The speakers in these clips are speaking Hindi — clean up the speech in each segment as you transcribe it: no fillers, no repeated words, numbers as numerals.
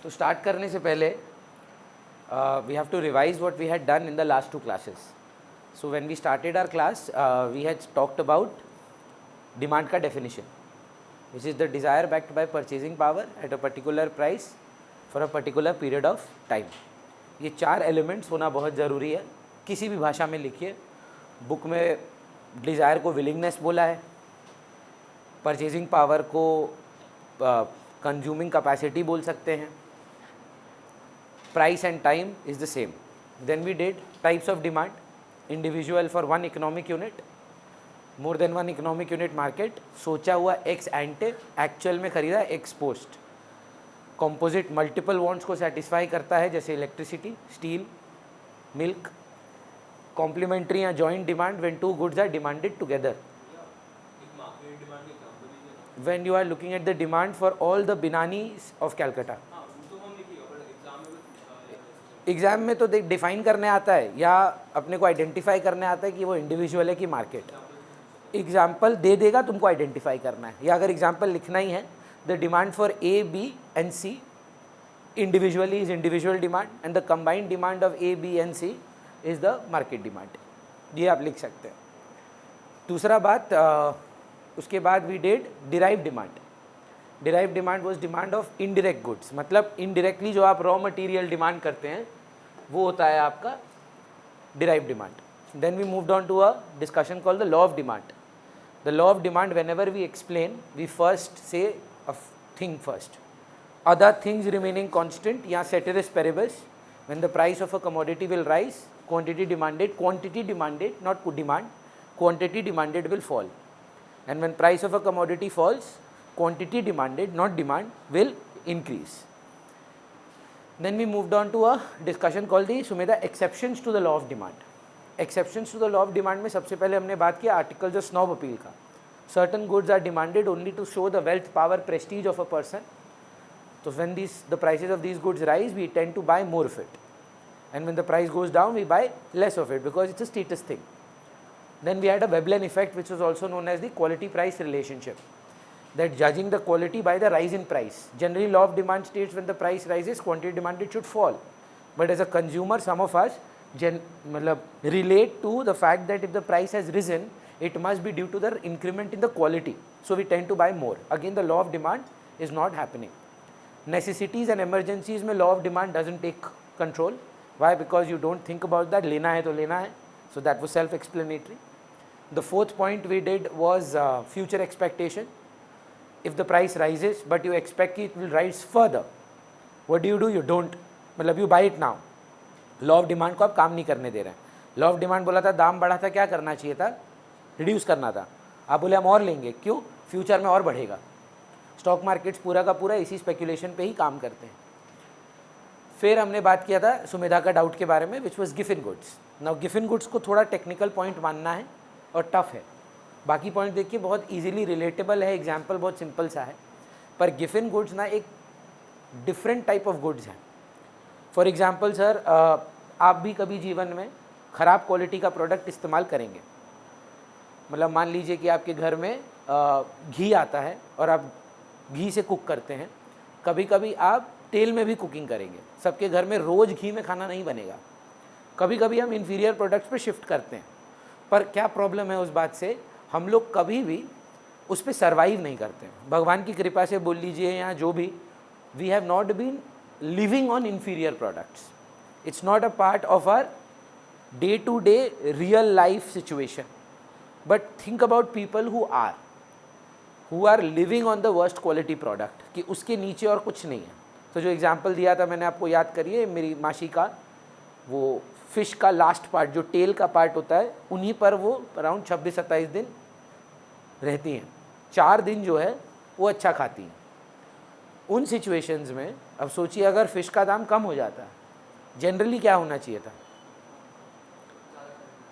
तो स्टार्ट करने से पहले we have to revise what we had done in the last two classes. So when we started our class, we had talked about demand का definition, which is the desire backed by purchasing power at a particular price for a particular period of time. ये चार एलिमेंट्स होना बहुत ज़रूरी है, किसी भी भाषा में लिखिए. बुक में डिज़ायर को विलिंगनेस बोला है, परचेजिंग पावर को कंज्यूमिंग कैपेसिटी बोल सकते हैं, price and time is the same. Then we did types of demand, individual for one economic unit, more than one economic unit market, सोचा हुआ ex ante, actual में खरीदा ex post, composite multiple wants को satisfy करता है जैसे electricity, steel, milk, complementary या joint demand when two goods are demanded together. When you are looking at the demand for all the binanis of Calcutta. Exam में तो डिफ़ाइन करने आता है या अपने को आइडेंटिफाई करने आता है कि वो इंडिविजुअल है कि मार्केट. एग्जाम्पल दे देगा, तुमको आइडेंटिफाई करना है. या अगर एग्जाम्पल लिखना ही है, the demand for A B and C individually is individual demand and the combined demand of A B and C is the market demand. ये आप लिख सकते हैं. दूसरा बात, उसके बाद we did derive demand. Derive demand was demand of indirect goods, मतलब इनडायरेक्टली जो आप रॉ मटेरियल डिमांड करते हैं वो होता है आपका derive demand. Then we moved on to a discussion called the law of demand. The law of demand, whenever we explain, we first say a thing first, other things remaining constant या ceteris paribus. When the price of a commodity will rise, quantity demanded not demand, quantity demanded will fall. And when price of a commodity falls, quantity demanded not demand will increase. Then we moved on to a discussion called the Sumedha exceptions to the law of demand. Exceptions to the law of demand में सबसे पहले हमने बात किया आर्टिकल जो स्नॉब अपील का. Certain goods are demanded only to show the wealth, power, prestige of a person. So when the prices of these goods rise, we tend to buy more of it, and when the price goes down, we buy less of it because it's a status thing. Then we had a Veblen effect, which was also known as the quality price relationship, that judging the quality by the rise in price. Generally, law of demand states when the price rises, quantity demanded should fall. But as a consumer, some of us relate to the fact that if the price has risen, it must be due to the increment in the quality. So we tend to buy more. Again, the law of demand is not happening. Necessities and emergencies में law of demand doesn't take control. Why? Because you don't think about that. लेना है तो लेना है. So that was self-explanatory. The fourth point we did was future expectation. If the price rises but you expect it will rise further, what do? You don't, मतलब you buy it now. Law of demand को आप काम नहीं करने दे रहे हैं. लॉ ऑफ डिमांड बोला था दाम बढ़ा था, क्या करना चाहिए था? रिड्यूस करना था. आप बोले हम और लेंगे, क्यों? फ्यूचर में और बढ़ेगा. स्टॉक मार्केट्स पूरा का पूरा इसी स्पेकुलेशन पे ही काम करते हैं. फिर हमने बात किया था सुमेधा का डाउट के बारे में, which was Giffen goods. Now Giffen goods को थोड़ा टेक्निकल पॉइंट मानना है और टफ है. बाकी पॉइंट देखिए बहुत इजीली रिलेटेबल है, एग्जाम्पल बहुत सिंपल सा है. पर गिफिन गुड्स ना एक डिफरेंट टाइप ऑफ गुड्स हैं. फॉर एग्जाम्पल सर, आप भी कभी जीवन में ख़राब क्वालिटी का प्रोडक्ट इस्तेमाल करेंगे. मतलब मान लीजिए कि आपके घर में घी आता है और आप घी से कुक करते हैं. कभी कभी आप तेल में भी कुकिंग करेंगे. सबके घर में रोज़ घी में खाना नहीं बनेगा. कभी कभी हम इन्फीरियर प्रोडक्ट्स पे शिफ्ट करते हैं. पर क्या प्रॉब्लम है उस बात से, हम लोग कभी भी उस पर सर्वाइव नहीं करते हैं. भगवान की कृपा से बोल लीजिए या जो भी, we have not been living on inferior products. It's not a part of our day to day real life situation. But think about people who are living on the worst quality product, कि उसके नीचे और कुछ नहीं है. तो जो एग्जाम्पल दिया था मैंने आपको, याद करिए, मेरी मासी का वो फिश का लास्ट पार्ट, जो टेल का पार्ट होता है, उन्हीं पर वो अराउंड 26-27 दिन रहती हैं. 4 दिन जो है वो अच्छा खाती हैं. उन सिचुएशंस में अब सोचिए अगर फ़िश का दाम कम हो जाता है, जनरली क्या होना चाहिए था?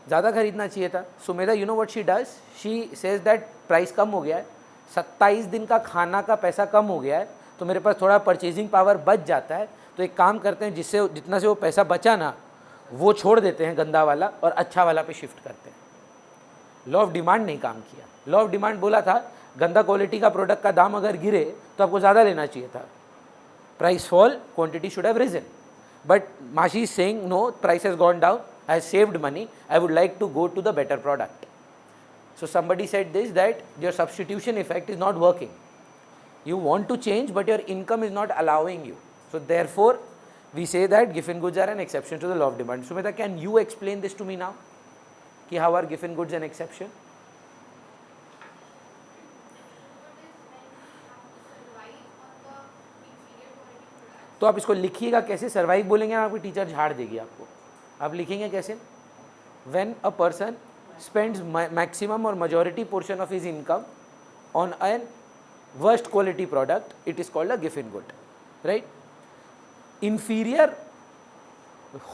ज़्यादा खरीदना चाहिए था. Sumedha, you know what she does, she says that price कम हो गया है, 27 दिन का खाना का पैसा कम हो गया है, तो मेरे पास थोड़ा परचेजिंग पावर बच जाता है, तो एक काम करते हैं, जिससे जितना से वो पैसा बचा ना, वो छोड़ देते हैं गंदा वाला और अच्छा वाला पे शिफ्ट करते हैं. लॉ ऑफ डिमांड नहीं काम किया. लॉ ऑफ डिमांड बोला था गंदा क्वालिटी का प्रोडक्ट का दाम अगर गिरे तो आपको ज़्यादा लेना चाहिए था. Price fall, quantity should have risen. But Mashi is saying, no, price has gone down, I have saved money, I would like to go to the better product. So somebody said this, that your substitution effect is not working. You want to change, but your income is not allowing you. So therefore, we say that giffen goods are an exception to the law of demand. Sumita, can you explain this to me now? Ki how are giffen goods an exception? तो आप इसको लिखिएगा कैसे? सर्वाइव बोलेंगे ना, आपकी टीचर झाड़ देगी आपको. आप लिखेंगे कैसे? When a person spends maximum or majority portion of his income on a worst quality product, it is called a giffen good, right? Inferior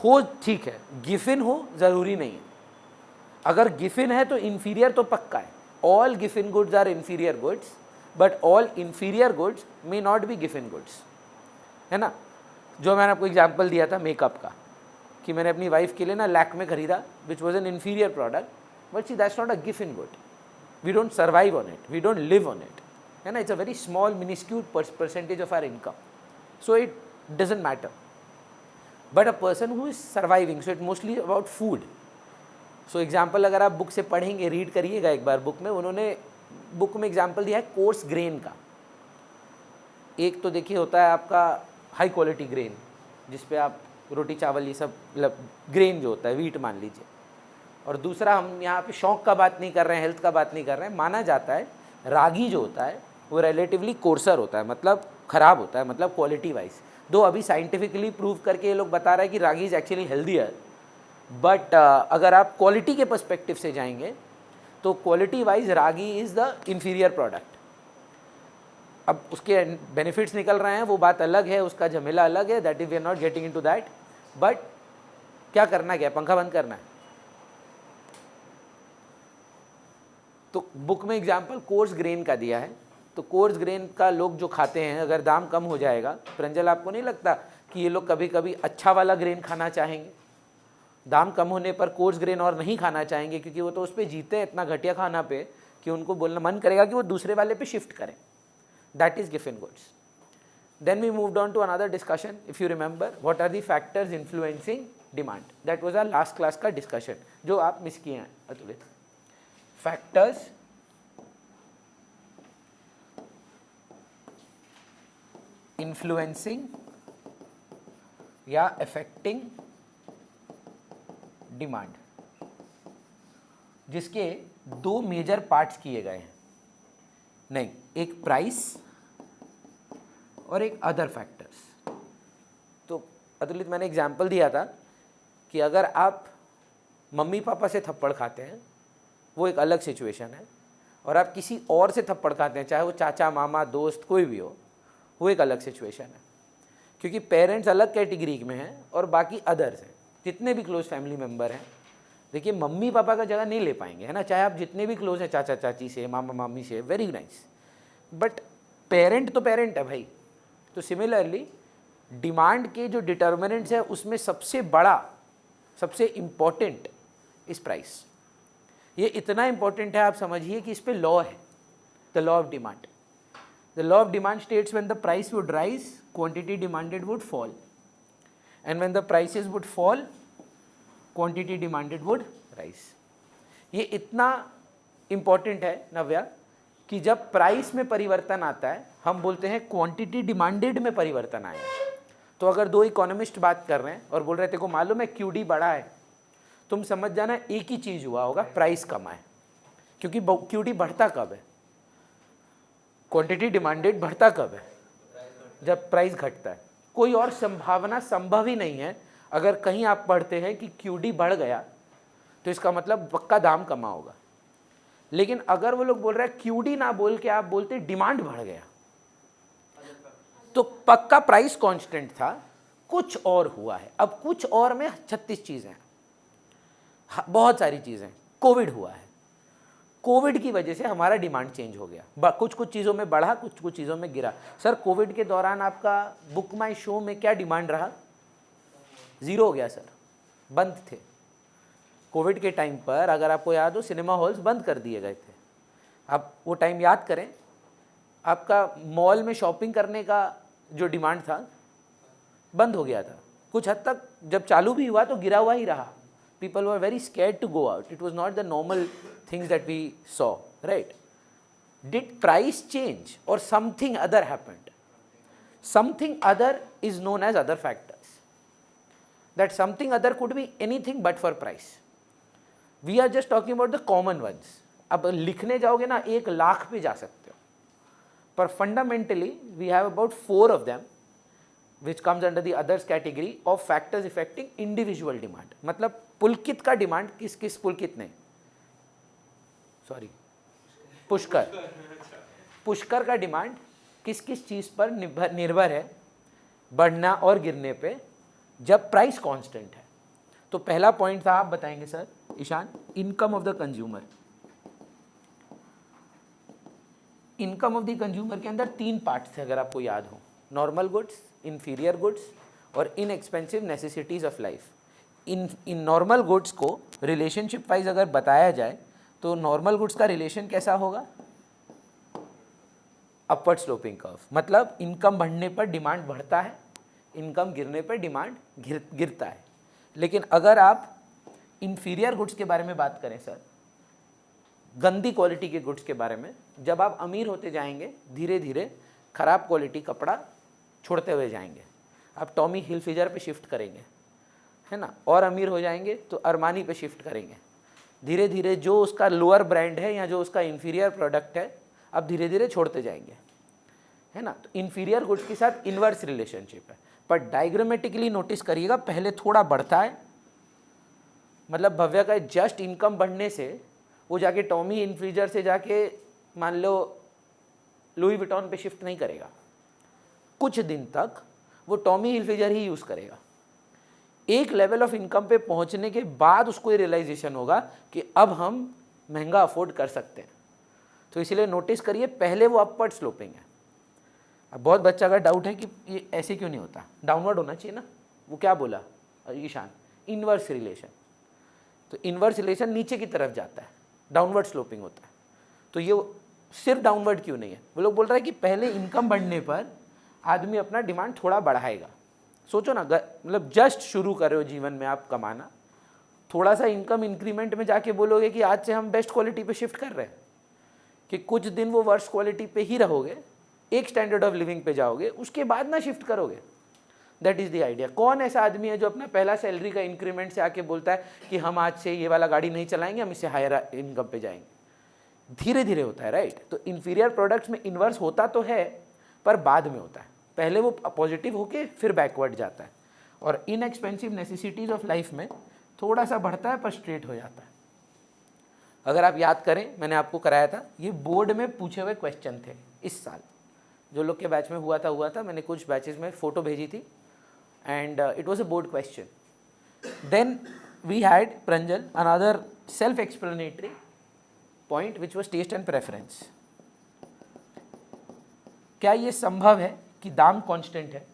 हो ठीक है, गिफिन हो ज़रूरी नहीं है. अगर गिफिन है तो inferior तो पक्का है. All giffen goods are inferior goods, but all inferior goods may not be giffen goods. है ना? जो मैंने आपको एग्जाम्पल दिया था मेकअप का, कि मैंने अपनी वाइफ के लिए ना लैक में खरीदा, which was an inferior product, but see that's not a Giffen good. We don't survive on it, we don't live on it, है ना? It's a very small minuscule percentage of our income, so it doesn't matter. But a person who is surviving, so it mostly about food. So example अगर आप बुक से पढ़ेंगे, रीड करिएगा एक बार बुक में, उन्होंने बुक में एग्जाम्पल दिया है कोर्स ग्रेन का. एक तो देखिए होता है आपका हाई क्वालिटी ग्रेन, जिसपे आप रोटी चावल ये सब मतलब ग्रेन जो होता है, वीट मान लीजिए. और दूसरा, हम यहाँ पे शौक का बात नहीं कर रहे हैं, हेल्थ का बात नहीं कर रहे हैं, माना जाता है रागी जो होता है वो रिलेटिवली कोर्सर होता है, मतलब ख़राब होता है, मतलब क्वालिटी वाइज. दो अभी साइंटिफिकली प्रूव करके ये लोग बता रहे हैं कि रागी इज़ एक्चुअली हेल्दियर, बट अगर आप क्वालिटी के पर्सपेक्टिव से जाएंगे तो quality wise ragi is the inferior product. अब उसके बेनिफिट्स निकल रहे हैं, वो बात अलग है, उसका झमेला अलग है, that is we are not getting into that. But क्या करना, क्या पंखा बंद करना है. तो बुक में एग्जांपल कोर्स ग्रेन का दिया है. तो कोर्स ग्रेन का लोग जो खाते हैं, अगर दाम कम हो जाएगा, प्रंजल आपको नहीं लगता कि ये लोग कभी कभी अच्छा वाला ग्रेन खाना चाहेंगे? दाम कम होने पर कोर्स ग्रेन और नहीं खाना चाहेंगे, क्योंकि वो तो उस पर जीते हैं इतना घटिया खाना पे कि उनको बोलना मन करेगा कि वो दूसरे वाले पे शिफ्ट करें. That is giffen goods. Then we moved on to another discussion. If you remember, what are the factors influencing demand? That was our last class का discussion, जो आप मिस किए हैं अतुलित. Factors influencing या affecting demand, जिसके दो मेजर पार्ट्स किए गए हैं. नहीं, एक प्राइस और एक अदर फैक्टर्स. तो अतुलित मैंने एग्जाम्पल दिया था कि अगर आप मम्मी पापा से थप्पड़ खाते हैं वो एक अलग सिचुएशन है, और आप किसी और से थप्पड़ खाते हैं, चाहे वो चाचा मामा दोस्त कोई भी हो, वो एक अलग सिचुएशन है. क्योंकि पेरेंट्स अलग कैटेगरी में हैं और बाकी अदर्स हैं. जितने भी क्लोज फैमिली मेम्बर हैं, देखिए मम्मी पापा का जगह नहीं ले पाएंगे, है ना? चाहे आप जितने भी क्लोज हैं, चाचा चाची से, मामा मामी से, वेरी नाइस, बट पेरेंट तो पेरेंट है भाई. तो सिमिलरली डिमांड के जो डिटर्मिनेंट्स है उसमें सबसे बड़ा, सबसे इम्पॉर्टेंट इस प्राइस. ये इतना इम्पॉर्टेंट है, आप समझिए कि इस पे लॉ है, the law of demand. The law of demand states when the price would rise, quantity demanded would fall, and when the prices would fall, quantity demanded would rise. ये इतना इम्पॉर्टेंट है नव्या कि जब प्राइस में परिवर्तन आता है हम बोलते हैं क्वांटिटी डिमांडेड में परिवर्तन आया. तो अगर दो इकोनॉमिस्ट बात कर रहे हैं और बोल रहे थे को मालूम है क्यूडी बढ़ा है, तुम समझ जाना एक ही चीज़ हुआ होगा, प्राइस कम है. क्योंकि क्यूडी बढ़ता कब है? क्वांटिटी डिमांडेड बढ़ता कब है? जब प्राइस घटता है. कोई और संभावना संभव ही नहीं है. अगर कहीं आप पढ़ते हैं कि क्यूडी बढ़ गया तो इसका मतलब पक्का दाम कमा होगा. लेकिन अगर वो लोग बोल रहे हैं क्यूडी ना बोल के आप बोलते डिमांड बढ़ गया, तो पक्का प्राइस कांस्टेंट था, कुछ और हुआ है. अब कुछ और में 36 चीज़ें, बहुत सारी चीज़ें. कोविड हुआ है, कोविड की वजह से हमारा डिमांड चेंज हो गया. कुछ कुछ चीज़ों में बढ़ा, कुछ कुछ चीज़ों में गिरा. सर कोविड के दौरान आपका बुक माई शो में क्या डिमांड रहा? ज़ीरो हो गया सर, बंद थे. कोविड के टाइम पर अगर आपको याद हो सिनेमा हॉल्स बंद कर दिए गए थे. आप वो टाइम याद करें, आपका मॉल में शॉपिंग करने का जो डिमांड था बंद हो गया था। कुछ हद तक जब चालू भी हुआ तो गिरा हुआ ही रहा। People were very scared to go out, it was not the normal things that we saw, right. Did price change और something other happened? Something other is known as other factors. That something other could be anything but for price. We are just talking about the common ones. अब लिखने जाओगे ना 1 लाख पे जा सकते हो, पर fundamentally we have about 4 of them which comes under the others category of factors affecting individual demand. मतलब पुलकित का डिमांड किस किस, पुलकित ने, सॉरी पुष्कर, पुष्कर का डिमांड किस किस चीज़ पर निर्भर है बढ़ना और गिरने पे, जब प्राइस कांस्टेंट है। तो पहला पॉइंट था, आप बताएंगे sir Ishaan, income of the consumer. Income of the consumer के अंदर 3 पार्ट्स थे अगर आपको याद हो, नॉर्मल गुड्स, इन्फीरियर गुड्स और इनएक्सपेंसिव नेसेसिटीज ऑफ लाइफ। इन नॉर्मल गुड्स को रिलेशनशिप वाइज अगर बताया जाए तो नॉर्मल गुड्स का रिलेशन कैसा होगा? Upward sloping curve. मतलब इनकम बढ़ने पर डिमांड बढ़ता है, इनकम गिरने पर डिमांड गिरता है। लेकिन अगर आप इन्फीरियर गुड्स के बारे में बात करें सर, गंदी क्वालिटी के गुड्स के बारे में, जब आप अमीर होते जाएंगे धीरे धीरे ख़राब क्वालिटी कपड़ा छोड़ते हुए जाएंगे। आप टॉमी हिलफिगर पे शिफ्ट करेंगे, है ना, और अमीर हो जाएंगे तो अरमानी पे शिफ्ट करेंगे। धीरे धीरे जो उसका लोअर ब्रांड है या जो उसका इन्फीरियर प्रोडक्ट है, अब धीरे धीरे छोड़ते जाएंगे, है ना। तो इन्फीरियर गुड्स के साथ इन्वर्स रिलेशनशिप है। पर डायग्रामेटिकली नोटिस करिएगा, पहले थोड़ा बढ़ता है, मतलब भव्य का जस्ट इनकम बढ़ने से वो जाके टॉमी हिलफिगर से जाके मान लो लुई विटॉन पे शिफ्ट नहीं करेगा। कुछ दिन तक वो टॉमी हिलफिगर ही यूज़ करेगा। एक लेवल ऑफ इनकम पे पहुंचने के बाद उसको ये रियलाइजेशन होगा कि अब हम महंगा अफोर्ड कर सकते हैं। तो इसलिए नोटिस करिए, पहले वो अपवर्ड स्लोपिंग है। अब बहुत बच्चा का डाउट है कि ये ऐसे क्यों नहीं होता, डाउनवर्ड होना चाहिए ना। वो क्या बोला ईशान? Inverse relation. तो इन्वर्स रिलेशन नीचे की तरफ जाता है, डाउनवर्ड स्लोपिंग होता है। तो ये सिर्फ डाउनवर्ड क्यों नहीं है? वो लोग बोल रहे हैं कि पहले इनकम बढ़ने पर आदमी अपना डिमांड थोड़ा बढ़ाएगा। सोचो ना, मतलब जस्ट शुरू कर रहे हो जीवन में आप कमाना, थोड़ा सा इनकम इंक्रीमेंट में जाके बोलोगे कि आज से हम बेस्ट क्वालिटी पे शिफ्ट कर रहे हैं, कि कुछ दिन वो वर्स्ट क्वालिटी पे ही रहोगे, एक स्टैंडर्ड ऑफ लिविंग पे जाओगे, उसके बाद ना शिफ्ट करोगे। That is the idea. कौन ऐसा आदमी है जो अपना पहला सैलरी का इंक्रीमेंट से आके बोलता है कि हम आज से ये वाला गाड़ी नहीं चलाएंगे, हम इससे हायर इनकम पे जाएंगे? धीरे धीरे होता है, राइट। तो इन्फीरियर प्रोडक्ट्स में इन्वर्स होता तो है, पर बाद में होता है। पहले वो पॉजिटिव होके फिर बैकवर्ड जाता है। और इनएक्सपेंसिव नेसेसिटीज ऑफ लाइफ में थोड़ा सा बढ़ता है पर स्ट्रेट हो जाता है। अगर आप याद करें, मैंने आपको कराया था, ये बोर्ड में पूछे हुए क्वेश्चन थे इस साल। जो लोग के बैच में हुआ था, मैंने कुछ बैचेस में फ़ोटो भेजी थी, and it was a board question. Then we had Pranjal another self explanatory point which was test and preference. क्या ये संभव है कि दाम कांस्टेंट है,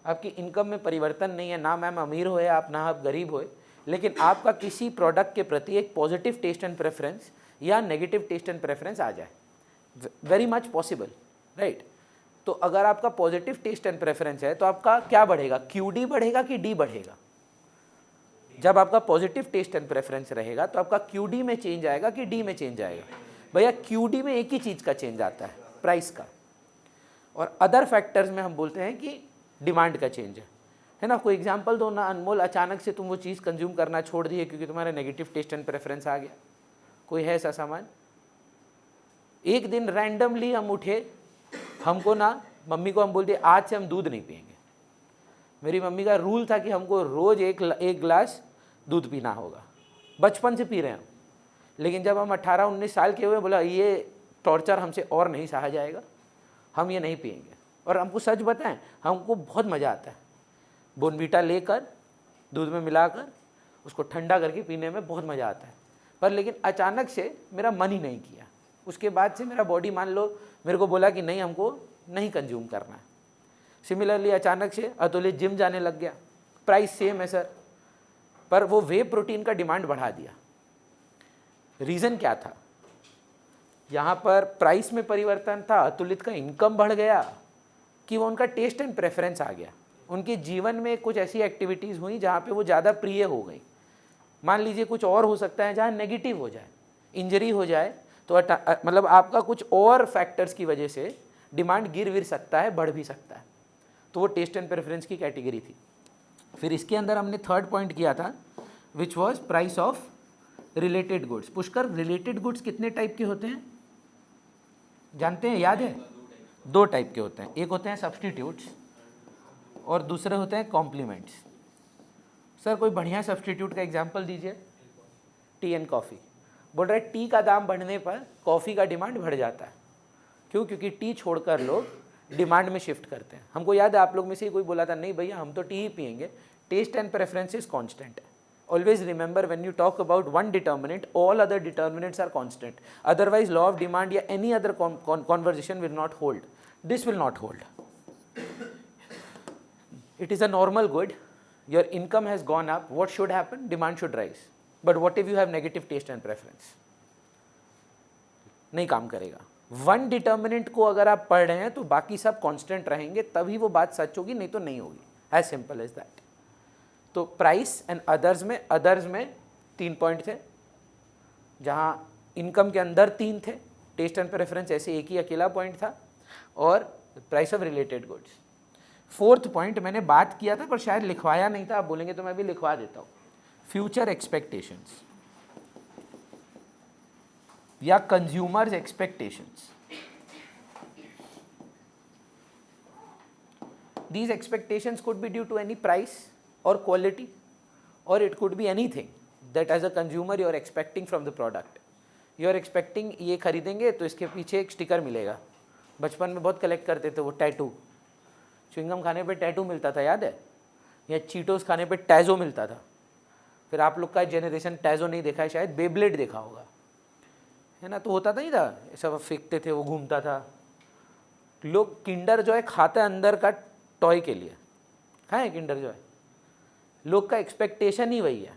आपकी इनकम में परिवर्तन नहीं है, ना मैम अमीर होए आप, ना आप गरीब होए, लेकिन आपका किसी प्रोडक्ट के प्रति एक पॉजिटिव टेस्ट एंड प्रेफरेंस या नेगेटिव टेस्ट एंड प्रेफरेंस आ जाए? Very much possible, right. तो अगर आपका पॉजिटिव टेस्ट एंड प्रेफरेंस है तो आपका क्या बढ़ेगा? QD बढ़ेगा कि D बढ़ेगा? जब आपका पॉजिटिव टेस्ट एंड प्रेफरेंस रहेगा तो आपका QD में चेंज आएगा कि D में चेंज आएगा? भैया QD में एक ही चीज़ का चेंज आता है, प्राइस का। और अदर फैक्टर्स में हम बोलते हैं कि डिमांड का चेंज है ना। कोई एग्जांपल दो ना अनमोल, अचानक से तुम वो चीज़ कंज्यूम करना छोड़ दिए क्योंकि तुम्हारा नेगेटिव टेस्ट एंड प्रेफरेंस आ गया। कोई है ऐसा सामान? एक दिन रैंडमली हम उठे, हमको ना, मम्मी को हम बोल दिए आज से हम दूध नहीं पिएंगे। मेरी मम्मी का रूल था कि हमको रोज़ एक गिलास दूध पीना होगा, बचपन से पी रहे हैं। लेकिन जब हम 18-19 साल के हुए, बोला ये टॉर्चर हमसे और नहीं सहा जाएगा, हम ये नहीं पिएंगे। और हमको सच बताएं, हमको बहुत मज़ा आता है बोर्नवीटा लेकर दूध में मिलाकर उसको ठंडा करके पीने में बहुत मज़ा आता है। पर लेकिन अचानक से मेरा मन ही नहीं किया। उसके बाद से मेरा बॉडी मान लो मेरे को बोला कि नहीं, हमको नहीं कंज्यूम करना है। सिमिलरली अचानक से अतुलित जिम जाने लग गया, प्राइस सेम है सर, पर वो वे प्रोटीन का डिमांड बढ़ा दिया। रीज़न क्या था? यहाँ पर प्राइस में परिवर्तन था, अतुलित का इनकम बढ़ गया, कि वो उनका टेस्ट एंड प्रेफरेंस आ गया, उनके जीवन में कुछ ऐसी एक्टिविटीज़ हुई जहाँ पे वो ज़्यादा प्रिय हो गई। मान लीजिए कुछ और हो सकता है जहाँ नेगेटिव हो जाए, इंजरी हो जाए, तो मतलब आपका कुछ और फैक्टर्स की वजह से डिमांड गिर विर सकता है, बढ़ भी सकता है। तो वो टेस्ट एंड प्रेफरेंस की कैटेगरी थी। फिर इसके अंदर हमने थर्ड पॉइंट किया था which was price of related goods. Pushkar, related goods कितने टाइप के होते हैं जानते हैं, याद है? 2 टाइप के होते हैं, एक होते हैं सब्सटीट्यूट्स और दूसरे होते हैं कॉम्प्लीमेंट्स। सर कोई बढ़िया सब्सटीट्यूट का एग्जांपल दीजिए। T and coffee. बोल रहे टी का दाम बढ़ने पर कॉफ़ी का डिमांड बढ़ जाता है। क्यों? क्योंकि टी छोड़कर लोग डिमांड में शिफ्ट करते हैं। हमको याद है आप लोग में से कोई बोला था नहीं भैया हम तो टी ही पियेंगे। टेस्ट एंड प्रेफरेंसेस कांस्टेंट है। Always remember when you talk about one determinant, all other determinants are constant. Otherwise, law of demand या any other conversation will not hold. This will not hold. It is a normal good. Your income has gone up. What should happen? Demand should rise. But what if you have negative taste and preference? नहीं काम करेगा। वन डिटर्मिनेंट को अगर आप पढ़ रहे हैं तो बाकी सब कांस्टेंट रहेंगे, तभी वो बात सच होगी, नहीं तो नहीं होगी। As simple as that. तो प्राइस एंड अदर्स में 3 पॉइंट थे, जहाँ इनकम के अंदर 3 थे, टेस्ट एंड प्रेफरेंस ऐसे एक ही अकेला पॉइंट था, और price of related goods. 4th point मैंने बात किया था पर शायद लिखवाया नहीं था, आप बोलेंगे तो मैं भी लिखवा देता हूँ। फ्यूचर एक्सपेक्टेशंस या consumers expectations. These expectations could be due to any price or quality, or it could be anything that as a consumer you are expecting from the product. You are expecting ये खरीदेंगे तो इसके पीछे एक स्टिकर मिलेगा। बचपन में बहुत कलेक्ट करते थे वो टैटू। च्युइंगम खाने पे टैटू मिलता था, याद है? या चीटोस खाने पे टैजो मिलता था। फिर आप लोग का जनरेशन टैजो नहीं देखा है, शायद बेब्लेड देखा होगा, है ना? तो होता नहीं था, सब फेंकते थे, वो घूमता था। लोग किंडर जॉय खाते अंदर का टॉय के लिए, खाएं किंडर जॉय। लोग का एक्सपेक्टेशन ही वही है।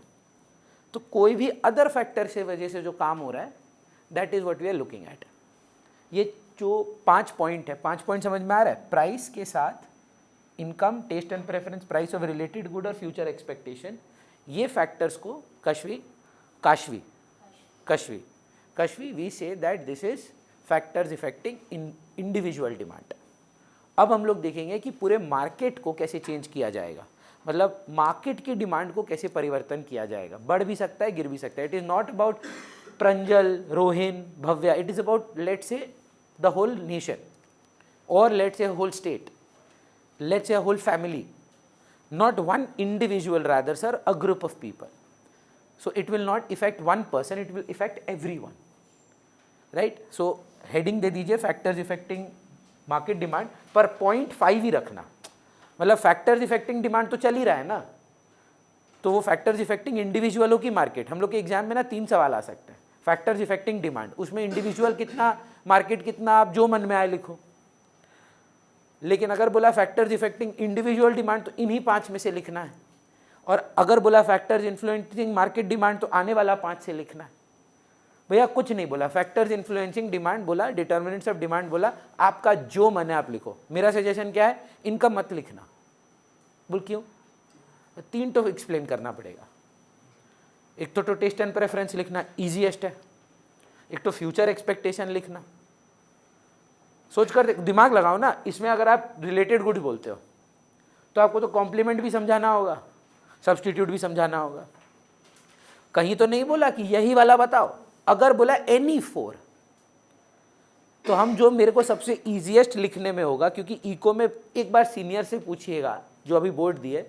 तो कोई भी अदर फैक्टर से वजह से जो काम हो रहा है, that is what we are looking at. ये जो 5 पॉइंट है, 5 पॉइंट समझ में आ रहा है? प्राइस के साथ income, taste and preference, price of related good और फ्यूचर एक्सपेक्टेशन, ये फैक्टर्स को Kashvi we say that this is factors affecting in individual demand. अब हम लोग देखेंगे कि पूरे मार्केट को कैसे चेंज किया जाएगा, मतलब मार्केट की डिमांड को कैसे परिवर्तन किया जाएगा। बढ़ भी सकता है, गिर भी सकता है। It is not about Pranjal, Rohin, Bhavya, it is about let's say the whole nation, और let's say whole state, let's say whole family, not one individual, rather sir a group of people. So it will not affect one person, it will affect everyone, right? So heading दे दीजिए फैक्टर्स इफेक्टिंग मार्केट डिमांड, पर 0.5 ही रखना। मतलब फैक्टर्स इफेक्टिंग डिमांड तो चल ही रहा है ना, तो वो फैक्टर्स इफेक्टिंग इंडिविजुअलों की मार्केट। हम लोग के एग्जाम में ना 3 सवाल आ सकते हैं। फैक्टर्स इफेक्टिंग डिमांड, उसमें इंडिविजुअल कितना, मार्केट कितना, आप जो मन में आए लिखो। लेकिन अगर बोला फैक्टर्स इफेक्टिंग इंडिविजुअल डिमांड तो इन्हीं 5 में से लिखना है, और अगर बोला फैक्टर्स इन्फ्लुएंसिंग मार्केट डिमांड तो आने वाला 5 से लिखना है। भैया कुछ नहीं बोला, फैक्टर्स इन्फ्लुएंसिंग डिमांड बोला, डिटर्मिनेंट्स ऑफ डिमांड बोला, आपका जो मन है आप लिखो। मेरा सजेशन क्या है, इनकम मत लिखना। बोल क्यों? 3 तो एक्सप्लेन करना पड़ेगा। एक तो टेस्ट एंड प्रेफरेंस लिखना ईजीएस्ट है, एक तो फ्यूचर एक्सपेक्टेशन लिखना। सोच कर दिमाग लगाओ ना, इसमें अगर आप रिलेटेड गुड्स बोलते हो तो आपको तो कॉम्प्लीमेंट भी समझाना होगा, सब्स्टिट्यूट भी समझाना होगा। कहीं तो नहीं बोला कि यही वाला बताओ। अगर बोला एनी 4, तो हम जो मेरे को सबसे ईजीएस्ट लिखने में होगा, क्योंकि इको में एक बार सीनियर से पूछिएगा जो अभी बोर्ड दिए,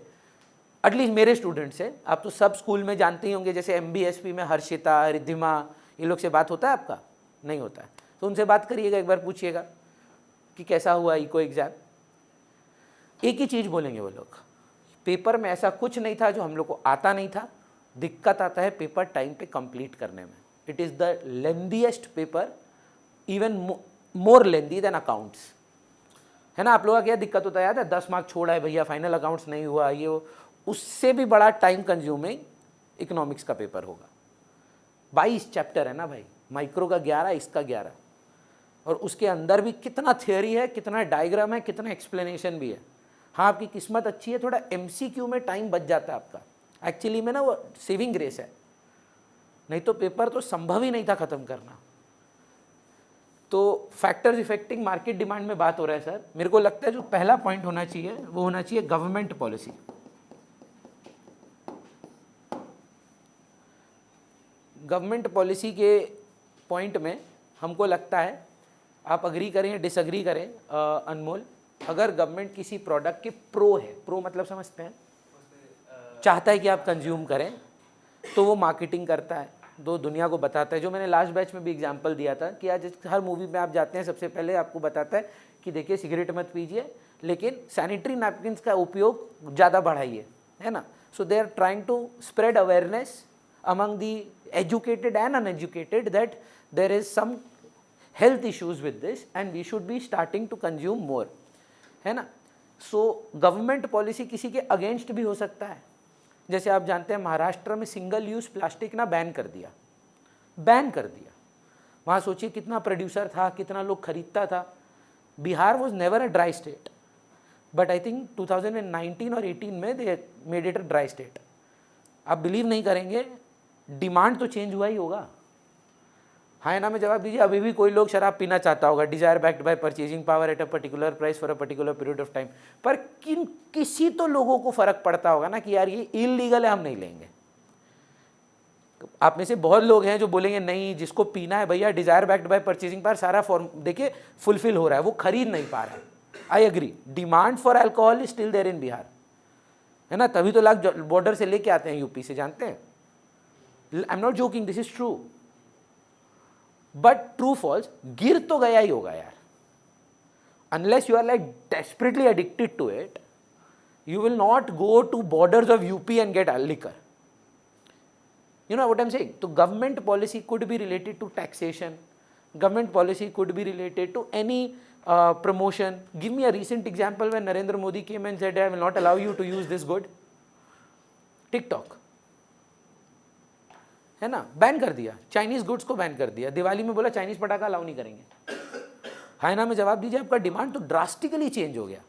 एटलीस्ट मेरे स्टूडेंट से, आप तो सब स्कूल में जानते ही होंगे, जैसे MBSP में हर्षिता, रिद्धिमा, ये लोग से बात होता है आपका? नहीं होता है, तो उनसे बात करिएगा, एक बार पूछिएगा कि कैसा हुआ इको एग्जाम। एक ही चीज़ बोलेंगे वो लोग, पेपर में ऐसा कुछ नहीं था जो हम लोग को आता नहीं था। दिक्कत आता है पेपर टाइम पे कंप्लीट करने में। It is the lengthiest paper, even more lengthy than accounts, है ना? आप लोगों का क्या दिक्कत होता है, याद है? 10 मार्क छोड़ा है भैया, फाइनल अकाउंट्स नहीं हुआ, ये वो। उससे भी बड़ा टाइम कंज्यूमिंग इकोनॉमिक्स का पेपर होगा। 22 चैप्टर है ना भाई, माइक्रो का 11, इसका 11। और उसके अंदर भी कितना थियोरी है, कितना डायग्राम है, कितना एक्सप्लेनेशन भी है। हाँ, आपकी किस्मत अच्छी है, थोड़ा MCQ में टाइम बच जाता है आपका, एक्चुअली में ना वो सेविंग ग्रेस है, नहीं तो पेपर तो संभव ही नहीं था ख़त्म करना। तो फैक्टर्स इफेक्टिंग मार्केट डिमांड में बात हो रहा है सर। मेरे को लगता है जो पहला पॉइंट होना चाहिए वो होना चाहिए गवर्नमेंट पॉलिसी। गवर्नमेंट पॉलिसी के पॉइंट में हमको लगता है, आप अग्री करें या डिसअग्री करें अनमोल, अगर गवर्नमेंट किसी प्रोडक्ट के प्रो है, प्रो मतलब समझते हैं, चाहता है कि आप कंज्यूम करें, तो वो मार्केटिंग करता है, दो दुनिया को बताता है। जो मैंने लास्ट बैच में भी एग्जांपल दिया था कि आज हर मूवी में आप जाते हैं, सबसे पहले आपको बताता है कि देखिए सिगरेट मत पीजिए, लेकिन सैनिटरी नैपकिन्स का उपयोग ज़्यादा बढ़ाइए, है ना। So they are trying to spread awareness among the educated and uneducated that there is some health issues with this and we should be starting to consume more, है ना। सो गवर्नमेंट पॉलिसी किसी के अगेंस्ट भी हो सकता है। जैसे आप जानते हैं महाराष्ट्र में सिंगल यूज़ प्लास्टिक ना बैन कर दिया, बैन कर दिया। वहाँ सोचिए कितना प्रोड्यूसर था, कितना लोग खरीदता था। Bihar was never a dry state, but I think 2019 और 18 में they made it a dry state. आप बिलीव नहीं करेंगे, डिमांड तो चेंज हुआ ही होगा। हाँ ना में जवाब दीजिए। अभी भी कोई लोग शराब पीना चाहता होगा, desire backed by purchasing power at a particular price for a particular period of time, पर किसी तो लोगों को फर्क पड़ता होगा ना कि यार ये इलीगल है, हम नहीं लेंगे। आप में से बहुत लोग हैं जो बोलेंगे नहीं, जिसको पीना है भैया desire backed by purchasing power सारा फॉर्म देखिए फुलफिल हो रहा है, वो खरीद नहीं पा रहा है। I agree, demand for alcohol is still there in Bihar, है ना। तभी तो लोग बॉर्डर से लेके आते हैं यूपी से, जानते हैं। I am not joking, this is true. But true falls, गिर तो गया ही होगा यार। Unless you are like desperately addicted to it, you will not go to borders of UP and get liquor. You know what I'm saying? So government policy could be related to taxation. Government policy could be related to any promotion. Give me a recent example when Narendra Modi came and said, I will not allow you to use this good. TikTok, है ना, बैन कर दिया। चाइनीज गुड्स को बैन कर दिया। दिवाली में बोला चाइनीज पटाखा अलाउ नहीं करेंगे। है ना में जवाब दीजिए, आपका डिमांड तो ड्रास्टिकली चेंज हो गया।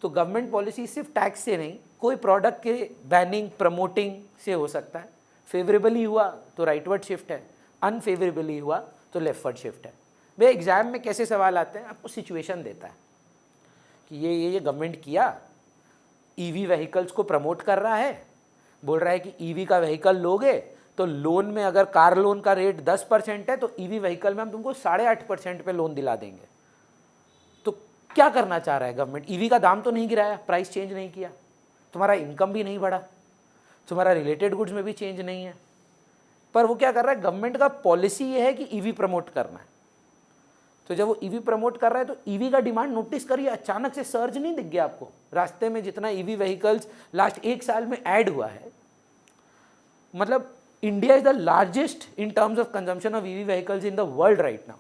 तो गवर्नमेंट पॉलिसी सिर्फ टैक्स से नहीं, कोई प्रोडक्ट के बैनिंग प्रमोटिंग से हो सकता है। फेवरेबली हुआ तो राइटवर्ड शिफ्ट है, अनफेवरेबली हुआ तो लेफ्टवर्ड शिफ्ट है। वे एग्जाम में कैसे सवाल आते हैं, आपको सिचुएशन देता है कि ये गवर्नमेंट किया, ईवी व्हीकल्स को प्रमोट कर रहा है, बोल रहा है कि ईवी का व्हीकल लोगे तो लोन में अगर कार लोन का रेट 10% है तो ईवी व्हीकल में हम तुमको 8.5% पे लोन दिला देंगे। तो क्या करना चाह रहा है गवर्नमेंट? ईवी का दाम तो नहीं गिराया, प्राइस चेंज नहीं किया, तुम्हारा इनकम भी नहीं बढ़ा, तुम्हारा रिलेटेड गुड्स में भी चेंज नहीं है, पर वो क्या कर रहा है, गवर्नमेंट का पॉलिसी ये है कि ईवी प्रमोट करना है। तो जब वो ईवी प्रमोट कर रहा है तो ईवी का डिमांड नोटिस करिए, अचानक से सर्ज नहीं दिख गया आपको। रास्ते में जितना ईवी व्हीकल्स लास्ट 1 साल में ऐड हुआ है, मतलब India is the largest in terms of consumption of EV vehicles in the world right now.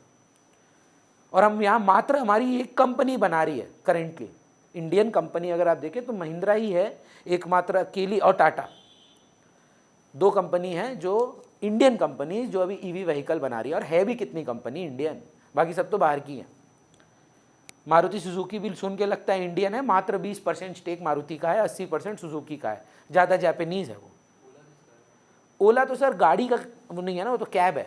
और हम यहाँ मात्र हमारी एक कंपनी बना रही है करेंटली, इंडियन कंपनी अगर आप देखें तो महिंद्रा ही है एकमात्र अकेली, और टाटा, 2 कंपनी हैं जो इंडियन कंपनी जो अभी ईवी व्हीकल बना रही है। और है भी कितनी कंपनी इंडियन, बाकी सब तो बाहर की हैं। मारुति सुजुकी भी सुन के लगता है इंडियन है, मात्र 20% स्टेक मारुति का है, 80% सुजुकी का है, ज़्यादा जापानीज है वो। ओला तो सर गाड़ी का वो नहीं है ना, वो तो कैब है,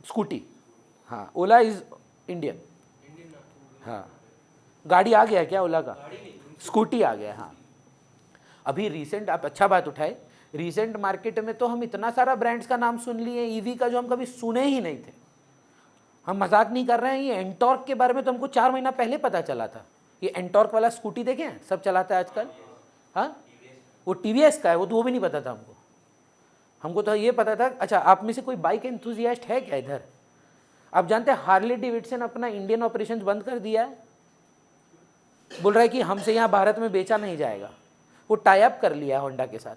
स्कूटी। हाँ, ओला इज इंडियन। हाँ, गाड़ी आ गया क्या ओला का? स्कूटी आ गया। हाँ, अभी रिसेंट, आप अच्छा बात उठाए, रिसेंट मार्केट में तो हम इतना सारा ब्रांड्स का नाम सुन लिए ईवी का जो हम कभी सुने ही नहीं थे। हम मजाक नहीं कर रहे हैं, ये एंटॉर्क के बारे में तो हमको 4 महीना पहले पता चला था। ये एंटॉर्क वाला स्कूटी देखे हैं, सब चलाता है आजकल। हाँ, वो टीवीएस का है, वो तो वो भी नहीं पता था हमको। हमको तो ये पता था। अच्छा, आप में से कोई बाइक एंथुजियास्ट है क्या इधर? आप जानते हैं हार्ले डेविडसन अपना इंडियन ऑपरेशंस बंद कर दिया है, बोल रहा है कि हमसे यहाँ भारत में बेचा नहीं जाएगा। वो टाई अप कर लिया है होंडा के साथ।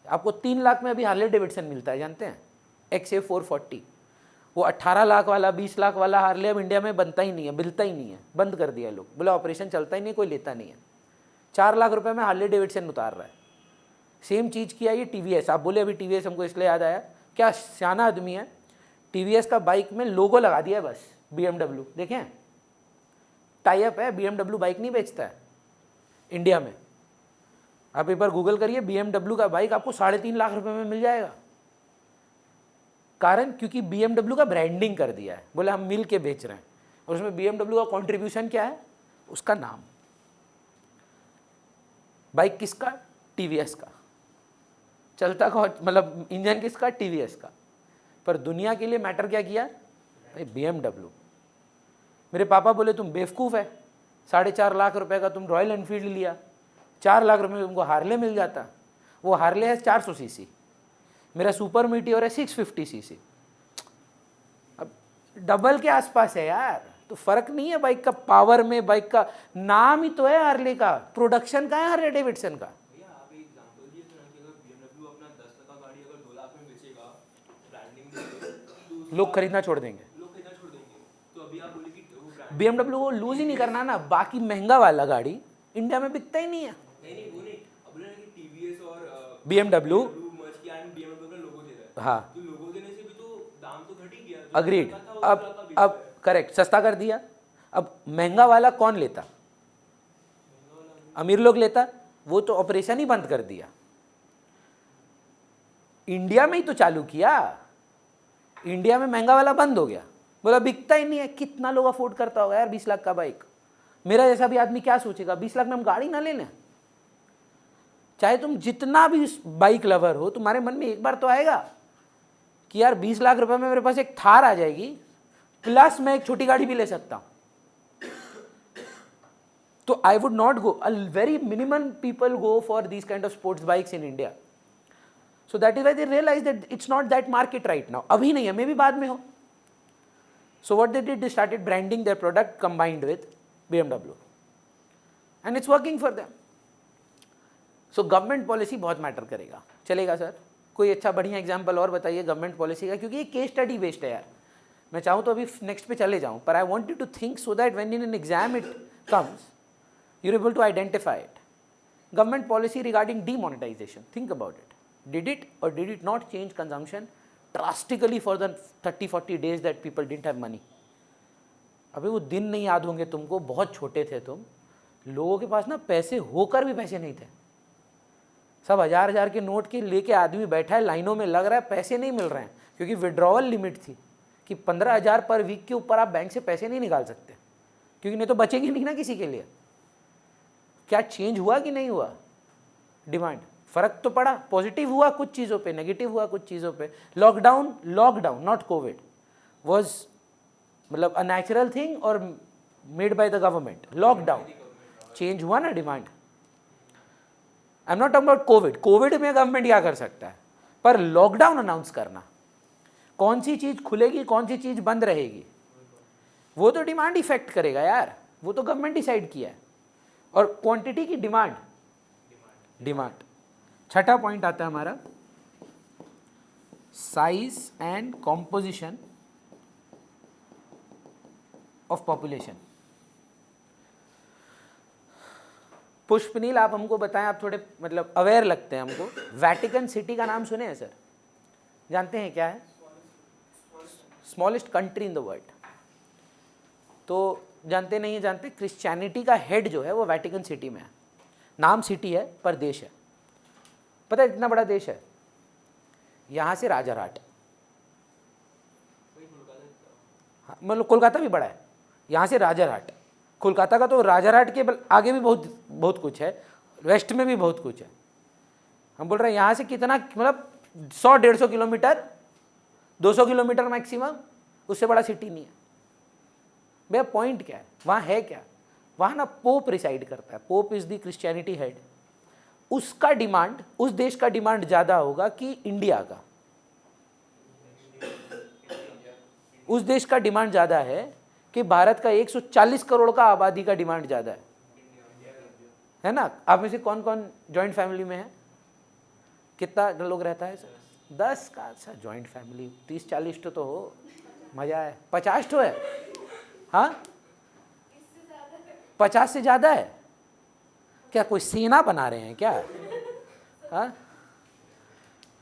आपको 3 लाख में अभी हार्ले डेविडसन मिलता है, जानते हैं, XA 440। वो 18 लाख वाला, 20 लाख वाला हार्ले अब इंडिया में बनता ही नहीं है, मिलता ही नहीं है, बंद कर दिया लोग, बोला ऑपरेशन चलता ही नहीं, कोई लेता नहीं है। 4 लाख रुपए में हार्ले डेविडसन उतार रहा है। सेम चीज़ किया ये टीवीएस। आप बोले अभी टीवीएस, हमको इसलिए याद आया, क्या सियाना आदमी है। टीवीएस का बाइक में लोगो लगा दिया है बस, BMW, देखें टाई अप है, BMW बाइक नहीं बेचता है इंडिया में। आप एक बार गूगल करिए BMW का बाइक, आपको 3.5 लाख रुपए में मिल जाएगा। कारण क्योंकि BMW का ब्रांडिंग कर दिया है, बोले हम मिल के बेच रहे हैं, और उसमें BMW का कंट्रीब्यूशन क्या है, उसका नाम। बाइक किसका, टीवीएस का। चलता का मतलब इंजन किसका, टीवीएस का। पर दुनिया के लिए मैटर क्या किया भाई, BMW। मेरे पापा बोले तुम बेवकूफ़ है, 4.5 लाख रुपए का तुम रॉयल एनफील्ड लिया, 4 लाख रुपए में तुमको हार्ले मिल जाता। वो हार्ले है 400 सीसी, मेरा सुपर मीटियोर है 650 सीसी, अब डबल के आसपास है यार। तो फर्क नहीं है बाइक का पावर में, बाइक का नाम ही तो है हार्ले का, प्रोडक्शन का है हार्ले डेविडसन का। लोग खरीदना छोड़ देंगे। तो अभी आप बोले कि BMW को लूज ही नहीं करना ना, बाकी महंगा वाला गाड़ी इंडिया में बिकता ही नहीं है। नहीं वो नहीं, अब बोले कि टीवीएस और BMW मर्ज किया एंड BMW का लोगो दे रहा है। हाँ, तो लोगो देने से भी तो दाम तो घट ही गया। अग्रीड। अब करेक्ट, सस्ता कर दिया। अब महंगा वाला कौन लेता, अमीर लोग लेता, वो तो ऑपरेशन ही बंद कर दिया। इंडिया में ही तो चालू किया, इंडिया में महंगा वाला बंद हो गया, बोला बिकता ही नहीं है। कितना लोग अफोर्ड करता होगा यार 20 लाख का बाइक। मेरा जैसा भी आदमी क्या सोचेगा, 20 लाख में हम गाड़ी ना ले लें। चाहे तुम जितना भी बाइक लवर हो, तुम्हारे मन में एक बार तो आएगा कि यार 20 लाख रुपए में मेरे पास एक थार आ जाएगी, प्लस मैं एक छोटी गाड़ी भी ले सकता हूं। तो I would not go, a very minimum people go for these kind of sports bikes in India. So that is why they realise that it's not that market right now. अभी नहीं है, मे भी बाद में हो। So what they did, they started branding their product combined with BMW, and it's working for them. So government policy बहुत मैटर करेगा। चलेगा सर, कोई अच्छा बढ़िया एग्जाम्पल और बताइए गवर्नमेंट पॉलिसी का, क्योंकि ये केस स्टडी बेस्ड है यार। मैं चाहूँ तो अभी नेक्स्ट पे चले जाऊँ, पर I want you to think so that when in an exam it comes you're able to identify it. Government policy regarding demonetization, think about it. Did it or did it not change consumption drastically for the 30-40 days that people didn't have money? अभी वो दिन नहीं याद होंगे तुमको, बहुत छोटे थे तुम, लोगों के पास ना पैसे होकर भी पैसे नहीं थे। सब 1000 के नोट के लेके आदमी बैठा है, लाइनों में लग रहा है, पैसे नहीं मिल रहे हैं, क्योंकि विड्रॉवल लिमिट थी कि 15,000 पर वीक के ऊपर आप बैंक से पैसे नहीं निकाल सकते, क्योंकि नहीं तो बचेंगे नहीं ना किसी के लिए। क्या चेंज हुआ कि नहीं हुआ डिमांड? फर्क तो पड़ा, पॉजिटिव हुआ कुछ चीज़ों पे, नेगेटिव हुआ कुछ चीज़ों पे। लॉकडाउन नॉट कोविड वाज मतलब अ नेचुरल थिंग और made by the government. Lockdown change हुआ ना demand. I am not talking about Covid, Covid में गवर्नमेंट क्या कर सकता है, पर लॉकडाउन अनाउंस करना, कौन सी चीज़ खुलेगी कौन सी चीज़ बंद रहेगी, वो तो डिमांड इफेक्ट करेगा यार, वो तो गवर्नमेंट डिसाइड किया है। और क्वांटिटी की डिमांड। छठा पॉइंट आता है हमारा size and composition of population. Pushpneel आप हमको बताएं, आप थोड़े मतलब अवेयर लगते हैं हमको। वेटिकन सिटी का नाम सुने हैं सर? जानते हैं क्या है? Smallest country in the world. तो जानते नहीं है, जानते क्रिश्चियनिटी का हेड जो है वो वेटिकन सिटी में है। नाम सिटी है पर देश है, पता है इतना बड़ा देश है। यहाँ से राजारहाट, हाँ मतलब कोलकाता भी बड़ा है, यहाँ से राजारहाट, कोलकाता का तो राजारहाट के आगे भी बहुत कुछ है, वेस्ट में भी बहुत कुछ है। हम बोल रहे हैं यहाँ से कितना मतलब 100-150 किलोमीटर, 200 किलोमीटर मैक्सिमम, उससे बड़ा सिटी नहीं है। भैया पॉइंट क्या है वहाँ, है क्या वहाँ ना, पोप रिसाइड करता है। Pope is the Christianity head. उसका डिमांड, उस देश का डिमांड ज़्यादा होगा कि इंडिया का। उस देश का डिमांड ज़्यादा है कि भारत का 140 करोड़ का आबादी का डिमांड ज़्यादा है ना। आप में से कौन कौन जॉइंट फैमिली में है? कितना लोग रहता है सर? 10 का सर जॉइंट फैमिली, 30-40 तो हो, मज़ा है। 50 तो है, हाँ 50 से ज़्यादा है क्या? कोई सेना बना रहे हैं क्या? हाँ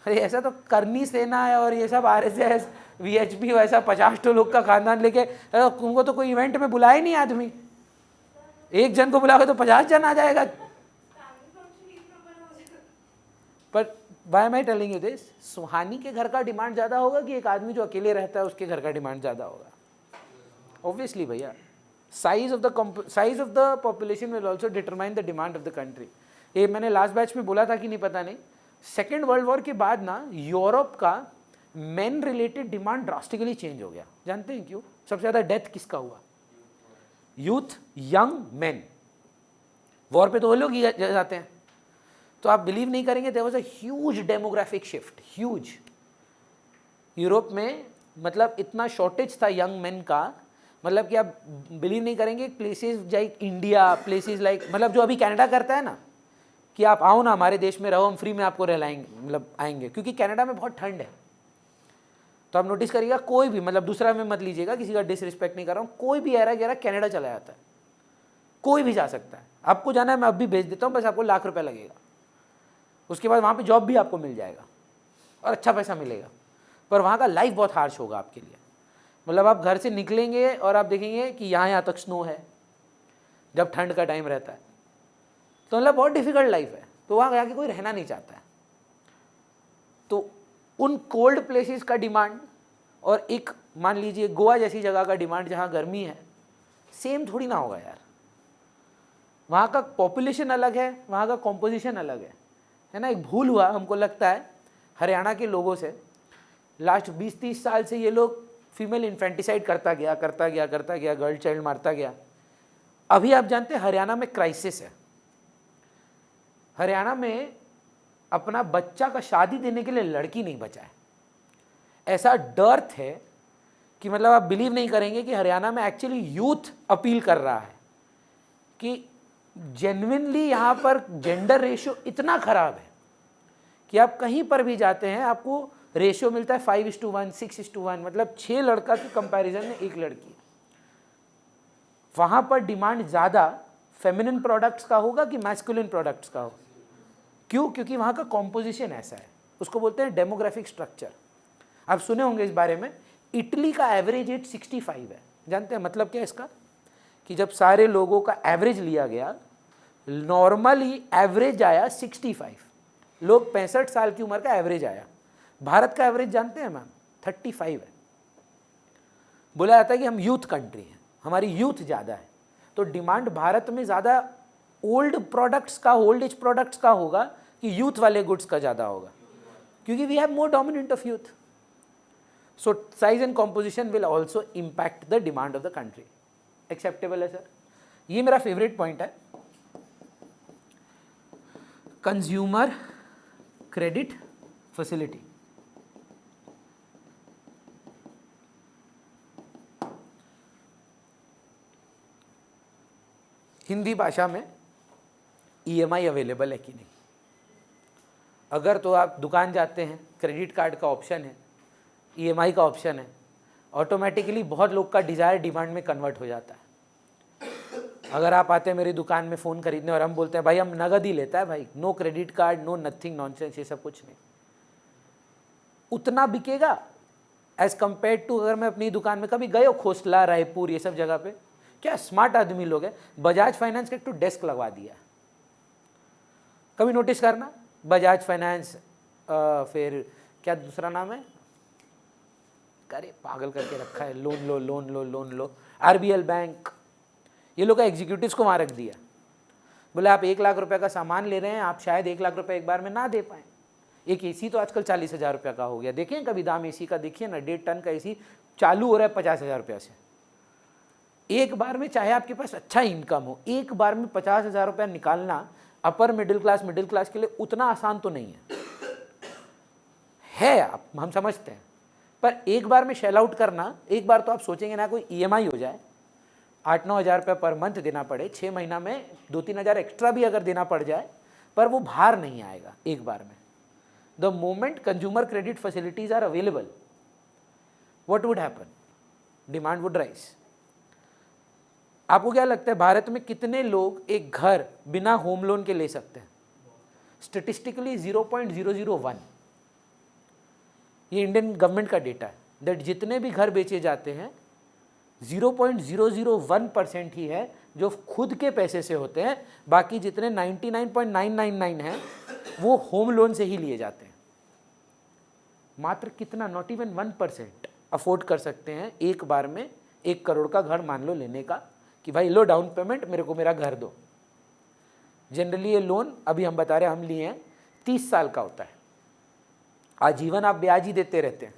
अरे ऐसा तो करनी सेना है और ये सब RSS VHP वैसा 50 तो लोग का खानदान लेके, तुमको तो कोई इवेंट में बुलाए नहीं आदमी, एक जन को बुलाओगे तो 50 जन आ जाएगा। पर why am I telling you this, Suhani के घर का डिमांड ज़्यादा होगा कि एक आदमी जो अकेले रहता है उसके घर का डिमांड ज़्यादा होगा? ऑब्वियसली भैया, size of the population will also determine the demand of the country. ये मैंने लास्ट बैच में बोला था कि नहीं पता नहीं, सेकेंड वर्ल्ड वॉर के बाद ना यूरोप का main related demand drastically change हो गया। जानते हैं क्यों? सबसे ज़्यादा डेथ किसका हुआ? Youth, young main. वॉर पे तो वो लोग ही जाते हैं। तो आप बिलीव नहीं करेंगे, there was a huge demographic shift, huge. Europe में मतलब इतना शॉर्टेज था यंग मेन का, मतलब कि आप बिलीव नहीं करेंगे, places like India, places like मतलब जो अभी कनाडा करता है ना कि आप आओ ना हमारे देश में रहो, हम फ्री में आपको रहलाएंगे, मतलब आएंगे, क्योंकि कनाडा में बहुत ठंड है। तो आप नोटिस करिएगा, कोई भी मतलब दूसरा में मत लीजिएगा, किसी का डिसरिस्पेक्ट नहीं कर रहा हूँ, कोई भी ऐरा गहरा कनाडा चला जाता है, कोई भी जा सकता है। आपको जाना है मैं अब भी भेज देता हूँ, बस आपको लाख रुपये लगेगा, उसके बाद वहाँ पे जॉब भी आपको मिल जाएगा और अच्छा पैसा मिलेगा। पर वहाँ का लाइफ बहुत हार्श होगा आपके लिए। मतलब आप घर से निकलेंगे और आप देखेंगे कि यहाँ तक स्नो है जब ठंड का टाइम रहता है, तो मतलब बहुत डिफिकल्ट लाइफ है। तो वहाँ जाके कोई रहना नहीं चाहता है। तो उन कोल्ड प्लेसेस का डिमांड और एक मान लीजिए गोवा जैसी जगह का डिमांड जहाँ गर्मी है, सेम थोड़ी ना होगा यार। वहाँ का पॉपुलेशन अलग है, वहाँ का कॉम्पोजिशन अलग है ना। एक भूल हुआ हमको लगता है हरियाणा के लोगों से, लास्ट 20-30 साल से ये लोग फीमेल इन्फेंटिसाइड करता गया, गर्ल चाइल्ड मारता गया। अभी आप जानते हैं हरियाणा में क्राइसिस है। हरियाणा में अपना बच्चा का शादी देने के लिए लड़की नहीं बचा है। ऐसा डर्थ है कि मतलब आप बिलीव नहीं करेंगे कि हरियाणा में एक्चुअली यूथ अपील कर रहा है कि जेन्युइनली यहाँ पर जेंडर रेशियो इतना खराब है कि आप कहीं पर भी जाते हैं आपको रेशियो मिलता है 5:1, 6:1, मतलब 6 लड़का के कंपैरिजन में 1 लड़की। वहाँ पर डिमांड ज़्यादा फेमिनिन प्रोडक्ट्स का होगा कि मैस्कुलिन प्रोडक्ट्स का होगा? क्यों? क्योंकि वहाँ का कॉम्पोजिशन ऐसा है, उसको बोलते हैं डेमोग्राफिक स्ट्रक्चर। आप सुने होंगे इस बारे में। इटली का एवरेज एज 65 है। जानते हैं मतलब क्या है इसका? कि जब सारे लोगों का एवरेज लिया गया, नॉर्मली एवरेज आया 65 लोग, 65 साल की उम्र का एवरेज आया। भारत का एवरेज जानते हैं मैम 35 है। बोला जाता है कि हम यूथ कंट्री हैं, हमारी यूथ ज़्यादा है, तो डिमांड भारत में ज़्यादा ओल्ड प्रोडक्ट्स का, ओल्ड एज प्रोडक्ट्स का होगा कि यूथ वाले गुड्स का ज़्यादा होगा, क्योंकि we have more dominant of youth. So size and composition will also impact the demand of the country. Acceptable है सर? ये मेरा फेवरेट पॉइंट है, कंज्यूमर क्रेडिट फैसिलिटी। हिंदी भाषा में EMI अवेलेबल है कि नहीं? अगर तो आप दुकान जाते हैं, क्रेडिट कार्ड का ऑप्शन है, EMI का ऑप्शन है, ऑटोमेटिकली बहुत लोग का डिज़ायर डिमांड में कन्वर्ट हो जाता है। अगर आप आते हैं मेरी दुकान में फ़ोन खरीदने और हम बोलते हैं भाई हम नगद ही लेता है भाई, no credit card, no nothing nonsense, ये सब कुछ नहीं, उतना बिकेगा एज कम्पेयर टू अगर मैं अपनी दुकान में कभी गए हो खोसला, रायपुर, ये सब जगह पे, क्या स्मार्ट आदमी लोग हैं, बजाज फाइनेंस के एक तो डेस्क लगवा दिया। कभी नोटिस करना, बजाज फाइनेंस, फिर क्या दूसरा नाम है, अरे पागल करके रखा है, लोन लो लोन लो लोन लो, RBL बैंक, ये लोग का एग्जीक्यूटिव्स को वहाँ रख दिया। बोले आप 1 लाख रुपए का सामान ले रहे हैं, आप शायद 1 लाख रुपए एक बार में ना दे पाएँ। एक AC तो आजकल 40,000 रुपये का हो गया। देखिए कभी दाम AC का, देखिए ना, 1.5 टन का AC चालू हो रहा है 50,000 रुपये से। एक बार में, चाहे आपके पास अच्छा इनकम हो, एक बार में 50,000 रुपया निकालना अपर मिडिल क्लास के लिए उतना आसान तो नहीं है आप, हम समझते हैं, पर एक बार में शेल आउट करना, एक बार तो आप सोचेंगे ना कोई EMI हो जाए, 8-9 हज़ार रुपये पर मंथ देना पड़े, 6 महीना में 2-3 हज़ार एक्स्ट्रा भी अगर देना पड़ जाए, पर वो भार नहीं आएगा एक बार में। The moment consumer credit facilities are available, what would happen? Demand would rise. आपको क्या लगता है भारत में कितने लोग एक घर बिना होम लोन के ले सकते हैं? स्टेटिस्टिकली 0.001। ये इंडियन गवर्नमेंट का डेटा है। दैट जितने भी घर बेचे जाते हैं 0.001% ही है जो खुद के पैसे से होते हैं, बाकी जितने 99.999 हैं वो होम लोन से ही लिए जाते हैं। मात्र कितना, नॉट इवन 1% अफोर्ड कर सकते हैं एक बार में 1 करोड़ का घर मान लो लेने का, कि भाई लो डाउन पेमेंट, मेरे को मेरा घर दो। जनरली ये लोन अभी हम बता रहे हैं, हम लिए हैं 30 साल का होता है, आजीवन आप ब्याज ही देते रहते हैं।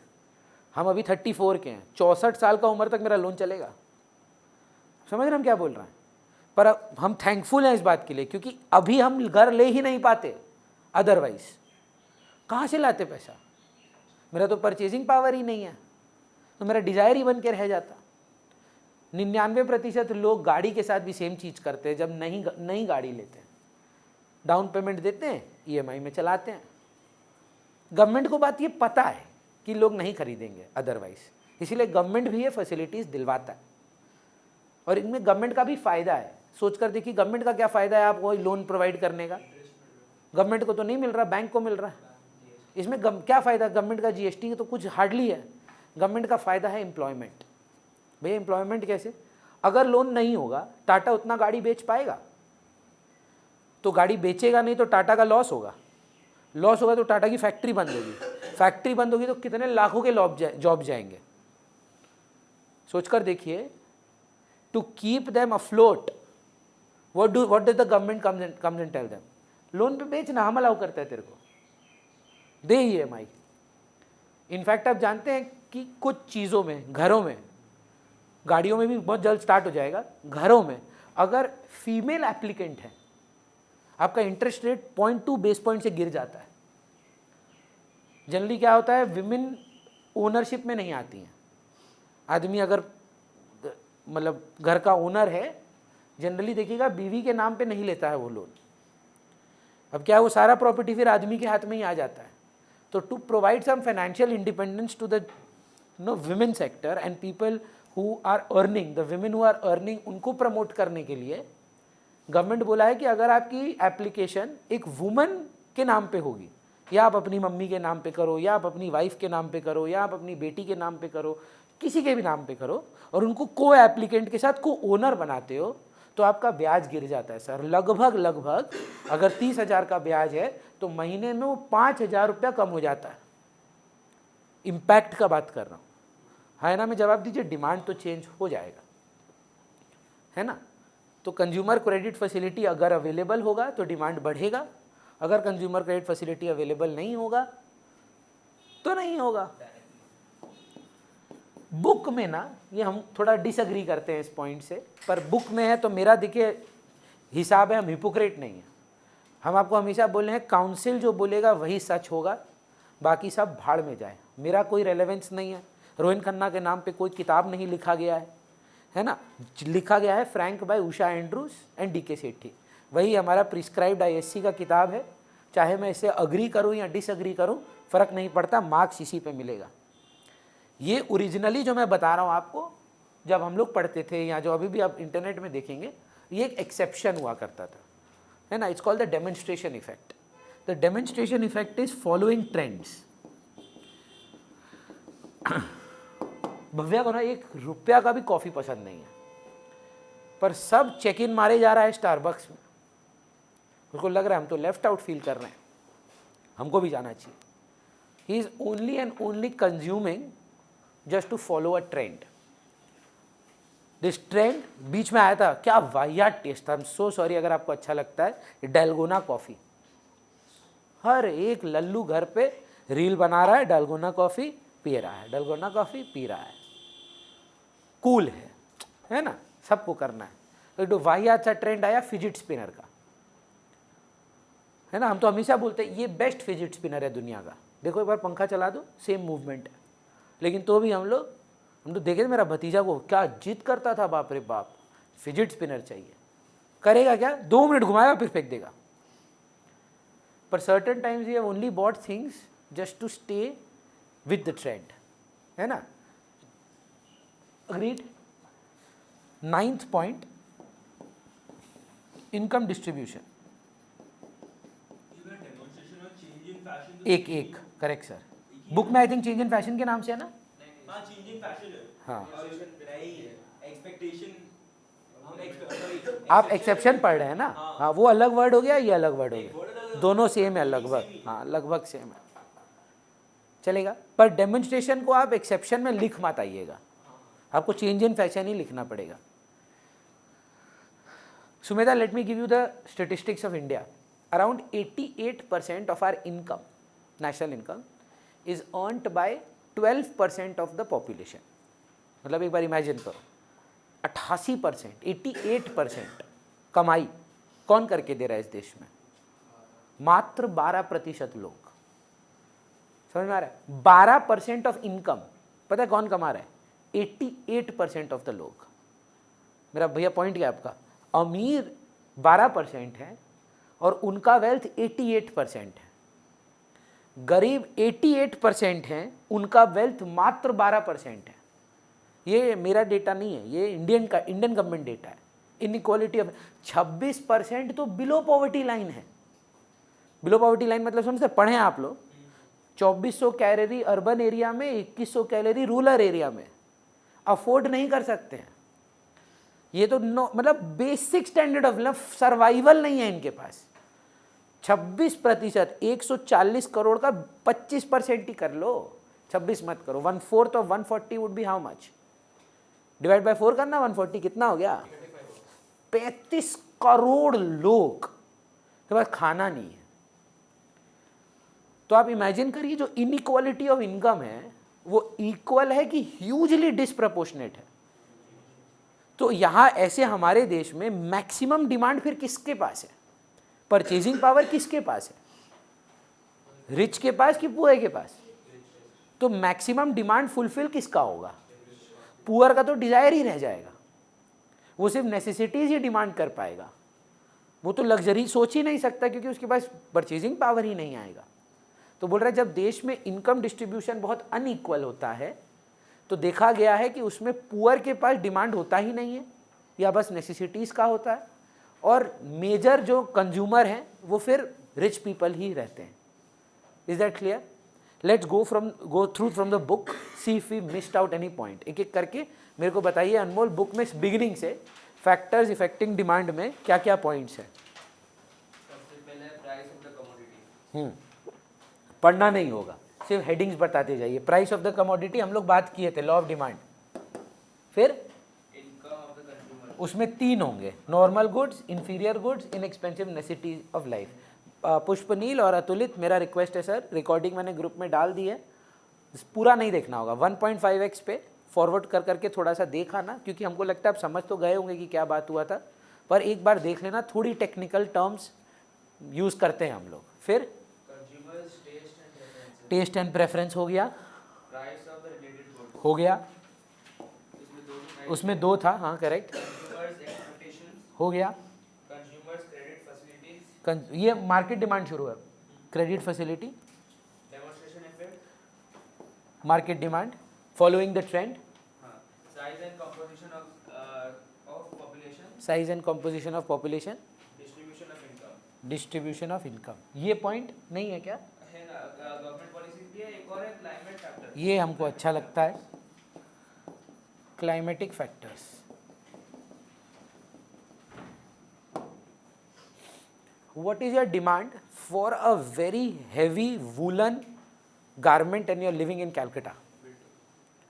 हम अभी 34 के हैं, 64 साल का उम्र तक मेरा लोन चलेगा। समझ रहे हम क्या बोल रहे हैं? पर हम थैंकफुल हैं इस बात के लिए, क्योंकि अभी हम घर ले ही नहीं पाते, अदरवाइज कहाँ से लाते पैसा? मेरा तो परचेजिंग पावर ही नहीं है, तो मेरा डिजायर ही बन के रह जाता। 99% लोग गाड़ी के साथ भी सेम चीज़ करते हैं। जब नई गाड़ी लेते हैं, डाउन पेमेंट देते हैं, EMI में चलाते हैं। गवर्नमेंट को बात ये पता है कि लोग नहीं खरीदेंगे अदरवाइज, इसीलिए गवर्नमेंट भी ये फैसिलिटीज़ दिलवाता है, और इनमें गवर्नमेंट का भी फ़ायदा है। सोच कर देखिए गवर्नमेंट का क्या फ़ायदा है आपको लोन प्रोवाइड करने का? गवर्नमेंट को तो नहीं मिल रहा, बैंक को मिल रहा है। इसमें क्या फ़ायदा गवर्नमेंट का? GST तो कुछ हार्डली है। गवर्नमेंट का फ़ायदा है एम्प्लॉयमेंट। भैया एम्प्लॉयमेंट कैसे? अगर लोन नहीं होगा टाटा उतना गाड़ी बेच पाएगा? तो गाड़ी बेचेगा नहीं तो टाटा का लॉस होगा। लॉस होगा तो टाटा की फैक्ट्री बंद होगी। फैक्ट्री बंद होगी तो कितने लाखों के जॉब जाएंगे। सोचकर देखिए, to keep them afloat what does the government comes and tell them, loan पे बेचना, हम अलाउ करता है तेरे को, दे EMI। इनफैक्ट आप जानते हैं कि कुछ चीज़ों में, घरों में, गाड़ियों में भी बहुत जल्द स्टार्ट हो जाएगा, घरों में अगर फीमेल एप्लीकेंट है, आपका इंटरेस्ट रेट 0.2 बेस पॉइंट से गिर जाता है। जनरली क्या होता है, विमेन ओनरशिप में नहीं आती हैं। आदमी अगर मतलब घर का ओनर है, जनरली देखिएगा बीवी के नाम पे नहीं लेता है वो लोन। अब क्या है, वो सारा प्रॉपर्टी फिर आदमी के हाथ में ही आ जाता है। तो to provide some financial independence to the women sector and people who are earning, the women who are earning, उनको प्रमोट करने के लिए गवर्नमेंट बोला है कि अगर आपकी एप्लीकेशन एक वुमन के नाम पे होगी, या आप अपनी मम्मी के नाम पे करो, या आप अपनी वाइफ के नाम पे करो, या आप अपनी बेटी के नाम पे करो, किसी के भी नाम पे करो, और उनको को एप्लीकेंट के साथ को ओनर बनाते हो, तो आपका ब्याज गिर जाता है सर। लगभग अगर 30,000 का ब्याज है तो महीने में वो 5,000 रुपया कम हो जाता है। इम्पैक्ट का बात कर रहा हूँ, है ना? में जवाब दीजिए, डिमांड तो चेंज हो जाएगा, है ना? तो कंज्यूमर क्रेडिट फैसिलिटी अगर अवेलेबल होगा तो डिमांड बढ़ेगा, अगर कंज्यूमर क्रेडिट फैसिलिटी अवेलेबल नहीं होगा तो नहीं होगा। बुक में ना, ये हम थोड़ा डिसएग्री करते हैं इस पॉइंट से, पर बुक में है तो मेरा देखिए हिसाब है, हम हिपोक्रेट नहीं है। हम आपको हमेशा बोले हैं काउंसिल जो बोलेगा वही सच होगा, बाकी सब भाड़ में जाए। मेरा कोई रेलेवेंस नहीं है, रोहिन खन्ना के नाम पे कोई किताब नहीं लिखा गया है ना? लिखा गया है Frank by Usha Andrews and DK Sethi, वही हमारा प्रिस्क्राइब्ड ISC का किताब है। चाहे मैं इसे अग्री करूं या डिसअग्री करूं, फ़र्क नहीं पड़ता, मार्क्स इसी पे मिलेगा। ये ओरिजिनली जो मैं बता रहा हूँ आपको, जब हम लोग पढ़ते थे या जो अभी भी आप इंटरनेट में देखेंगे, ये एक एक्सेप्शन हुआ करता था, है ना? It's called the demonstration effect. The demonstration effect is following trends. Bhavya को ना 1 रुपया का भी कॉफ़ी पसंद नहीं है, पर सब चेक इन मारे जा रहा है स्टारबक्स में। उसको लग रहा है हम तो लेफ्ट आउट फील कर रहे हैं, हमको भी जाना चाहिए। He is only and only consuming just to follow a trend. This trend बीच में आया था, क्या वाहियात टेस्ट था। आई एम सो सॉरी अगर आपको अच्छा लगता है। डालगोना कॉफ़ी, हर एक लल्लू घर पे रील बना रहा है, डालगोना कॉफ़ी पी रहा है, डालगोना कॉफ़ी पी रहा है। कूल है ना? सबको करना है। तो वाहियात सा ट्रेंड आया फिजिट स्पिनर का, है ना? हम तो हमेशा बोलते हैं ये बेस्ट फिजिट स्पिनर है दुनिया का। देखो एक बार पंखा चला दो, सेम मूवमेंट है, लेकिन तो भी हम तो देखे मेरा भतीजा को क्या जिद करता था, बाप रे बाप, फिजिट स्पिनर चाहिए। करेगा क्या? 2 मिनट घुमाएगा फिर फेंक देगा। पर certain times we have only bought things just to stay with the trend, है ना? Agreed. 9th point, income distribution. एक करेक्ट सर। बुक में I think change in fashion के नाम से है ना? हाँ चेंजिंग फैशन है हाँ। नहीं है एक्सपेक्टेशन हम आप एक्सेप्शन पढ़ रहे हैं ना, हाँ वो अलग वर्ड हो गया, ये अलग वर्ड हो एक word गया, अलग- दोनों सेम है लगभग, हाँ लगभग सेम है, चलेगा। पर डेमोन्स्ट्रेशन को आप एक्सेप्शन में लिख मत आइएगा, आपको चेंज इन फैशन ही लिखना पड़ेगा। Sumedha, let me give you the statistics of India. Around 88% of our income, national income, is earned by 12% of the population. मतलब एक बार इमेजिन करो, 88%, 88% कमाई कौन करके दे रहा है इस देश में? मात्र 12% लोग। समझ में आ रहा है? 12% ऑफ इनकम पता है कौन कमा रहा है? 88% ऑफ द लोग। मेरा भैया पॉइंट क्या है आपका? अमीर 12% है और उनका वेल्थ 88% है, गरीब 88% हैं, उनका वेल्थ मात्र 12% है। ये मेरा डेटा नहीं है, ये इंडियन गवर्नमेंट डेटा है। इनइक्वालिटी ऑफ 26% तो बिलो पॉवर्टी लाइन है। बिलो पॉवर्टी लाइन मतलब समझते, पढ़े आप लोग, 2400 कैलोरी अर्बन एरिया में, 2100 कैलोरी रूरल एरिया में, अफोर्ड नहीं कर सकते हैं। ये तो मतलब बेसिक स्टैंडर्ड ऑफ मतलब सर्वाइवल नहीं है इनके पास। 26%, 140 करोड़ का 25% ही कर लो, 26 मत करो। 1/4 of 140 would be how much? Divide by 4 करना, 140 कितना हो गया? 35 करोड़ लोग के पास खाना नहीं है। तो आप इमेजिन करिए जो इनइक्वालिटी ऑफ इनकम है वो इक्वल है कि ह्यूजली डिसप्रपोर्शनेट है। तो यहां ऐसे हमारे देश में मैक्सिमम डिमांड फिर किसके पास है? परचेजिंग पावर किसके पास है? रिच के पास कि पुअर के पास? तो मैक्सिमम डिमांड फुलफिल किसका होगा? पुअर का तो डिजायर ही रह जाएगा, वो सिर्फ नेसेसिटीज ही डिमांड कर पाएगा, वो तो लग्जरी सोच ही नहीं सकता क्योंकि उसके पास परचेजिंग पावर ही नहीं आएगा। तो बोल रहा है जब देश में इनकम डिस्ट्रीब्यूशन बहुत अनइक्वल होता है तो देखा गया है कि उसमें पुअर के पास डिमांड होता ही नहीं है या बस नेसेसिटीज़ का होता है, और मेजर जो कंज्यूमर हैं वो फिर रिच पीपल ही रहते हैं। Is that clear? Let's go through from the book, see if we missed out any point. एक एक करके मेरे को बताइए अनमोल, बुक में बिगिनिंग से फैक्टर्स इफेक्टिंग डिमांड में क्या क्या पॉइंट्स हैं? सबसे पहले प्राइस ऑफ द कमोडिटी। पढ़ना नहीं होगा, सिर्फ हेडिंग्स बताते जाइए। प्राइस ऑफ द कमोडिटी हम लोग बात किए थे, लॉ ऑफ डिमांड। फिर इनकम ऑफ द कंज्यूमर, उसमें 3 होंगे, normal goods, inferior goods, inexpensive necessities of life. Pushpneel और अतुलित, मेरा रिक्वेस्ट है सर, रिकॉर्डिंग मैंने ग्रुप में डाल दी है, पूरा नहीं देखना होगा, 1.5x पे फॉरवर्ड कर करके थोड़ा सा देखा ना, क्योंकि हमको लगता है आप समझ तो गए होंगे कि क्या बात हुआ था, पर एक बार देख लेना, थोड़ी टेक्निकल टर्म्स यूज़ करते हैं हम लोग। फिर consumers taste and preferences, taste and preference हो गया, price of the related goods, हो गया, इसमें दो थे, उसमें 2 था, हाँ करेक्ट, कंज्यूमर्स एक्सपेक्टेशंस, हो गया। कंज्यूमर्स क्रेडिट फैसिलिटीज, ये मार्केट डिमांड शुरू है, credit facility, demonstration effect, market demand, following the trend, हाँ, size and composition of population, size and composition of population, distribution of income. Distribution of income. ये पॉइंट नहीं है क्या? है ना, गवर्नमेंट पॉलिसी भी है, एक और है क्लाइमेट फैक्टर। ये हमको अच्छा लगता है, climatic factors. What is your demand for a very heavy woolen garment and you're living in Calcutta?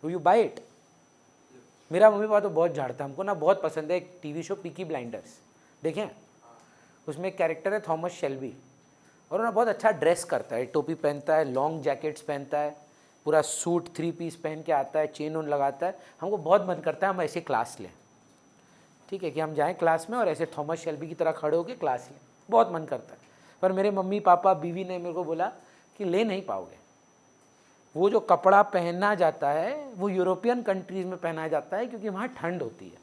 Do you buy it? मेरा मम्मी पापा तो बहुत झाड़ता है, हमको ना बहुत पसंद है एक टीवी शो पीकी ब्लाइंडर्स, देखें? उसमें एक कैरेक्टर है थॉमस शेल्बी, और वो ना बहुत अच्छा ड्रेस करता है, टोपी पहनता है, लॉन्ग जैकेट्स पहनता है, पूरा सूट 3 पीस पहन के आता है, चेन ऑन लगाता है। हमको बहुत मन करता है हम ऐसे क्लास लें, ठीक है, कि हम जाएं क्लास में और ऐसे थॉमस शेल्बी की तरह खड़े होकर क्लास लें, बहुत मन करता है। पर मेरे मम्मी पापा बीवी ने मेरे को बोला कि ले नहीं पाओगे, वो जो कपड़ा पहना जाता है वो यूरोपियन कंट्रीज़ में पहना जाता है क्योंकि वहाँ ठंड होती है।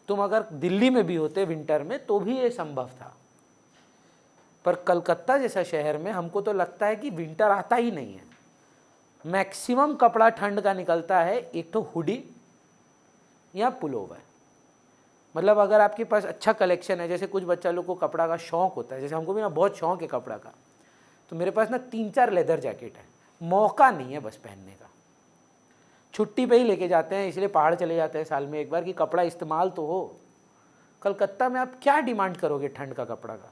तुम अगर दिल्ली में भी होते विंटर में तो भी ये संभव था, पर कलकत्ता जैसा शहर में हमको तो लगता है कि विंटर आता ही नहीं है। मैक्सिमम कपड़ा ठंड का निकलता है, एक तो हुडी या पुलोवर। मतलब अगर आपके पास अच्छा कलेक्शन है, जैसे कुछ बच्चा लोग को कपड़ा का शौक़ होता है, जैसे हमको भी ना बहुत शौक़ है कपड़ा का, तो मेरे पास ना 3-4 लेदर जैकेट है, मौका नहीं है बस पहनने का। छुट्टी पे ही लेके जाते हैं, इसलिए पहाड़ चले जाते हैं साल में एक बार कि कपड़ा इस्तेमाल तो हो। कलकत्ता में आप क्या डिमांड करोगे ठंड का कपड़ा का?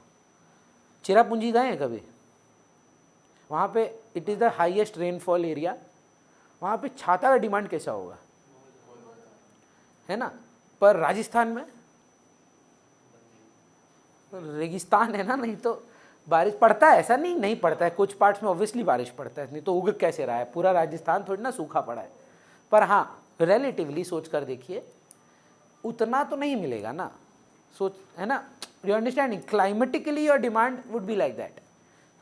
चिरापुंजी गए हैं कभी? वहाँ पे it is the highest rainfall area, वहाँ पे छाता का डिमांड कैसा होगा, है ना? पर राजस्थान में रेगिस्तान है ना, नहीं तो बारिश पड़ता है, ऐसा नहीं पड़ता है, कुछ पार्ट्स में ऑब्वियसली बारिश पड़ता है, नहीं तो उग कैसे रहा है? पूरा राजस्थान थोड़ी ना सूखा पड़ा है। पर हाँ, रिलेटिवली सोच कर देखिए, उतना तो नहीं मिलेगा ना, सोच, है ना? You understanding? Climatically your demand would be like that.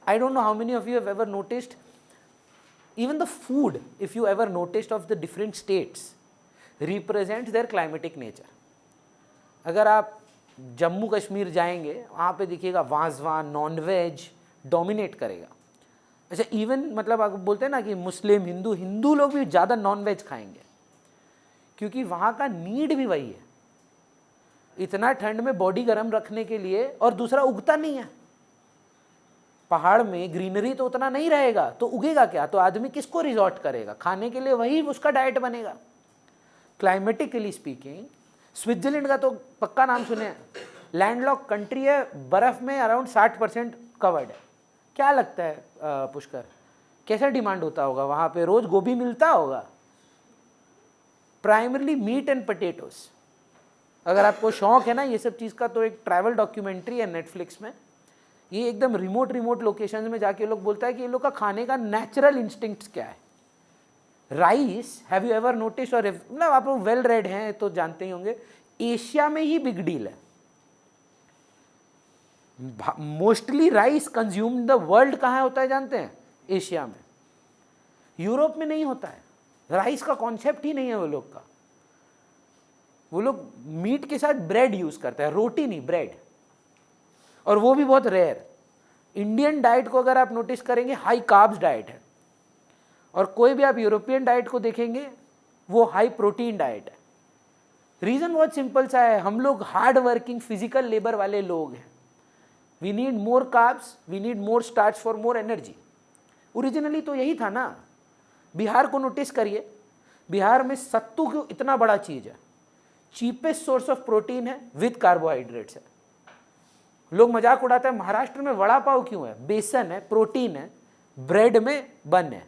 I don't know how many of you have ever noticed, even the food, if you ever noticed of the different states, represents their climatic nature. अगर आप जम्मू कश्मीर जाएंगे, वहाँ पे देखिएगा वाजवान, नॉन वेज डोमिनेट करेगा। अच्छा, इवन मतलब आप बोलते हैं ना कि मुस्लिम, हिंदू लोग भी ज़्यादा नॉन वेज खाएंगे, क्योंकि वहाँ का नीड भी वही है, इतना ठंड में बॉडी गर्म रखने के लिए। और दूसरा, उगता नहीं है पहाड़ में, ग्रीनरी तो उतना नहीं रहेगा, तो उगेगा क्या? तो आदमी किसको रिजॉर्ट करेगा खाने के लिए? वही उसका डाइट बनेगा। क्लाइमेटिकली स्पीकिंग, स्विट्जरलैंड का तो पक्का नाम सुने हैं, लैंडलॉक कंट्री है, बर्फ में अराउंड 60% कवर्ड है। क्या लगता है पुष्कर, कैसा डिमांड होता होगा वहाँ पे? रोज गोभी मिलता होगा, प्राइमरली मीट एंड पोटैटोस। अगर आपको शौक है ना ये सब चीज़ का, तो एक ट्रैवल डॉक्यूमेंट्री है नेटफ्लिक्स में, ये एकदम रिमोट लोकेशंस में जाके लोग बोलता है कि ये लोग का खाने का नेचुरल इंस्टिंक्ट्स क्या है। Rice, have you ever notice, और मतलब आप लोग वेल रेड हैं तो जानते ही होंगे, एशिया में ही बिग डील है। Mostly rice consume in the world कहाँ होता है जानते हैं? एशिया में। यूरोप में नहीं होता है, राइस का कॉन्सेप्ट ही नहीं है वो लोग का। वो लोग मीट के साथ ब्रेड यूज करते हैं, रोटी नहीं, ब्रेड, और वो भी बहुत रेयर। इंडियन डाइट को अगर आप नोटिस करेंगे, हाई कार्ब्स डाइट है, और कोई भी आप यूरोपियन डाइट को देखेंगे वो हाई प्रोटीन डाइट है। रीजन बहुत सिंपल सा है, हम लोग हार्ड वर्किंग फिजिकल लेबर वाले लोग हैं। We need more carbs, we need more starch for more energy. Originally तो यही था ना। बिहार को नोटिस करिए, बिहार में सत्तू क्यों इतना बड़ा चीज है, चीपेस्ट सोर्स ऑफ प्रोटीन है विद कार्बोहाइड्रेट्स है। लोग मजाक उड़ाते हैं महाराष्ट्र में वड़ा पाव क्यों है, बेसन है, प्रोटीन है, ब्रेड में बन है,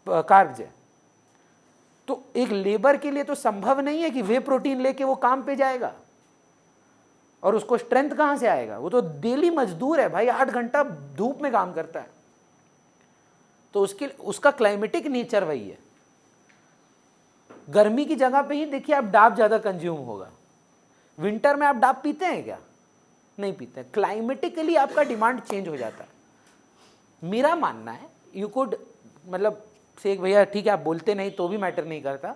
कार्ब्स है। तो एक लेबर के लिए तो संभव नहीं है कि वे प्रोटीन लेके वो काम पे जाएगा, और उसको स्ट्रेंथ कहां से आएगा? वो तो डेली मजदूर है भाई, 8 घंटा धूप में काम करता है। तो उसका क्लाइमेटिक नेचर वही है। गर्मी की जगह पे ही देखिए आप डाब ज्यादा कंज्यूम होगा। विंटर में आप डाब पीते हैं क्या? नहीं पीते। क्लाइमेटिकली आपका डिमांड चेंज हो जाता है। मेरा मानना है, यू कुड मतलब से भैया ठीक है आप बोलते नहीं तो भी मैटर नहीं करता,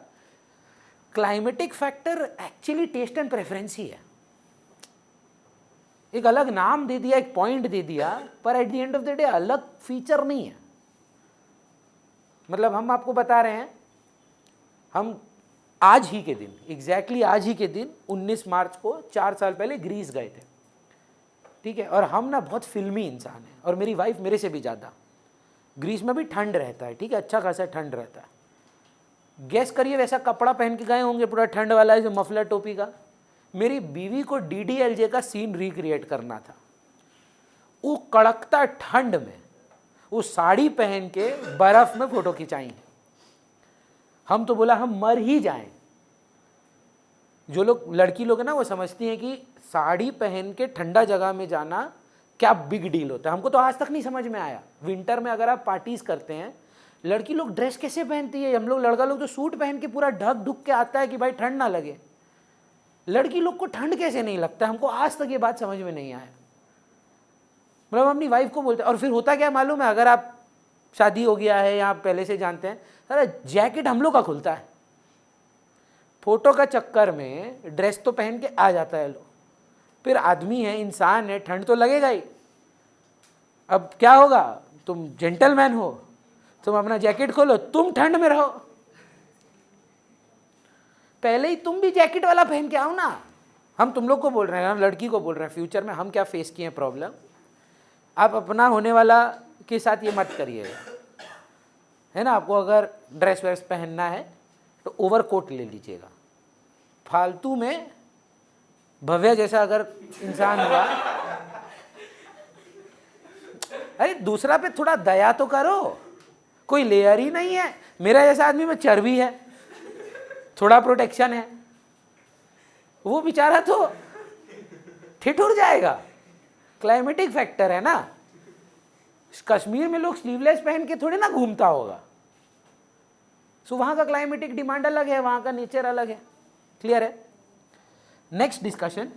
climatic factor actually taste and preference ही है। एक अलग नाम दे दिया, एक पॉइंट दे दिया, पर at the end of the day अलग फीचर नहीं है। मतलब हम आपको बता रहे हैं, हम आज ही के दिन, एग्जैक्टली आज ही के दिन 19 मार्च को 4 साल पहले ग्रीस गए थे, ठीक है। और हम ना बहुत फिल्मी इंसान हैं, और मेरी वाइफ मेरे से भी ज़्यादा। ग्रीस में भी ठंड रहता है, ठीक है, अच्छा खासा ठंड रहता है। गैस करिए वैसा कपड़ा पहन के गए होंगे पूरा ठंड वाला है, जो मफलर टोपी का। मेरी बीवी को DDLJ का सीन रिक्रिएट करना था। वो कड़कता ठंड में वो साड़ी पहन के बर्फ में फोटो खिंचाई। हम तो बोला हम मर ही जाएं। जो लोग लड़की लोग हैं ना वो समझती हैं कि साड़ी पहन के ठंडा जगह में जाना क्या बिग डील होता है। हमको तो आज तक नहीं समझ में आया। विंटर में अगर आप पार्टीज करते हैं, लड़की लोग ड्रेस कैसे पहनती है, हम लोग लड़का लोग तो सूट पहन के पूरा ढक ढुक के आता है कि भाई ठंड ना लगे। लड़की लोग को ठंड कैसे नहीं लगता, हमको आज तक ये बात समझ में नहीं आया। मतलब अपनी वाइफ को बोलते हैं, और फिर होता क्या मालूम है, अगर आप शादी हो गया है या आप पहले से जानते हैं, अरे जैकेट हम लोग का खुलता है। फोटो का चक्कर में ड्रेस तो पहन के आ जाता है लोग, फिर आदमी है, इंसान है, ठंड तो लगेगा ही। अब क्या होगा, तुम जेंटलमैन हो, तुम अपना जैकेट खोलो, तुम ठंड में रहो। पहले ही तुम भी जैकेट वाला पहन के आओ ना। हम तुम लोग को बोल रहे हैं, हम लड़की को बोल रहे हैं, फ्यूचर में हम क्या फेस किए हैं प्रॉब्लम, आप अपना होने वाला के साथ ये मत करिएगा, है ना। आपको अगर ड्रेस वेस पहनना है, तो ओवरकोट ले लीजिएगा। फालतू में भव्य जैसा अगर इंसान हुआ, अरे दूसरा पे थोड़ा दया तो करो, कोई लेयर ही नहीं है। मेरा जैसा आदमी में चर्बी है, थोड़ा प्रोटेक्शन है, वो बेचारा तो ठिठुर जाएगा। क्लाइमेटिक फैक्टर है ना। कश्मीर में लोग स्लीवलेस पहन के थोड़े ना घूमता होगा। सो वहां का क्लाइमेटिक डिमांड अलग है, वहां का नेचर अलग है। क्लियर है? Next discussion,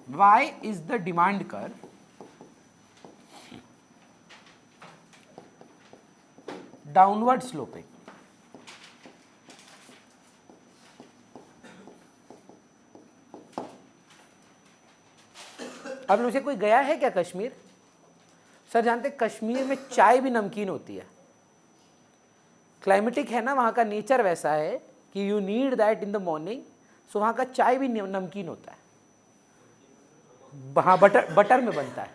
why is the demand curve downward sloping? अब लोग से कोई गया है क्या कश्मीर? सर जानते कश्मीर में चाय भी नमकीन होती है। क्लाइमेटिक है ना, वहाँ का नेचर वैसा है कि you need that in the morning. So वहाँ का चाय भी नमकीन होता है। हाँ, बटर में बनता है,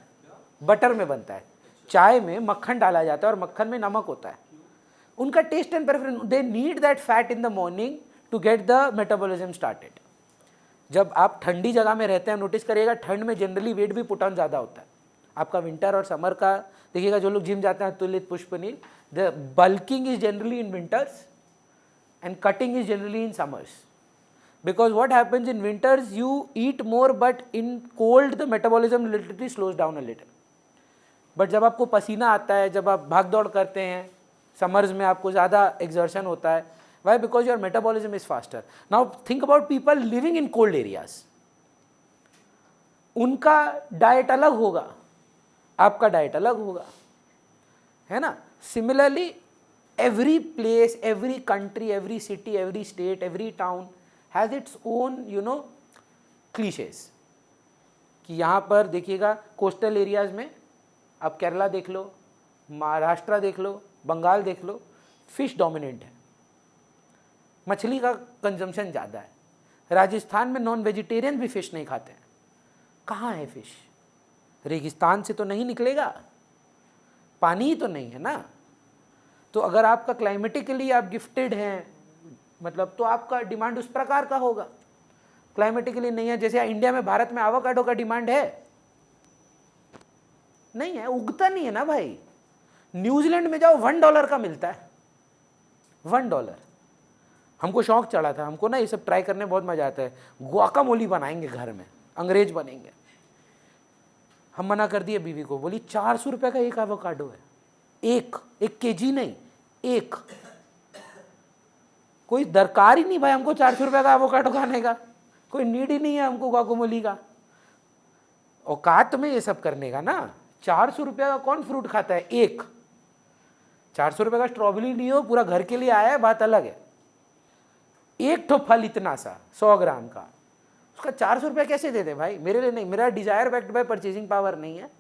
बटर में बनता है। चाय में मक्खन डाला जाता है और मक्खन में नमक होता है। उनका taste and preference, they need that fat in the morning to get the metabolism started. जब आप ठंडी जगह में रहते हैं, नोटिस करिएगा ठंड में जनरली वेट भी पुट ऑन ज़्यादा होता है। आपका विंटर और समर का देखिएगा, जो लोग जिम जाते हैं, Tulit, Pushpneel, the bulking is generally in winters and cutting is generally in summers, because what happens in winters you eat more but in cold the metabolism literally slows down a little. But जब आपको पसीना आता है, जब आप भाग दौड़ करते हैं, समर्स में आपको ज़्यादा एक्सर्शन होता है। Why? Because your metabolism is faster. Now think about people living in cold areas. उनका डाइट अलग होगा, आपका डाइट अलग होगा, है ना। Similarly every place, every country, every city, every state, every town has its own cliches. कि यहाँ पर देखिएगा कोस्टल एरियाज में, आप केरला देख लो, महाराष्ट्र देख लो, बंगाल देख लो, फिश डोमिनेंट है, मछली का कंजम्पशन ज़्यादा है। राजस्थान में नॉन वेजिटेरियन भी फिश नहीं खाते हैं। कहाँ है फिश? रेगिस्तान से तो नहीं निकलेगा, पानी ही तो नहीं है ना। तो अगर आपका क्लाइमेटिकली आप गिफ्टेड हैं, मतलब तो आपका डिमांड उस प्रकार का होगा। क्लाइमेटिकली नहीं है, जैसे इंडिया में, भारत में एवोकाडो का डिमांड है? नहीं है, उगता नहीं है ना भाई। न्यूजीलैंड में जाओ, $1 का मिलता है, $1। हमको शौक चढ़ा था, हमको ना ये सब ट्राई करने बहुत मजा आता है। गुआकामोली बनाएंगे घर में, अंग्रेज बनेंगे। हम मना कर दिए बीवी को, बोली 400 रुपये का एक एवोकाडो है, एक केजी नहीं, एक। कोई दरकार ही नहीं भाई हमको 400 रुपये का एवोकाडो खाने का, कोई नीड ही नहीं है हमको गुआकामोली का। औकात में ये सब करने का ना। 400 रुपये का कौन फ्रूट खाता है? एक। 400 रुपये का स्ट्रॉबेरी नहीं हो, पूरा घर के लिए आया है, बात अलग है। एक ठो फल इतना सा 100 ग्राम का, उसका 400 रुपये कैसे दे दे भाई? मेरे लिए नहीं, मेरा desire backed by purchasing power नहीं है।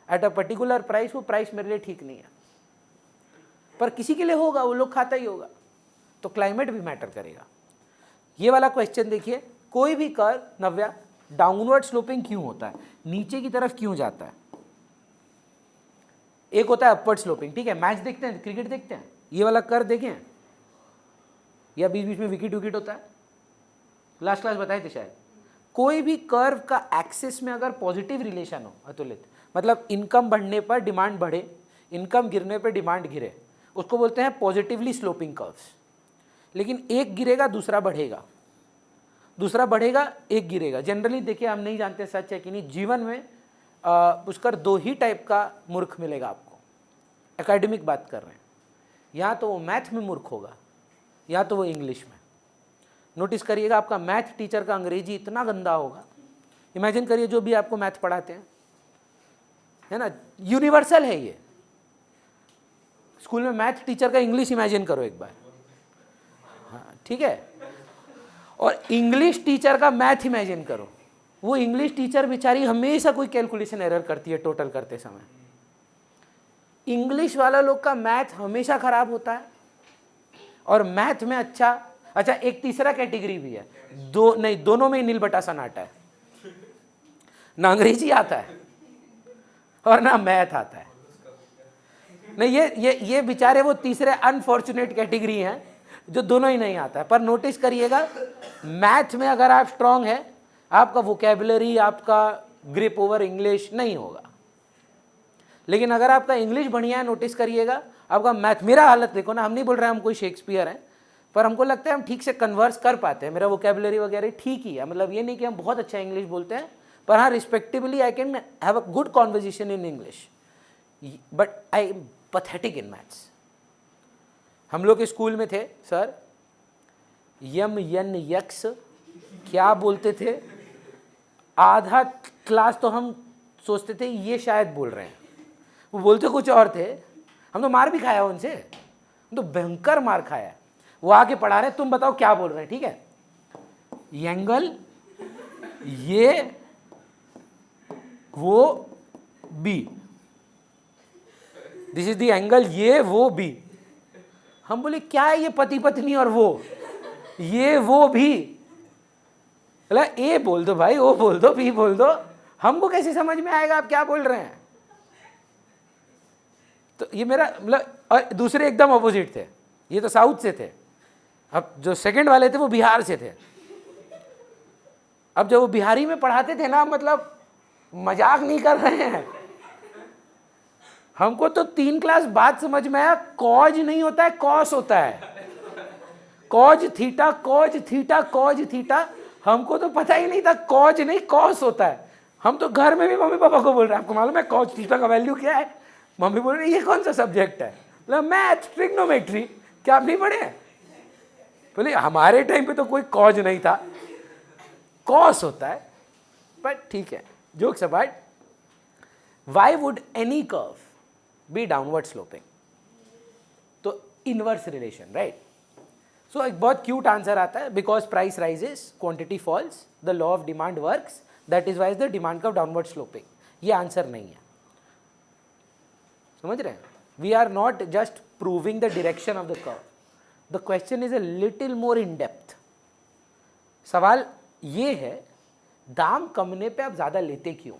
एट अ पर्टिकुलर प्राइस, वो प्राइस मेरे लिए ठीक नहीं है, पर किसी के लिए होगा, वो लोग खाता ही होगा। तो क्लाइमेट भी मैटर करेगा। ये वाला क्वेश्चन देखिए, कोई भी कर्व नव्या डाउनवर्ड स्लोपिंग क्यों होता है, नीचे की तरफ क्यों जाता है? एक होता है अपवर्ड स्लोपिंग, ठीक है। मैच देखते हैं, क्रिकेट देखते हैं, ये वाला कर्व देखें, या बीच बीच में विकेट विकेट होता है, लास्ट क्लास बताए थे शायद। कोई भी कर्व का एक्सिस में अगर पॉजिटिव रिलेशन हो अतुलित, मतलब इनकम बढ़ने पर डिमांड बढ़े, इनकम गिरने पर डिमांड गिरे, उसको बोलते हैं पॉजिटिवली स्लोपिंग कर्व्स। लेकिन एक गिरेगा दूसरा बढ़ेगा, दूसरा बढ़ेगा एक गिरेगा। जनरली देखिए, हम नहीं जानते सच है कि नहीं, जीवन में पुष्कर 2 ही टाइप का मूर्ख मिलेगा आपको। एकेडमिक बात कर रहे हैं, या तो वो मैथ में मूर्ख होगा, या तो वो इंग्लिश में। नोटिस करिएगा, आपका मैथ टीचर का अंग्रेजी इतना गंदा होगा। इमेजिन करिए जो भी आपको मैथ पढ़ाते हैं, है ना, यूनिवर्सल है ये। स्कूल में मैथ टीचर का इंग्लिश इमेजिन करो एक बार, हाँ ठीक है। और इंग्लिश टीचर का मैथ इमेजिन करो। वो इंग्लिश टीचर बेचारी हमेशा कोई कैलकुलेशन एरर करती है टोटल करते समय। इंग्लिश वाला लोग का मैथ हमेशा खराब होता है, और मैथ में अच्छा एक तीसरा कैटेगरी भी है, दोनों में ही नील बटा सन्नाटा है, ना अंग्रेजी आता है और ना मैथ आता है। नहीं, ये बेचारे वो तीसरे अनफॉर्चुनेट कैटेगरी हैं जो दोनों ही नहीं आता है। पर नोटिस करिएगा, मैथ में अगर आप स्ट्रांग है, आपका वोकेबुलरी, आपका ग्रिप ओवर इंग्लिश नहीं होगा। लेकिन अगर आपका इंग्लिश बढ़िया है, नोटिस करिएगा, आपका मैथ, मेरा हालत देखो ना, हम नहीं बोल रहे हैं हम कोई शेक्सपियर हैं, पर हमको लगता है हम ठीक से कन्वर्स कर पाते हैं। मेरा वोकेबुलरी वगैरह ठीक ही है, मतलब ये नहीं कि हम बहुत अच्छा इंग्लिश बोलते हैं, पर हाँ respectively I can have a good conversation in English, but I am pathetic in maths. हम लोग के स्कूल में थे सर, यम यन यक्स क्या बोलते थे, आधा क्लास तो हम सोचते थे ये शायद बोल रहे हैं, वो बोलते कुछ और थे। हम तो मार भी खाया उनसे, हम तो भयंकर मार खाया। वो आके पढ़ा रहे, तुम बताओ क्या बोल रहे हैं, ठीक है, एंगल ये वो बी, दिस इज द एंगल ये वो बी। हम बोले क्या है ये पति पत्नी और वो, ये वो भी, बोला ए बोल दो भाई, ओ बोल दो, बी बोल दो, हमको कैसे समझ में आएगा आप क्या बोल रहे हैं। तो ये मेरा मतलब, और दूसरे एकदम अपोजिट थे, ये तो साउथ से थे, अब जो सेकंड वाले थे वो बिहार से थे। अब जब वो बिहारी में पढ़ाते थे ना, मतलब मजाक नहीं कर रहे हैं, हमको तो 3 क्लास बाद समझ में आया, कॉज नहीं होता है कॉस होता है, cos theta cos theta cos theta, हमको तो पता ही नहीं था कॉज नहीं कॉस होता है। हम तो घर में भी मम्मी पापा को बोल रहे हैं, आपको मालूम है कॉज थीटा का वैल्यू क्या है, मम्मी बोल रही है ये कौन सा सब्जेक्ट है, मतलब मैथ ट्रिग्नोमेट्री, क्या आप नहीं पढ़े हैं। बोले हमारे टाइम पे तो कोई कॉज नहीं था, कॉस होता है, बट ठीक है, jokes apart. Why would any curve be downward sloping, तो इनवर्स रिलेशन, राइट। सो एक बहुत क्यूट आंसर आता है, because price rises quantity falls, the law of demand works, that is why the demand curve downward sloping. ये आंसर नहीं है, समझ रहे हैं। We are not just proving the direction of the curve, the question is a little more in depth. सवाल ये है, दाम कमने पे आप ज्यादा लेते क्यों,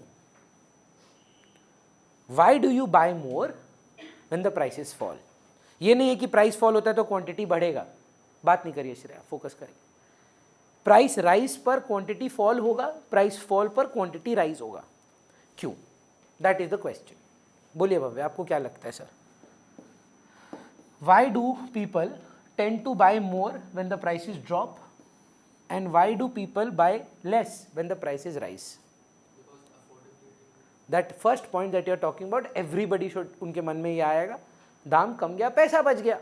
why do you buy more when the prices fall. ये नहीं है कि प्राइस फॉल होता है तो क्वांटिटी बढ़ेगा, बात नहीं करिए श्रेया, फोकस करिए। प्राइस राइज पर क्वांटिटी फॉल होगा, प्राइस फॉल पर क्वांटिटी राइज होगा, क्यों, दैट इज द क्वेश्चन। बोलिए भव्य, आपको क्या लगता है sir, why do people tend to buy more when the prices drop and why do people buy less when the prices rise? That first point that you are talking about, everybody should, उनके मन में ये आएगा, दाम कम गया पैसा बच गया,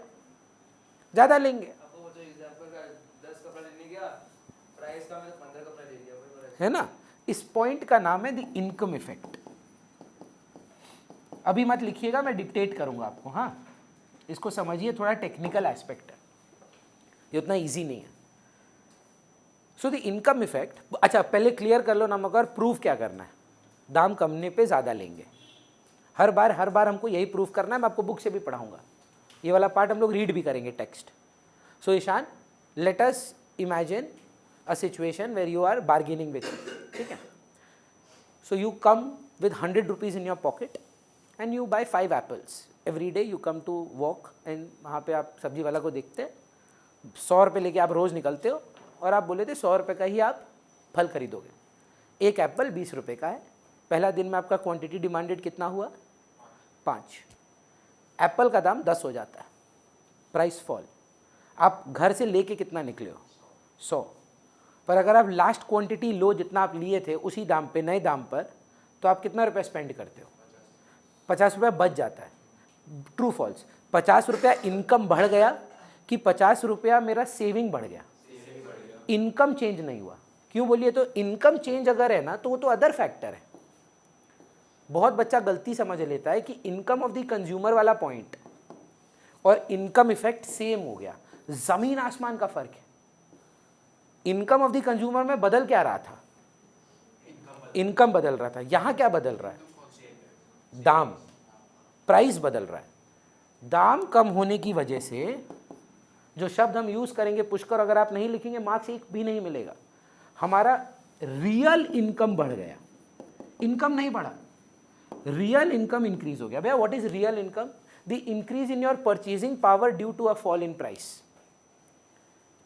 ज़्यादा लेंगे। अब वो जो एग्जांपल का 10 कपड़ा लेने गया, प्राइस का मैं 15 कपड़ा ले लिया, वही बोला है ना। इस पॉइंट का नाम है द इनकम इफेक्ट। अभी मत लिखिएगा, मैं डिक्टेट करूंगा आपको, हाँ इसको समझिए, थोड़ा टेक्निकल एस्पेक्ट है, ये उतना ईजी नहीं है। सो द इनकम इफेक्ट, अच्छा पहले क्लियर कर लो ना, मगर प्रूफ क्या करना है, दाम कमने पे ज़्यादा लेंगे, हर बार हमको यही प्रूफ करना है। मैं आपको बुक से भी पढ़ाऊंगा, ये वाला पार्ट हम लोग रीड भी करेंगे text. So Ishaan, let us imagine a situation where you are bargaining with, ठीक है। So you come with 100 rupees in your pocket and you buy 5 apples every day. You come to walk and वहाँ पे आप सब्जी वाला को देखते हैं, 100 रुपये लेके आप रोज़ निकलते हो, और आप बोले थे 100 रुपये का ही आप फल खरीदोगे। एक एप्पल 20 रुपये का है, पहला दिन में आपका क्वांटिटी डिमांडेड कितना हुआ, 5। एप्पल का दाम 10 हो जाता है, प्राइस फॉल, आप घर से लेके कितना निकले हो, 100। पर अगर आप लास्ट क्वांटिटी लो जितना आप लिए थे उसी दाम पे, नए दाम पर, तो आप कितना रुपये स्पेंड करते हो, 50 रुपये बच जाता है। ट्रू फॉल्स, 50 रुपया इनकम बढ़ गया कि 50 रुपया मेरा सेविंग बढ़ गया, इनकम चेंज नहीं हुआ। क्यों बोलिए, तो इनकम चेंज अगर है ना तो वो तो अदर फैक्टर है। बहुत बच्चा गलती समझ लेता है कि इनकम ऑफ द कंज्यूमर वाला पॉइंट और इनकम इफेक्ट सेम हो गया, जमीन आसमान का फर्क है। इनकम ऑफ द कंज्यूमर में बदल क्या रहा था, इनकम बदल रहा था, यहां क्या बदल रहा है, दाम, प्राइस बदल रहा है। दाम कम होने की वजह से जो शब्द हम यूज करेंगे पुष्कर, अगर आप नहीं लिखेंगे मार्क्स एक भी नहीं मिलेगा। हमारा रियल इनकम बढ़ गया, इनकम नहीं बढ़ा, रियल इनकम इंक्रीज हो गया। भैया what is real income, the increase in your purchasing power due to a fall in price.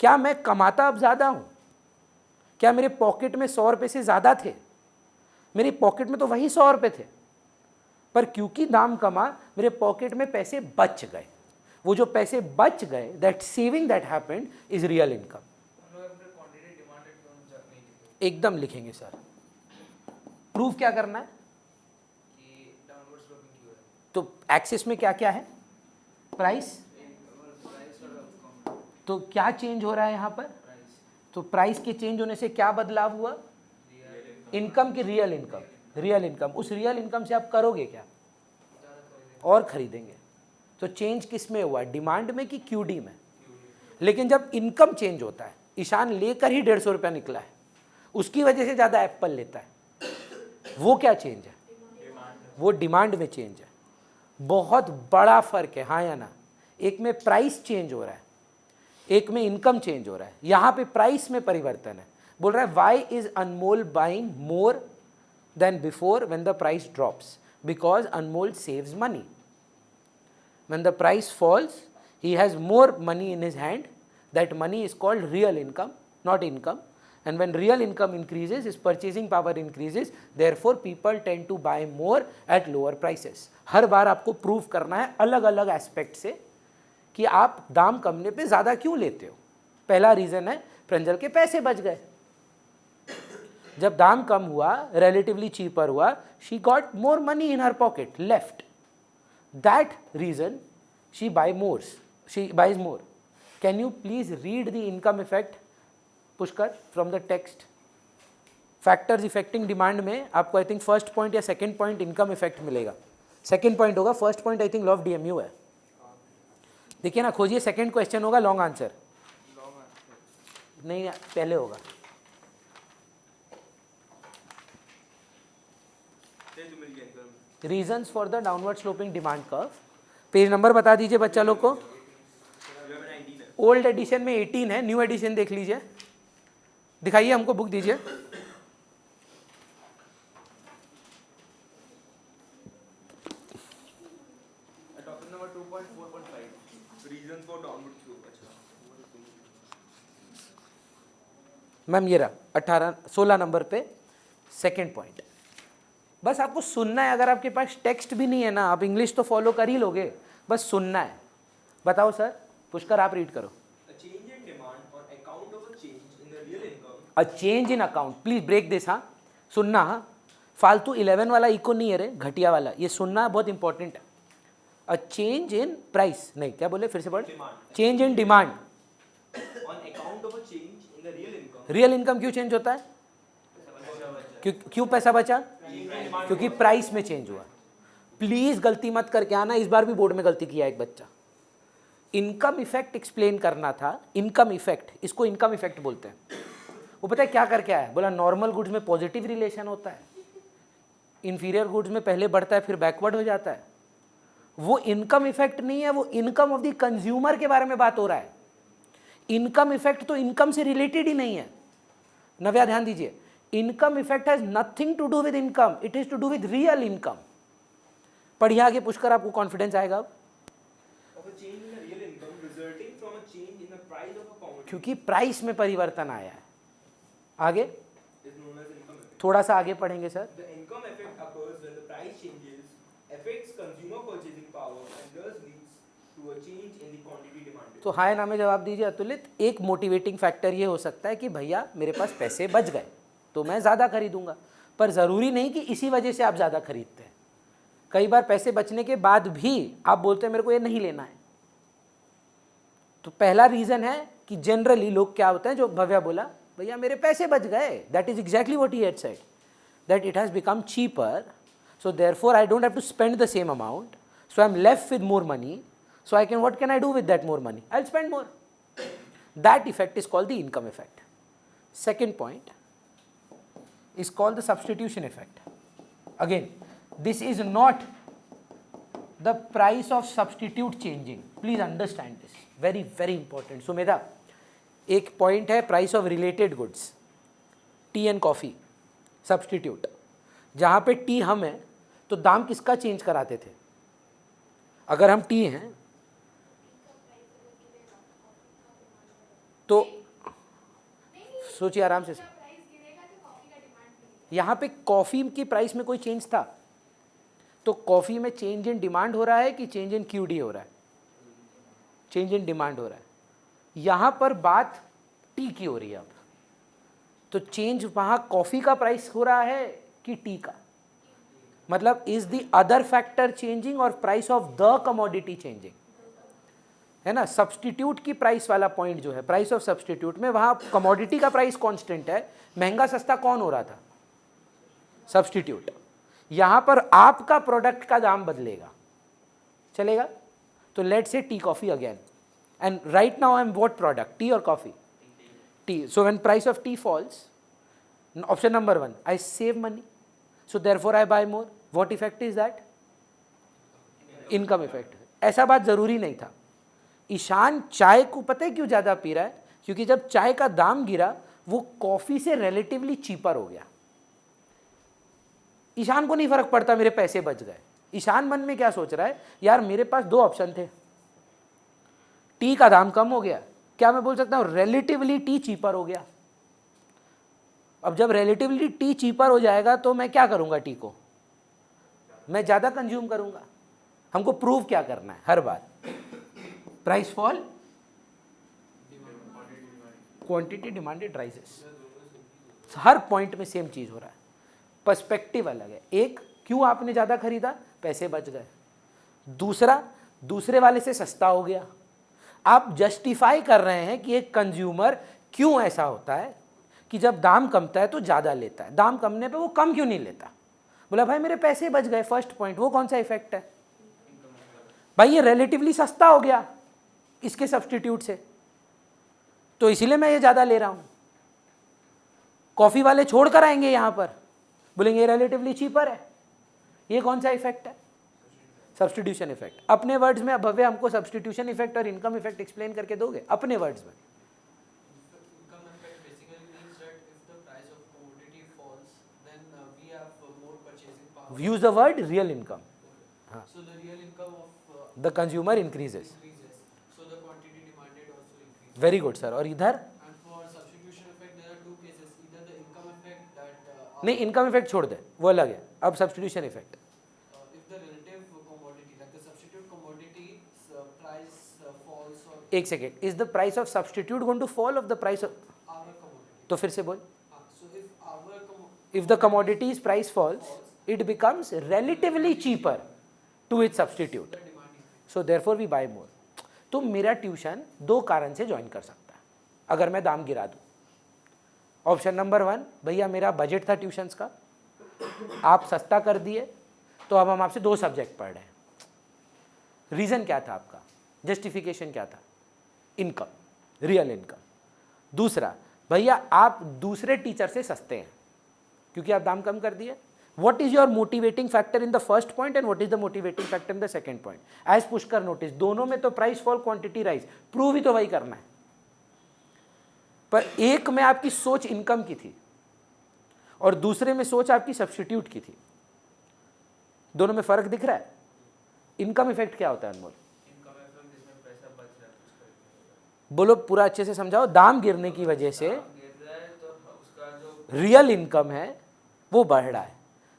क्या मैं कमाता अब ज़्यादा हूँ? क्या मेरे पॉकेट में 100 रुपये से ज़्यादा थे? मेरी पॉकेट में तो वही 100 रुपये थे, पर क्योंकि दाम कमा मेरे पॉकेट में पैसे बच गए। वो जो पैसे बच गए, that saving that happened is real income. एकदम लिखेंगे सर। प्रूफ क्या करना है? तो एक्सिस में क्या क्या है? प्राइस। तो क्या चेंज हो रहा है यहाँ पर? तो प्राइस के चेंज होने से क्या बदलाव हुआ? इनकम की रियल इनकम। रियल इनकम, उस रियल इनकम से आप करोगे क्या? और खरीदेंगे। तो चेंज किस में हुआ? डिमांड में कि क्यूडी में? लेकिन जब इनकम चेंज होता है, ईशान लेकर ही 150 रुपया निकला है, उसकी वजह से ज़्यादा एप्पल लेता है, वो क्या चेंज है? वो डिमांड में चेंज है। बहुत बड़ा फर्क है, हाँ या ना? एक में प्राइस चेंज हो रहा है, एक में इनकम चेंज हो रहा है। यहाँ पे प्राइस में परिवर्तन है। बोल रहा है why is Anmol buying more than before when the price drops? Because Anmol saves money. When the price falls, he has more money in his hand. That money is called real income, not income. And when real income increases, his purchasing power increases. Therefore, people tend to buy more at lower prices. हर बार आपको प्रूव करना है अलग अलग एस्पेक्ट से कि आप दाम कमने पे ज़्यादा क्यों लेते हो। पहला रीज़न है प्रंजल के पैसे बच गए। जब दाम कम हुआ, relatively cheaper हुआ, she got more money in her pocket left. That reason she buys more. Can you please read the income effect, Pushkar, from the text? Factors affecting demand में आपको आई थिंक फर्स्ट पॉइंट या सेकंड पॉइंट इनकम इफेक्ट मिलेगा। सेकंड पॉइंट होगा, first point I think law of DMU है। देखिए ना, खोजिए, सेकंड क्वेश्चन होगा लॉन्ग आंसर। नहीं, पहले होगा। Reasons for the downward sloping demand curve. Page number बता दीजिए बच्चा लोग को। ओल्ड एडिशन में 18 है, न्यू एडिशन देख लीजिए। दिखाइए हमको, बुक दीजिए। मैम ये रहा 16 नंबर पे सेकंड पॉइंट। बस आपको सुनना है। अगर आपके पास टेक्स्ट भी नहीं है ना, आप इंग्लिश तो फॉलो कर ही लोगे, बस सुनना है। बताओ सर, पुष्कर आप रीड करो। A change in account, please break this. हाँ सुनना, हाँ फालतू 11 वाला इको नहीं है रे, घटिया वाला, ये सुनना बहुत इंपॉर्टेंट है। अ चेंज इन प्राइस, नहीं क्या बोले, फिर से पढ़। Change in demand real income क्यों चेंज होता है? क्यों पैसा बचा? क्योंकि प्राइस में चेंज हुआ। प्लीज गलती मत करके आना, इस बार भी बोर्ड में गलती किया एक बच्चा। इनकम इफेक्ट एक्सप्लेन करना था। इनकम इफेक्ट, इसको इनकम इफेक्ट बोलते हैं। वो पता है क्या करके आया? बोला नॉर्मल गुड्स में पॉजिटिव रिलेशन होता है, इंफीरियर गुड्स में पहले बढ़ता है फिर बैकवर्ड हो जाता है। वो इनकम इफेक्ट नहीं है, वो इनकम ऑफ द कंज्यूमर के बारे में बात हो रहा है। इनकम इफेक्ट तो इनकम से रिलेटेड ही नहीं है। नव्या ध्यान दीजिए, income effect has nothing to do with income, it is to do with real income. पढ़िए आगे पुष्कर, आपको कॉन्फिडेंस आएगा अब। क्योंकि प्राइस में परिवर्तन आया है। आगे थोड़ा सा आगे पढ़ेंगे सर। तो हाय ना में जवाब दीजिए अतुलित। एक मोटिवेटिंग फैक्टर ये हो सकता है कि भैया मेरे पास पैसे बच गए तो मैं ज़्यादा खरीदूंगा, पर ज़रूरी नहीं कि इसी वजह से आप ज़्यादा खरीदते हैं। कई बार पैसे बचने के बाद भी आप बोलते हैं मेरे को ये नहीं लेना है। तो पहला रीज़न है कि जनरली लोग क्या होते हैं, जो भव्या बोला, भैया मेरे पैसे बच गए, that is exactly what he had said, that it has become cheaper, so therefore I don't have to spend the same amount, so I am left with more money, so I can, what can I do with that more money? I'll spend more. That effect is called the income effect. Second point is called the substitution effect. Again, this is not the price of substitute changing. Please understand this. Very, very important. So मेरा एक point है price of related goods. Tea and coffee. Substitute. जहाँ पे टी हम है तो दाम किसका चेंज कराते थे? अगर हम टी हैं तो सोचिए आराम से। यहाँ पे कॉफ़ी की प्राइस में कोई चेंज था? तो कॉफ़ी में चेंज इन डिमांड हो रहा है कि चेंज इन क्यूडी हो रहा है? चेंज इन डिमांड हो रहा है। यहाँ पर बात टी की हो रही है अब। तो चेंज वहाँ कॉफ़ी का प्राइस हो रहा है कि टी का? मतलब is the other factor changing और price of the commodity changing, है ना? सब्सटीट्यूट की प्राइस वाला पॉइंट जो है, प्राइस ऑफ सब्सटीट्यूट में, वहाँ कमोडिटी का प्राइस कांस्टेंट है, महंगा सस्ता कौन हो रहा था? सब्सटीट्यूट। यहाँ पर आपका प्रोडक्ट का दाम बदलेगा, चलेगा? तो let say tea coffee again, and right now I am what product, tea और coffee? Tea. So when price of tea falls, option number 1, I save money, so therefore I buy more. What effect is that? Income effect. ऐसा बात ज़रूरी नहीं था। ईशान चाय को पता है क्यों ज़्यादा पी रहा है? क्योंकि जब चाय का दाम गिरा वो कॉफ़ी से रिलेटिवली चीपर हो गया। ईशान को नहीं फर्क पड़ता मेरे पैसे बच गए। ईशान मन में क्या सोच रहा है, यार मेरे पास 2 ऑप्शन थे, टी का दाम कम हो गया, क्या मैं बोल सकता हूँ रिलेटिवली टी चीपर हो गया? अब जब रिलेटिवली टी चीपर हो जाएगा तो मैं क्या करूँगा? टी को मैं ज़्यादा कंज्यूम करूँगा। हमको प्रूव क्या करना है हर बार? Price fall, quantity demanded rises. हर पॉइंट में सेम चीज़ हो रहा है, पर्सपेक्टिव अलग है। एक, क्यों आपने ज़्यादा खरीदा? पैसे बच गए। दूसरा, दूसरे वाले से सस्ता हो गया। आप जस्टिफाई कर रहे हैं कि एक कंज्यूमर क्यों ऐसा होता है कि जब दाम कमता है तो ज़्यादा लेता है, दाम कमने पे वो कम क्यों नहीं लेता? बोला भाई मेरे पैसे बच गए, फर्स्ट पॉइंट। वो कौन सा इफेक्ट है भाई? ये रिलेटिवली सस्ता हो गया इसके सब्सटीट्यूट से, तो इसीलिए मैं ये ज़्यादा ले रहा हूँ। कॉफ़ी वाले छोड़ कर आएंगे यहाँ पर, बोलेंगे रिलेटिवली चीपर है। ये कौन सा इफेक्ट है? Substitution effect. अपने वर्ड्स में भव्य हमको सब्सटीट्यूशन इफेक्ट और इनकम इफेक्ट एक्सप्लेन करके दोगे अपने वर्ड्स में? Income effect basically means that if the price of commodity falls, then we have more purchasing power. Use the word real income. So the real income of the consumer increases. increases. So the quantity demanded also increases. Very good sir. और इधर And for substitution effect, there are 2 cases. Either the income effect that नहीं, इनकम इफेक्ट छोड़ दे, वो अलग है। अब substitution effect. if the relative commodity, like the substitute commodity's price falls or एक second, is the price of substitute going to fall of the price of? our commodity. तो फिर से बोल। So if our if the commodity's price falls it becomes relatively cheaper to its substitute, demand increase. So therefore we buy more. तो मेरा ट्यूशन 2 कारण से ज्वाइन कर सकता है अगर मैं दाम गिरा दूँ। ऑप्शन नंबर 1, भैया मेरा बजट था ट्यूशन्स का, आप सस्ता कर दिए तो अब हम आपसे 2 सब्जेक्ट पढ़ रहे हैं। रीज़न क्या था आपका? जस्टिफिकेशन क्या था? Income, real income. दूसरा, भैया आप दूसरे टीचर से सस्ते हैं क्योंकि आप दाम कम कर दिए। What is your motivating factor in the first point and what is the motivating factor in the second point? As Pushkar notice, दोनों में तो price fall, quantity rise, prove ही तो वही करना है। पर एक में आपकी सोच इनकम की थी और दूसरे में सोच आपकी सब्स्टिट्यूट की थी। दोनों में फर्क दिख रहा है? इनकम इफेक्ट क्या होता है अनमोल? Income effect जिसमें पैसा बच रहा है कुछ खरीदने बोलो, पूरा अच्छे से समझाओ। दाम गिरने की वजह से का। गिर रहा है तो उसका जो रियल इनकम है वो बढ़ रहा है,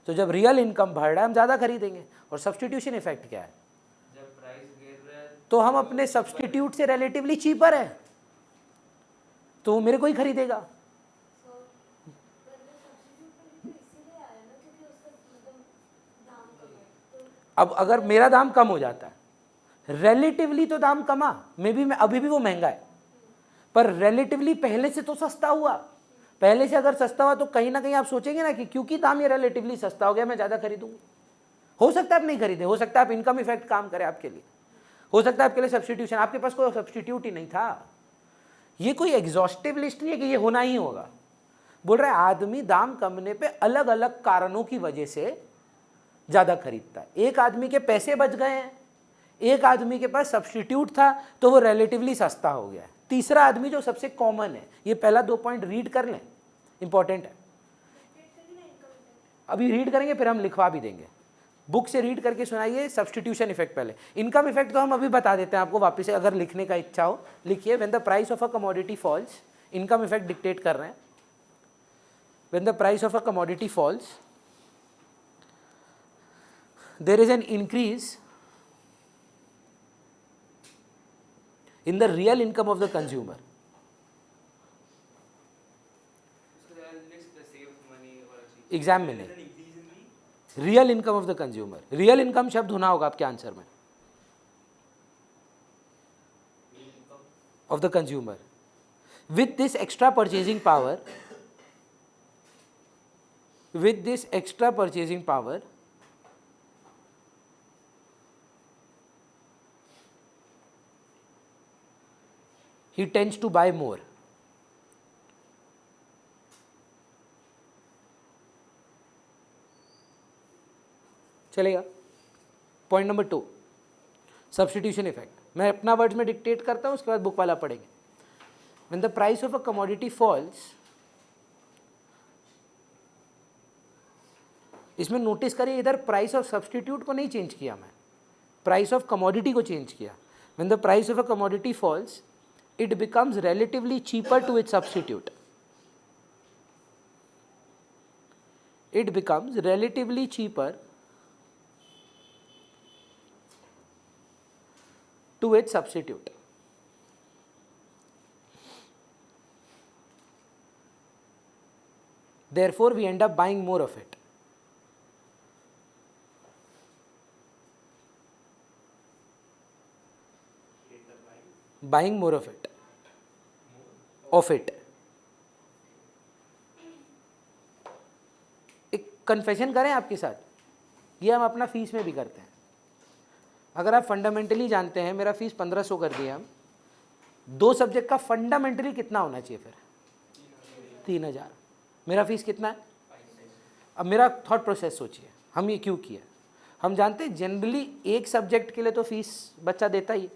तो जब रियल इनकम बढ़ रहा है हम ज़्यादा खरीदेंगे। और सब्स्टिट्यूशन इफेक्ट क्या है? जब प्राइस गिर रहा है तो हम अपने सब्स्टिट्यूट से रिलेटिवली चीपर है तो मेरे को ही खरीदेगा। अब अगर मेरा दाम कम हो जाता है, रिलेटिवली तो दाम कमा, मे बी मैं अभी भी वो महंगा है, पर रिलेटिवली पहले से तो सस्ता हुआ। पहले से अगर सस्ता हुआ तो कहीं ना कहीं आप सोचेंगे ना कि क्योंकि दाम ये रिलेटिवली सस्ता हो गया मैं ज़्यादा खरीदूंगा। हो सकता है आप नहीं खरीदे, हो सकता है आप इनकम इफेक्ट काम करे आपके लिए, हो सकता है आपके लिए सब्स्टिट्यूशन, आपके पास कोई सब्स्टिट्यूट ही नहीं था। ये कोई एग्जॉस्टिव लिस्ट नहीं है कि ये होना ही होगा। बोल रहा है आदमी दाम कमने पे अलग अलग कारणों की वजह से ज़्यादा खरीदता है। एक आदमी के पैसे बच गए हैं, एक आदमी के पास सब्स्टिट्यूट था तो वो रिलेटिवली सस्ता हो गया है। तीसरा आदमी जो सबसे कॉमन है, ये पहला 2 पॉइंट रीड कर लें, इंपॉर्टेंट है। अभी रीड करेंगे फिर हम लिखवा भी देंगे। बुक से रीड करके सुनाइए सब्स्टिट्यूशन इफेक्ट पहले। इनकम इफेक्ट तो हम अभी बता देते हैं आपको वापस से, अगर लिखने का इच्छा हो लिखिए। When the price of a commodity falls, income effect dictate कर रहे हैं। When the price of a commodity falls there is an increase in the real income of the consumer. So they are list the saved money or achieved. Exam में There is नहीं, an increase in the real income of the consumer. Real income शब्द होना होगा आपके आंसर में, income. Of the consumer. With this extra purchasing power, with this extra purchasing power he tends to buy more. चलेगा। Point number 2, substitution effect. मैं अपना वर्ड्स में डिक्टेट करता हूं, उसके बाद बुक वाला पढ़ेंगे। When the price of a commodity falls, इसमें नोटिस करिए इधर प्राइस ऑफ सब्स्टिट्यूट को नहीं चेंज किया मैं, प्राइस ऑफ कमोडिटी को चेंज किया। When the price of a commodity falls, it becomes relatively cheaper to its substitute. It becomes relatively cheaper to its substitute. Therefore, we end up buying more of it. Buying more of it. Of it. एक कन्फेशन करें आपके साथ, ये हम अपना फीस में भी करते हैं। अगर आप फंडामेंटली जानते हैं मेरा फीस 1500 कर दिया हम, 2 सब्जेक्ट का फंडामेंटली कितना होना चाहिए फिर? 3000। मेरा फीस कितना है? अब मेरा थॉट प्रोसेस सोचिए, हम ये क्यों किया। हम जानते हैं जनरली एक सब्जेक्ट के लिए तो फीस बच्चा देता ही।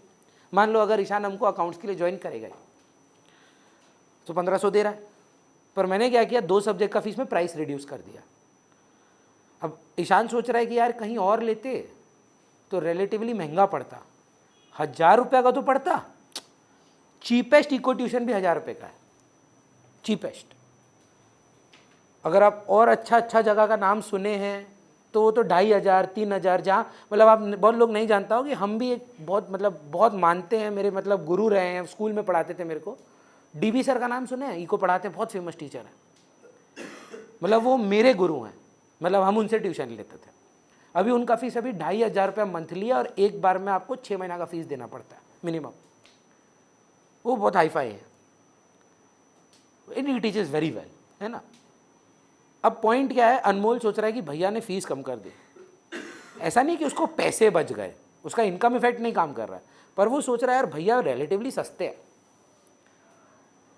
मान लो अगर ईशान हमको अकाउंट्स के लिए ज्वाइन करेगा तो 1500 दे रहा है, पर मैंने क्या किया, 2 सब्जेक्ट का फीस में प्राइस रिड्यूस कर दिया। अब ईशान सोच रहा है कि यार कहीं और लेते तो रिलेटिवली महंगा पड़ता, 1000 रुपये का तो पड़ता, चीपेस्ट इको ट्यूशन भी 1000 रुपये का है, चीपेस्ट। अगर आप और अच्छा जगह का नाम सुने हैं तो वो तो 2500 3000, जहाँ मतलब आप बहुत लोग नहीं जानता हो कि हम भी एक बहुत मानते हैं, मेरे गुरु रहे हैं, स्कूल में पढ़ाते थे मेरे को, डीबी सर का नाम सुने हैं, इको पढ़ाते हैं, बहुत फेमस टीचर हैं, वो मेरे गुरु हैं, हम उनसे ट्यूशन लेते थे। अभी उनका फीस अभी 2500 रुपया मंथली है और एक बार में आपको 6 महीना का फीस देना पड़ता है मिनिमम। वो बहुत हाई फाई है, इट टीचर्स वेरी वेल, है ना। अब पॉइंट क्या है, अनमोल सोच रहा है कि भैया ने फीस कम कर दी। ऐसा नहीं कि उसको पैसे बच गए, उसका इनकम इफेक्ट नहीं काम कर रहा है, पर वो सोच रहा है यार भैया रिलेटिवली सस्ते हैं,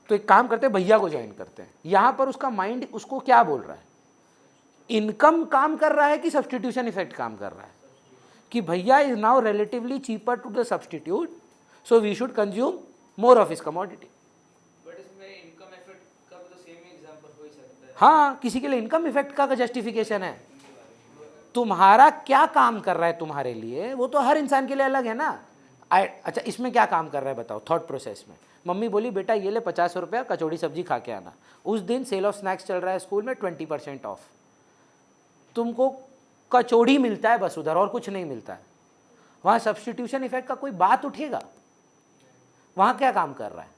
तो एक काम करते हैं भैया को ज्वाइन करते हैं। यहाँ पर उसका माइंड उसको क्या बोल रहा है, इनकम काम कर रहा है कि सब्स्टिट्यूशन इफेक्ट काम कर रहा है, कि भैया is now relatively cheaper to the substitute, so we should consume more of his commodity. But इसमें इनकम इफेक्ट का भी तो सेम ही एग्जांपल हो ही सकता है। हाँ, किसी के लिए इनकम इफेक्ट का जस्टिफिकेशन है, तुम्हारा क्या काम कर रहा है तुम्हारे लिए, वो तो हर इंसान के लिए अलग है ना। अच्छा, इसमें क्या काम कर रहा है बताओ, थॉट प्रोसेस में। मम्मी बोली बेटा ये ले 50 रुपया, कचौड़ी सब्जी खा के आना। उस दिन सेल ऑफ स्नैक्स चल रहा है स्कूल में, 20% ऑफ, तुमको कचौड़ी मिलता है बस उधर, और कुछ नहीं मिलता है। वहाँ सब्स्टिट्यूशन इफेक्ट का कोई बात उठेगा? वहाँ क्या काम कर रहा है?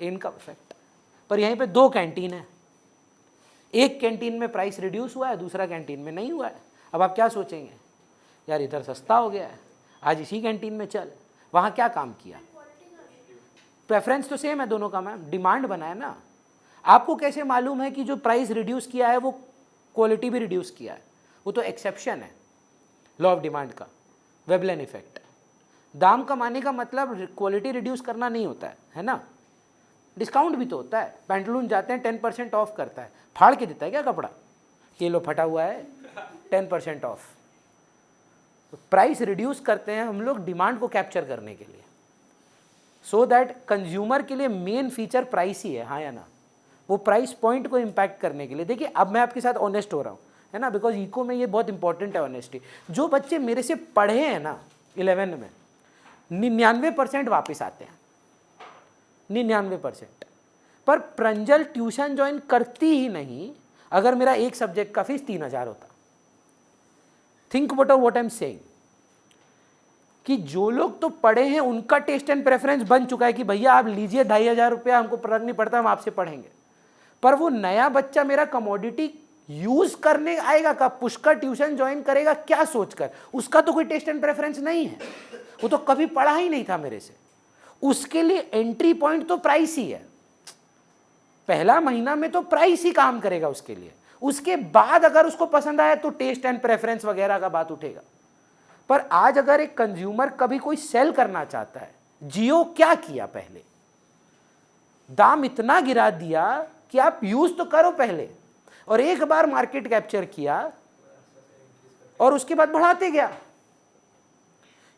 Income effect. पर यहीं पे 2 कैंटीन है, एक कैंटीन में प्राइस रिड्यूस हुआ है, दूसरा कैंटीन में नहीं हुआ है। अब आप क्या सोचेंगे, यार इधर सस्ता हो गया है, आज इसी कैंटीन में चल। वहाँ क्या काम किया? प्रेफरेंस तो सेम है दोनों का मैम, डिमांड बना है ना। आपको कैसे मालूम है कि जो प्राइस रिड्यूस किया है वो क्वालिटी भी रिड्यूस किया है? वो तो एक्सेप्शन है लॉ ऑफ डिमांड का, वेबलेन इफेक्ट। दाम कमाने का मतलब क्वालिटी रिड्यूस करना नहीं होता है ना। डिस्काउंट भी तो होता है, पैंटलून जाते हैं 10% ऑफ करता है, फाड़ के देता है क्या कपड़ा, ये लो फटा हुआ है 10% ऑफ। प्राइस रिड्यूस करते हैं हम लोग डिमांड को कैप्चर करने के लिए, सो दैट कंज्यूमर के लिए मेन फीचर प्राइस ही है, हाँ या ना। वो प्राइस पॉइंट को इम्पैक्ट करने के लिए। देखिए अब मैं आपके साथ ऑनेस्ट हो रहा हूँ, है ना, बिकॉज इको में ये बहुत इंपॉर्टेंट है ऑनेस्टी। जो बच्चे मेरे से पढ़े हैं ना 11 में, 99% वापस आते हैं, 99%। पर प्रंजल ट्यूशन ज्वाइन करती ही नहीं अगर मेरा एक सब्जेक्ट का फीस 3000 होता। Think what I am saying, कि जो लोग तो पढ़े हैं उनका टेस्ट एंड प्रेफरेंस बन चुका है कि भैया आप लीजिए 2500 रुपया, हमको फर्क नहीं पड़ता, हम आपसे पढ़ेंगे। पर वो नया बच्चा मेरा कमोडिटी यूज करने आएगा का, पुष्कर ट्यूशन ज्वाइन करेगा क्या सोचकर, उसका तो कोई टेस्ट एंड प्रेफरेंस नहीं है, वो तो कभी पढ़ा ही नहीं था मेरे से। उसके लिए एंट्री पॉइंट तो प्राइस ही है, पहला महीना में तो प्राइस ही काम करेगा उसके लिए। उसके बाद अगर उसको पसंद आया तो टेस्ट एंड प्रेफरेंस वगैरह का बात उठेगा। पर आज अगर एक कंज्यूमर कभी कोई सेल करना चाहता है, जियो क्या किया, पहले दाम इतना गिरा दिया कि आप यूज तो करो पहले, और एक बार मार्केट कैप्चर किया और उसके बाद बढ़ाते गया,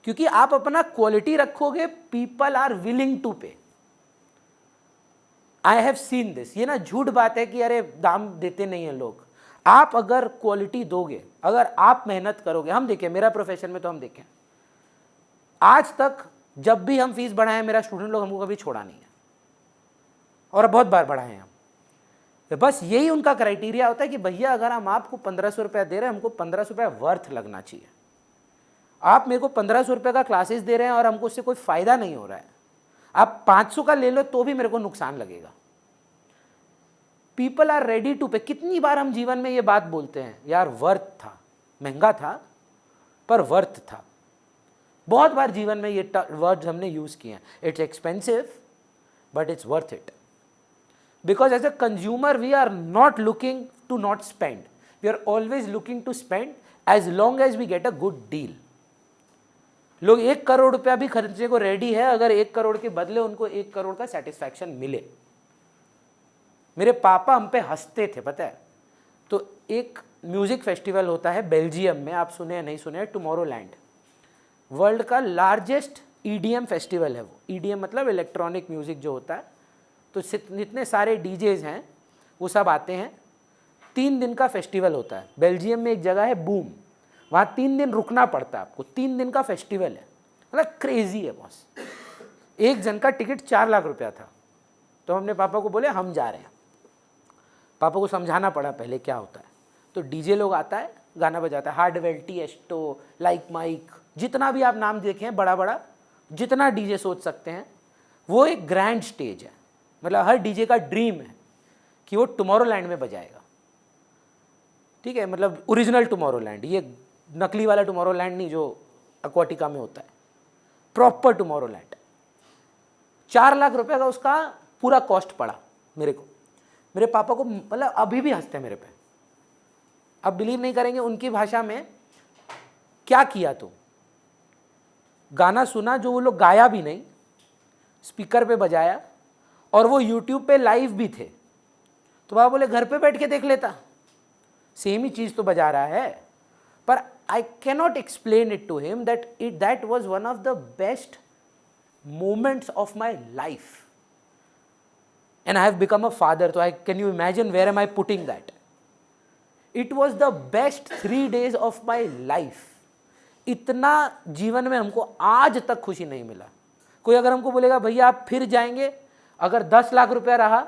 क्योंकि आप अपना क्वालिटी रखोगे, पीपल आर विलिंग टू पे। I have seen this. ये ना झूठ बात है कि अरे दाम देते नहीं है लोग। आप अगर क्वालिटी दोगे, अगर आप मेहनत करोगे, हम देखें मेरा प्रोफेशन में तो हम देखें आज तक जब भी हम फीस बढ़ाए, मेरा स्टूडेंट लोग हमको कभी छोड़ा नहीं है, और बहुत बार बढ़ाए हैं हम। तो बस यही उनका क्राइटेरिया होता है कि भैया अगर हम आपको 1500 रुपया दे रहे हैं, हमको 1500 रुपया वर्थ लगना चाहिए। आप मेरे को 1500 रुपये का क्लासेस दे रहे हैं और हमको उससे कोई फ़ायदा नहीं हो रहा है, आप 500 का ले लो तो भी मेरे को नुकसान लगेगा। पीपल आर रेडी टू पे। कितनी बार हम जीवन में ये बात बोलते हैं, यार वर्थ था, महंगा था पर वर्थ था। बहुत बार जीवन में ये वर्ड्स हमने यूज़ किए हैं, it's expensive but it's worth it. Because as a consumer we are not looking to not spend, we are always looking to spend as long as we get a good deal. लोग 1 करोड़ रुपया भी खर्चने को रेडी है अगर 1 करोड़ के बदले उनको 1 करोड़ का सेटिस्फैक्शन मिले। मेरे पापा हम पे हंसते थे, पता है। तो एक म्यूजिक फेस्टिवल होता है बेल्जियम में, आप सुने या नहीं सुने, टुमारोलैंड। वर्ल्ड का लार्जेस्ट ईडीएम फेस्टिवल है वो। ईडीएम मतलब इलेक्ट्रॉनिक म्यूजिक जो होता है। तो जितने सारे डीजेज हैं वो सब आते हैं। 3 दिन का फेस्टिवल होता है। बेल्जियम में एक जगह है बूम, वहाँ 3 दिन रुकना पड़ता है आपको। 3 दिन का फेस्टिवल है, मतलब क्रेजी है बॉस। एक जन का टिकट 4 लाख रुपया था। तो हमने पापा को बोले हम जा रहे हैं। पापा को समझाना पड़ा पहले क्या होता है। तो डीजे लोग आता है, गाना बजाता है, हार्डवेल, टीएस्टो, लाइक माइक, जितना भी आप नाम देखें बड़ा बड़ा, जितना डीजे सोच सकते हैं, वो एक ग्रैंड स्टेज है। मतलब हर डीजे का ड्रीम है कि वो टुमारोलैंड में बजाएगा, ठीक है। मतलब ओरिजिनल टुमारोलैंड, ये नकली वाला टुमारोलैंड नहीं जो एक्वाटिका में होता है, प्रॉपर टुमारोलैंड। 4 लाख रुपए का उसका पूरा कॉस्ट पड़ा मेरे को। मेरे पापा को मतलब अभी भी हंसते हैं मेरे पे। अब बिलीव नहीं करेंगे उनकी भाषा में, क्या किया तो गाना सुना जो वो लोग गाया भी नहीं, स्पीकर पे बजाया, और वो यूट्यूब पे लाइव भी थे। तो पापा बोले घर पे बैठ के देख लेता, सेम ही चीज़ तो बजा रहा है। पर I cannot explain it to him that was one of the best moments of my life. And I have become a father, so can you imagine where am I putting that? It was the best 3 days of my life. इतना जीवन में हमको आज तक खुशी नहीं मिला। कोई अगर हमको बोलेगा भैया आप फिर जाएंगे, अगर 10 लाख रुपया रहा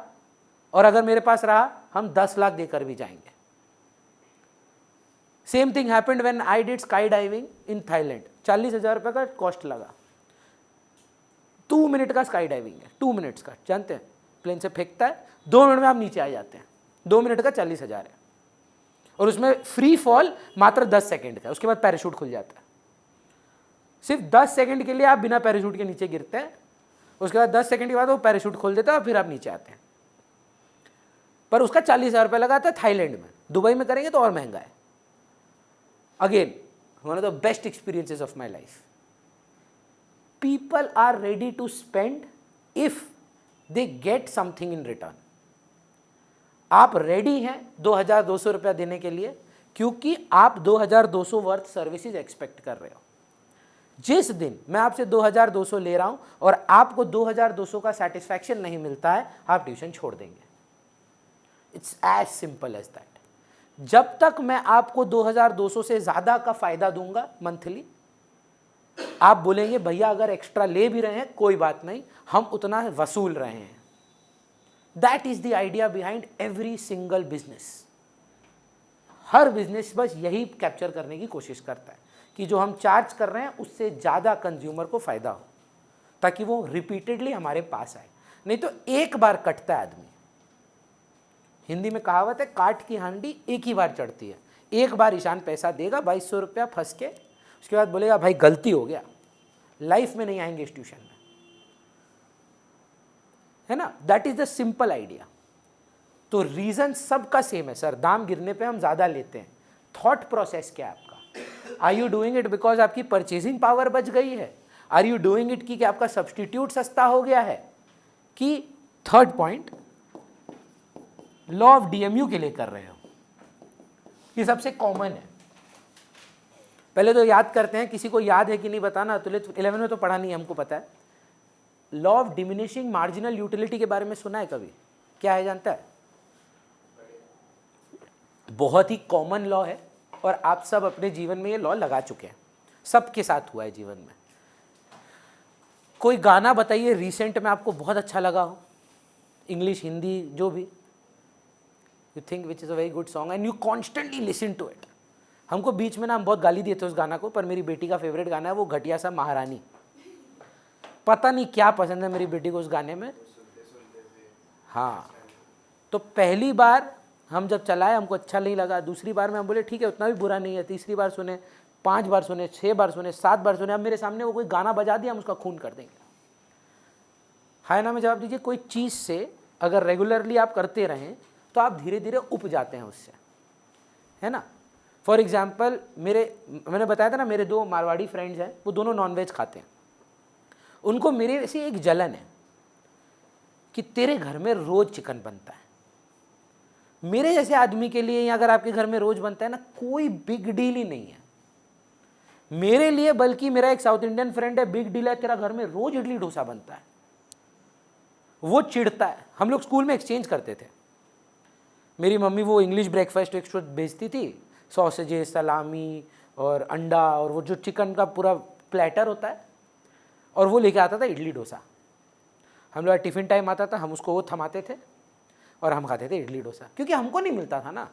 और अगर मेरे पास रहा, हम 10 लाख देकर भी जाएंगे। Same thing happened when I did sky diving in Thailand. 40,000 रुपये का कॉस्ट लगा। 2 मिनट का स्काई डाइविंग है, 2 मिनट्स का, जानते हैं। प्लेन से फेंकता है, 2 मिनट में आप नीचे आ जाते हैं। 2 मिनट का 40,000 है, और उसमें फ्री फॉल मात्र 10 सेकंड का। उसके बाद पैराशूट खुल जाता है। सिर्फ 10 सेकंड के लिए आप बिना पैराशूट के नीचे गिरते हैं, उसके बाद 10 सेकंड के बाद वो पैराशूट खोल देता है और फिर आप नीचे आते हैं। पर उसका 40,000 रुपये लगाता है थाईलैंड में। दुबई में करेंगे तो और महंगा है। Again one of the best experiences of my life. People are ready to spend if they get something in return. आप रेडी हैं 2,200 रुपया देने के लिए, क्योंकि आप 2,200 वर्थ सर्विसेज एक्सपेक्ट कर रहे हो। जिस दिन मैं आपसे 2,200 ले रहा हूं और आपको 2,200 का सेटिस्फैक्शन नहीं मिलता है, आप ट्यूशन छोड़ देंगे। It's as simple as that. जब तक मैं आपको 2200 से ज़्यादा का फ़ायदा दूंगा मंथली, आप बोलेंगे भैया अगर एक्स्ट्रा ले भी रहे हैं कोई बात नहीं, हम उतना वसूल रहे हैं। That is the idea behind every single business. Her business बस यही कैप्चर करने की कोशिश करता है कि जो हम चार्ज कर रहे हैं उससे ज़्यादा कंज्यूमर को फ़ायदा हो, ताकि वो रिपीटेडली हमारे पास आए। नहीं तो एक बार कटता है आदमी। हिंदी में कहावत है, काट की हांडी एक ही बार चढ़ती है। एक बार ईशान पैसा देगा 2200 रुपया फंस के, उसके बाद बोलेगा भाई गलती हो गया, लाइफ में नहीं आएंगे इस ट्यूशन में, है ना। That is the simple idea. तो रीजन सबका सेम है सर, दाम गिरने पे हम ज़्यादा लेते हैं। थॉट प्रोसेस क्या है आपका? Are you doing it because आपकी परचेजिंग पावर बच गई है? आर यू डूइंग इट कि आपका सब्सटीट्यूट सस्ता हो गया है? कि third point, law of DMU के लिए कर रहे हो? ये सबसे कॉमन है। पहले तो याद करते हैं, किसी को याद है कि नहीं बताना, तो 11 में तो पढ़ा नहीं, हमको पता है। Law of diminishing marginal utility के बारे में सुना है कभी? क्या है जानता है? बहुत ही कॉमन लॉ है और आप सब अपने जीवन में ये लॉ लगा चुके हैं, सबके साथ हुआ है जीवन में। कोई गाना बताइए रिसेंट में आपको बहुत अच्छा लगा हो, इंग्लिश हिंदी जो भी, you think which is a very good song and you constantly listen to it. हमको बीच में ना हम बहुत गाली दिए थे उस गाना को, पर मेरी बेटी का फेवरेट गाना है वो घटिया सा महारानी। पता नहीं क्या पसंद है मेरी बेटी को उस गाने में। हाँ, तो पहली बार हम जब चलाए हमको अच्छा नहीं लगा, दूसरी बार में हम बोले ठीक है उतना भी बुरा नहीं है, तीसरी बार सुने, 5 बार सुने, 6 बार सुने, 7 बार सुने। अब मेरे सामने वो कोई गाना बजा दिया, हम उसका खून कर देंगे। हाय ना में जवाब दीजिए। कोई चीज़ से अगर रेगुलरली आप करते रहें तो आप धीरे धीरे उप जाते हैं उससे, है ना। फॉर एग्जाम्पल, मैंने बताया था ना, मेरे 2 मारवाड़ी फ्रेंड्स हैं, वो दोनों नॉनवेज खाते हैं। उनको मेरे से एक जलन है कि तेरे घर में रोज़ चिकन बनता है। मेरे जैसे आदमी के लिए अगर आपके घर में रोज़ बनता है ना, कोई बिग डील ही नहीं है मेरे लिए। बल्कि मेरा एक साउथ इंडियन फ्रेंड है, बिग डील है, तेरा घर में रोज़ इडली डोसा बनता है। वो चिढ़ता है। हम लोग स्कूल में एक्सचेंज करते थे। मेरी मम्मी वो इंग्लिश ब्रेकफास्ट भेजती थी, सॉसेजेस, सलामी और अंडा और वो जो चिकन का पूरा प्लेटर होता है, और वो लेके आता था इडली डोसा। हम लोग टिफ़िन टाइम आता था, हम उसको वो थमाते थे और हम खाते थे इडली डोसा, क्योंकि हमको नहीं मिलता था ना।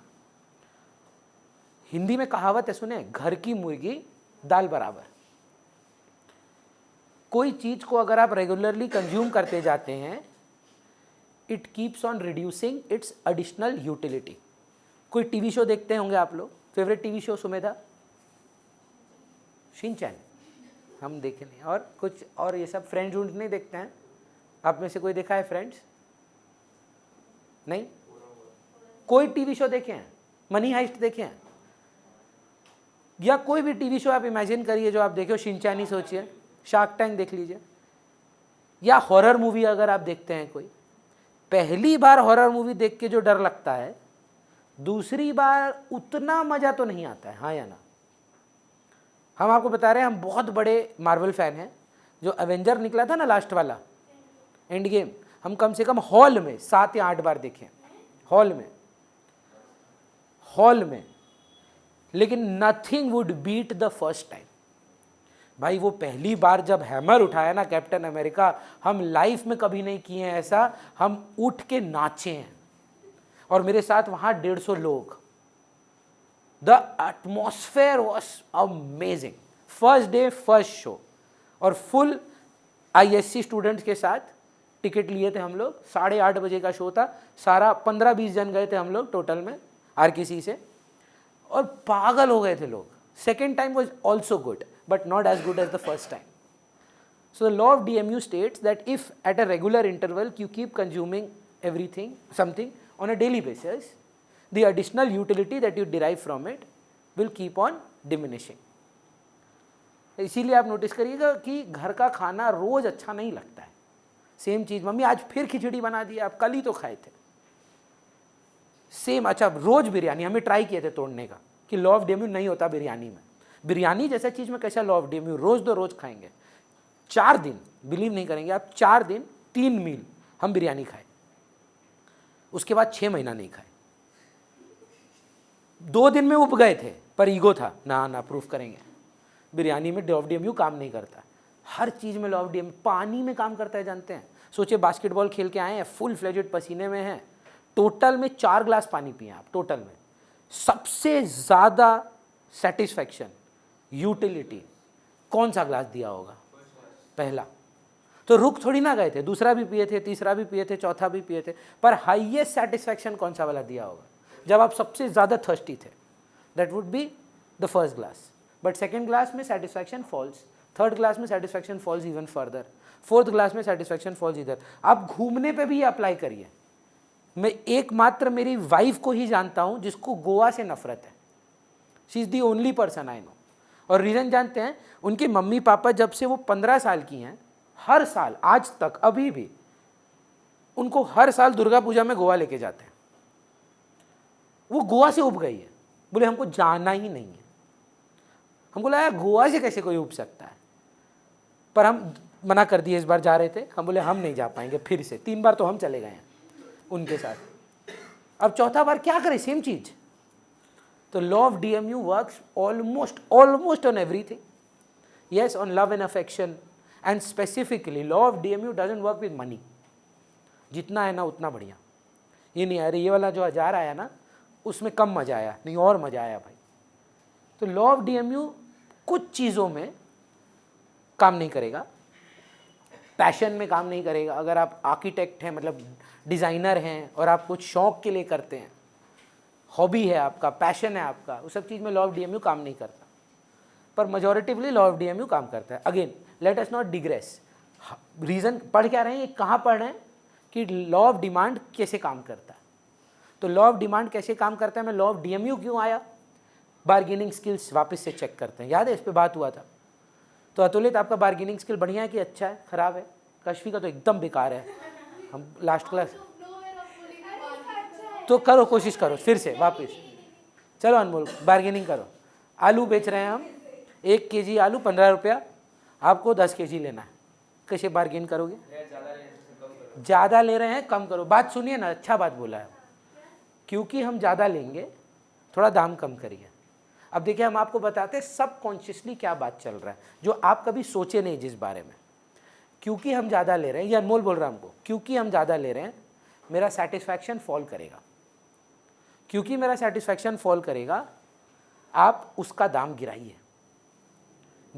हिंदी में कहावत है, सुने, घर की मुर्गी दाल बराबर। कोई चीज़ को अगर आप रेगुलरली कंज्यूम करते जाते हैं, it keeps on reducing it's additional utility. कोई टीवी शो देखते होंगे आप लोग, favourite TV show Sumedha? Shinchan हम देखे नहीं। और कुछ और ये सब फ्रेंड्स उन्ड नहीं देखते हैं? आप में से कोई देखा है फ्रेंड्स? नहीं? कोई टीवी शो देखे हैं? मनी हाइस्ट देखे हैं? या कोई भी टीवी शो आप इमेजिन करिए जो आप देखे हो, शिनचैन ही सोचिए, शार्क टैंक देख लीजिए, या हॉरर मूवी अगर आप देखते हैं कोई, पहली बार हॉरर मूवी देख के जो डर लगता है, दूसरी बार उतना मज़ा तो नहीं आता है, हाँ या ना? हम आपको बता रहे हैं, हम बहुत बड़े मार्वल फैन हैं। जो एवेंजर निकला था ना लास्ट वाला, एंड गेम, हम कम से कम हॉल में 7 या 8 बार देखे, हॉल में। लेकिन nothing would beat the first time. भाई वो पहली बार जब हैमर उठाया ना कैप्टन अमेरिका, हम लाइफ में कभी नहीं किए हैं ऐसा। हम उठ के नाचे हैं और मेरे साथ वहाँ 150 लोग। The atmosphere was amazing. First day first show, और फुल ISC स्टूडेंट्स के साथ टिकट लिए थे हम लोग। 8:30 बजे का शो था, सारा 15-20 जन गए थे हम लोग टोटल में RKC से, और पागल हो गए थे लोग। Second time was also good, but not as good as the first time. So the law of DMU states that if at a regular interval you keep consuming something on a daily basis, the additional utility that you derive from it will keep on diminishing. इसीलिए आप नोटिस करिएगा कि घर का खाना रोज अच्छा नहीं लगता है। सेम चीज़, मम्मी आज फिर खिचड़ी बना दी, आप कल ही तो खाए थे। सेम, अच्छा रोज बिरयानी, हमें ट्राई किए थे तोड़ने का कि लॉ ऑफ DMU नहीं होता बिरयानी में। बिरयानी जैसा चीज़ में कैसा लॉ ऑफ DMU? रोज़ दो रोज़ खाएंगे, 4 दिन, बिलीव नहीं करेंगे आप, 4 दिन 3 मील हम बिरयानी खाए, उसके बाद 6 महीना नहीं खाए। 2 दिन में उब गए थे, पर ईगो था, ना ना प्रूफ करेंगे। बिरयानी में लॉ ऑफ डीएमयू काम नहीं करता, हर चीज़ में लॉ ऑफ डीएमयू, पानी में काम करता है जानते हैं। सोचिए बास्केटबॉल खेल के आए हैं, फुल फ्लेजेड पसीने में हैं, टोटल में 4 ग्लास पानी पिए आप, टोटल में सबसे ज़्यादा सेटिस्फैक्शन, यूटिलिटी कौन सा ग्लास दिया होगा? पहला। तो रुक थोड़ी ना गए थे, दूसरा भी पिए थे, तीसरा भी पिए थे, चौथा भी पिए थे, पर हाईएस्ट सेटिस्फैक्शन कौन सा वाला दिया होगा? जब आप सबसे ज़्यादा थर्स्टी थे, that would be the first glass. But second glass में सेटिस्फैक्शन फॉल्स, थर्ड ग्लास में satisfaction falls even further, fourth glass में सेटिस्फैक्शन फॉल्स इधर। आप घूमने पे भी अप्लाई करिए। मैं एकमात्र मेरी वाइफ को ही जानता हूँ जिसको गोवा से नफरत है, she is the only person I know. और रीज़न जानते हैं? उनकी मम्मी पापा जब से वो 15 साल की हैं, हर साल आज तक अभी भी उनको हर साल दुर्गा पूजा में गोवा लेके जाते हैं। वो गोवा से उब गई है, बोले हमको जाना ही नहीं है। हमको लगा गोवा से कैसे कोई उब सकता है, पर हम मना कर दिए। इस बार जा रहे थे, हम बोले हम नहीं जा पाएंगे फिर से, 3 बार तो हम चले गए हैं उनके साथ, अब चौथा बार क्या करें, सेम चीज। तो law of DMU works almost on everything, yes on love and affection, and specifically law of DMU doesn't work with money। जितना है ना उतना बढ़िया, ये नहीं अरे ये वाला जो 1000 आया ना उसमें कम मजा आया, नहीं और मजा आया भाई। तो लॉ ऑफ डीएमयू कुछ चीज़ों में काम नहीं करेगा, पैशन में काम नहीं करेगा। अगर आप आर्किटेक्ट हैं, मतलब डिज़ाइनर हैं और आप कुछ शौक के लिए करते हैं, हॉबी है आपका, पैशन है आपका, उस सब चीज़ में लॉ ऑफ डीएमयू काम नहीं करता, पर मेजॉरिटिवली लॉ ऑफ डीएमयू काम करता है। Again let us not digress, reason पढ़ क्या रहे हैं, कहाँ पढ़ रहे हैं कि लॉ ऑफ डिमांड कैसे काम करता है। तो लॉ ऑफ डिमांड कैसे काम करता है, मैं लॉ ऑफ डीएमयू क्यों आया, बार्गेनिंग स्किल्स वापस से चेक करते हैं, याद है इस पर बात हुआ था। तो अतुलित आपका बार्गेनिंग स्किल बढ़िया है कि अच्छा है, ख़राब है? कश्मी का तो एकदम बेकार है, हम लास्ट क्लास। तो करो, कोशिश करो फिर से वापस, चलो अनमोल बार्गेनिंग करो। आलू बेच रहे हैं हम, 1 kg आलू 15 रुपया, आपको 10 kg लेना है, कैसे बार्गेन करोगे? ज़्यादा ले रहे हैं कम करो। बात सुनिए ना, अच्छा बात बोला है, क्योंकि हम ज़्यादा लेंगे थोड़ा दाम कम करिए। अब देखिए हम आपको बताते हैं सब कॉन्शियसली क्या बात चल रहा है जो आप कभी सोचे नहीं जिस बारे में। क्योंकि हम ज़्यादा ले रहे हैं, ये अनमोल बोल रहा है हमको, क्योंकि हम ज़्यादा ले रहे हैं मेरा सेटिस्फैक्शन फॉल करेगा। क्योंकि मेरा सेटिस्फैक्शन फॉल करेगा, आप उसका दाम गिराइए।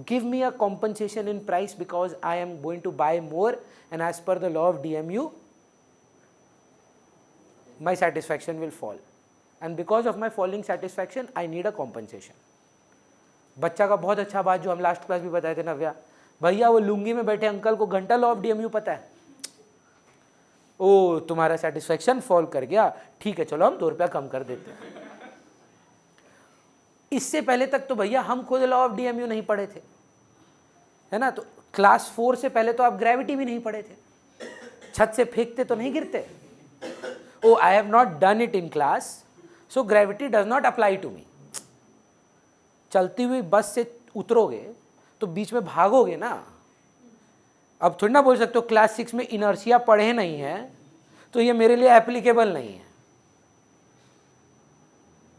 Give me a compensation in price because I am going to buy more and as per the law of DMU my satisfaction will fall, and because of my falling satisfaction I need a compensation। बच्चा का बहुत अच्छा बात जो हम लास्ट क्लास भी बताए थे नव्या, भैया वो लुंगी में बैठे अंकल को घंटा लॉ ऑफ डीएमयू पता है, ओ तुम्हारा सेटिस्फैक्शन फॉल कर गया, ठीक है चलो हम 2 रुपया कम कर देते हैं। इससे पहले तक तो भैया हम खुद लॉ ऑफ डीएमयू नहीं पढ़े थे, है ना। तो क्लास 4 से पहले तो आप ग्रेविटी भी नहीं पढ़े थे, छत से फेंकते तो नहीं गिरते। Oh, I have not done it in class, so gravity does not apply to me। चलती हुई बस से उतरोगे तो बीच में भागोगे ना। अब थोड़ी ना बोल सकते हो क्लास 6 में इनर्शिया पढ़े नहीं है तो ये मेरे लिए एप्लीकेबल नहीं है।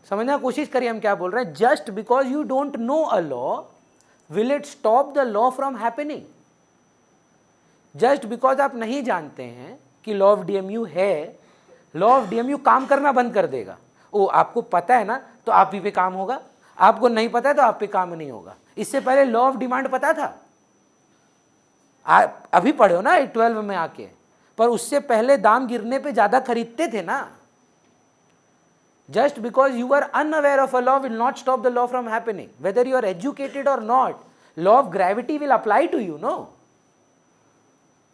समझने की कोशिश करिए हम क्या बोल रहे हैं। Just because you don't know a law will it stop the law from happening. Just because आप नहीं जानते हैं कि लॉ ऑफ डीएमयू है, लॉ ऑफ डीएमयू काम करना बंद कर देगा। ओ आपको पता है ना तो आप ही पे काम होगा, आपको नहीं पता है तो आप पे काम नहीं होगा। इससे पहले लॉ ऑफ डिमांड पता था, आप अभी पढ़े हो ना 12 में आके, पर उससे पहले दाम गिरने पे ज्यादा खरीदते थे ना। Just because you are unaware of a law will not stop the law from happening, whether you are educated और not. Law of gravity will apply to you, no.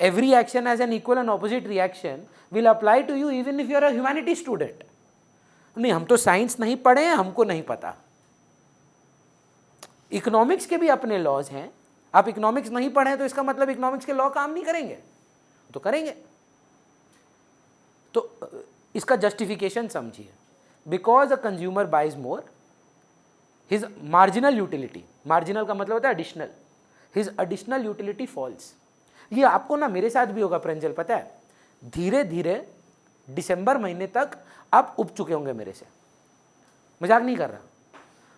Every action has an equal and opposite reaction will apply to you even if you are a humanities student। नहीं हम तो साइंस नहीं पढ़े हैं, हमको नहीं पता। इकोनॉमिक्स के भी अपने लॉज हैं, आप इकोनॉमिक्स नहीं पढ़े हैं तो इसका मतलब इकोनॉमिक्स के लॉ काम नहीं करेंगे, तो करेंगे। तो इसका जस्टिफिकेशन समझिए। Because a consumer buys more, his marginal utility, marginal का मतलब होता है additional, his additional utility falls. ये आपको ना मेरे साथ भी होगा प्रंजल, पता है, धीरे धीरे दिसंबर महीने तक आप उब चुके होंगे मेरे से। मजाक नहीं कर रहा।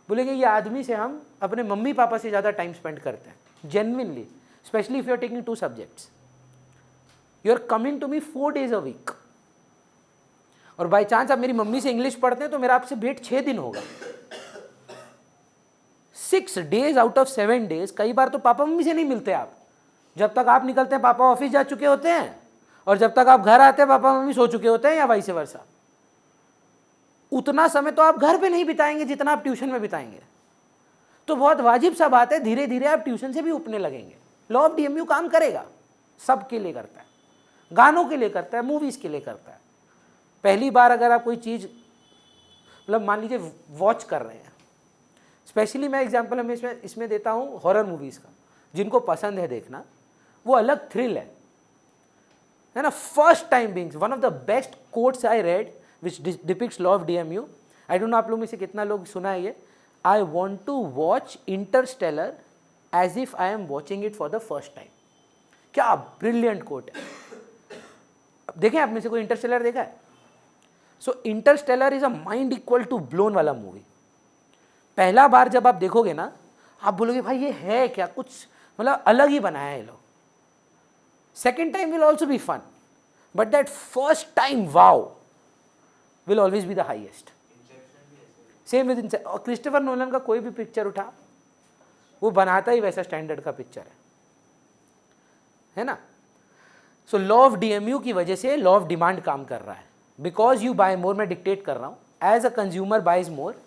बोलेंगे ये आदमी से हम अपने मम्मी पापा से ज़्यादा टाइम स्पेंड करते हैं, genuinely, specially if you are taking 2 subjects. You are coming to me 4 days a week, और बाई चांस आप मेरी मम्मी से इंग्लिश पढ़ते हैं तो मेरा आपसे भेंट 6 दिन होगा। 6 days आउट ऑफ 7 days, कई बार तो पापा मम्मी से नहीं मिलते आप। जब तक आप निकलते हैं पापा ऑफिस जा चुके होते हैं, और जब तक आप घर आते हैं पापा मम्मी सो चुके होते हैं, या वाइस वर्सा। उतना समय तो आप घर पे नहीं बिताएंगे जितना आप ट्यूशन में बिताएंगे। तो बहुत वाजिब सा बात है, धीरे धीरे आप ट्यूशन से भी उपने लगेंगे। लॉ ऑफ डीएमयू काम करेगा, सबके लिए करता है, गानों के लिए करता है, मूवीज़ के लिए करता है। पहली बार अगर आप कोई चीज़, मतलब मान लीजिए वॉच कर रहे हैं, स्पेशली मैं एग्जांपल हमें इसमें देता हूँ हॉरर मूवीज़ का, जिनको पसंद है देखना, वो अलग थ्रिल है ना। First time being one of the best quotes I read which depicts law of DMU. I don't know आप लोग में से कितना लोग सुना है ये, I want to watch Interstellar as if I am watching it for the first time. क्या ब्रिलियंट कोट है। देखें आप में से कोई इंटरस्टेलर देखा है? So Interstellar is a mind equal to blown वाला मूवी। पहला बार जब आप देखोगे ना, आप बोलोगे भाई ये है क्या, कुछ मतलब अलग ही बनाया है ये लोग। Second time will also be fun, but that first time wow will always be the highest. Same with Inception. और क्रिस्टोफर नोलन का कोई भी पिक्चर उठा, वो बनाता ही वैसा स्टैंडर्ड का पिक्चर है ना। सो लॉ ऑफ डीएमयू की वजह से लॉ ऑफ डिमांड काम कर रहा है। बिकॉज यू बाय मोर, मैं डिक्टेट कर रहा हूं, as a consumer buys more,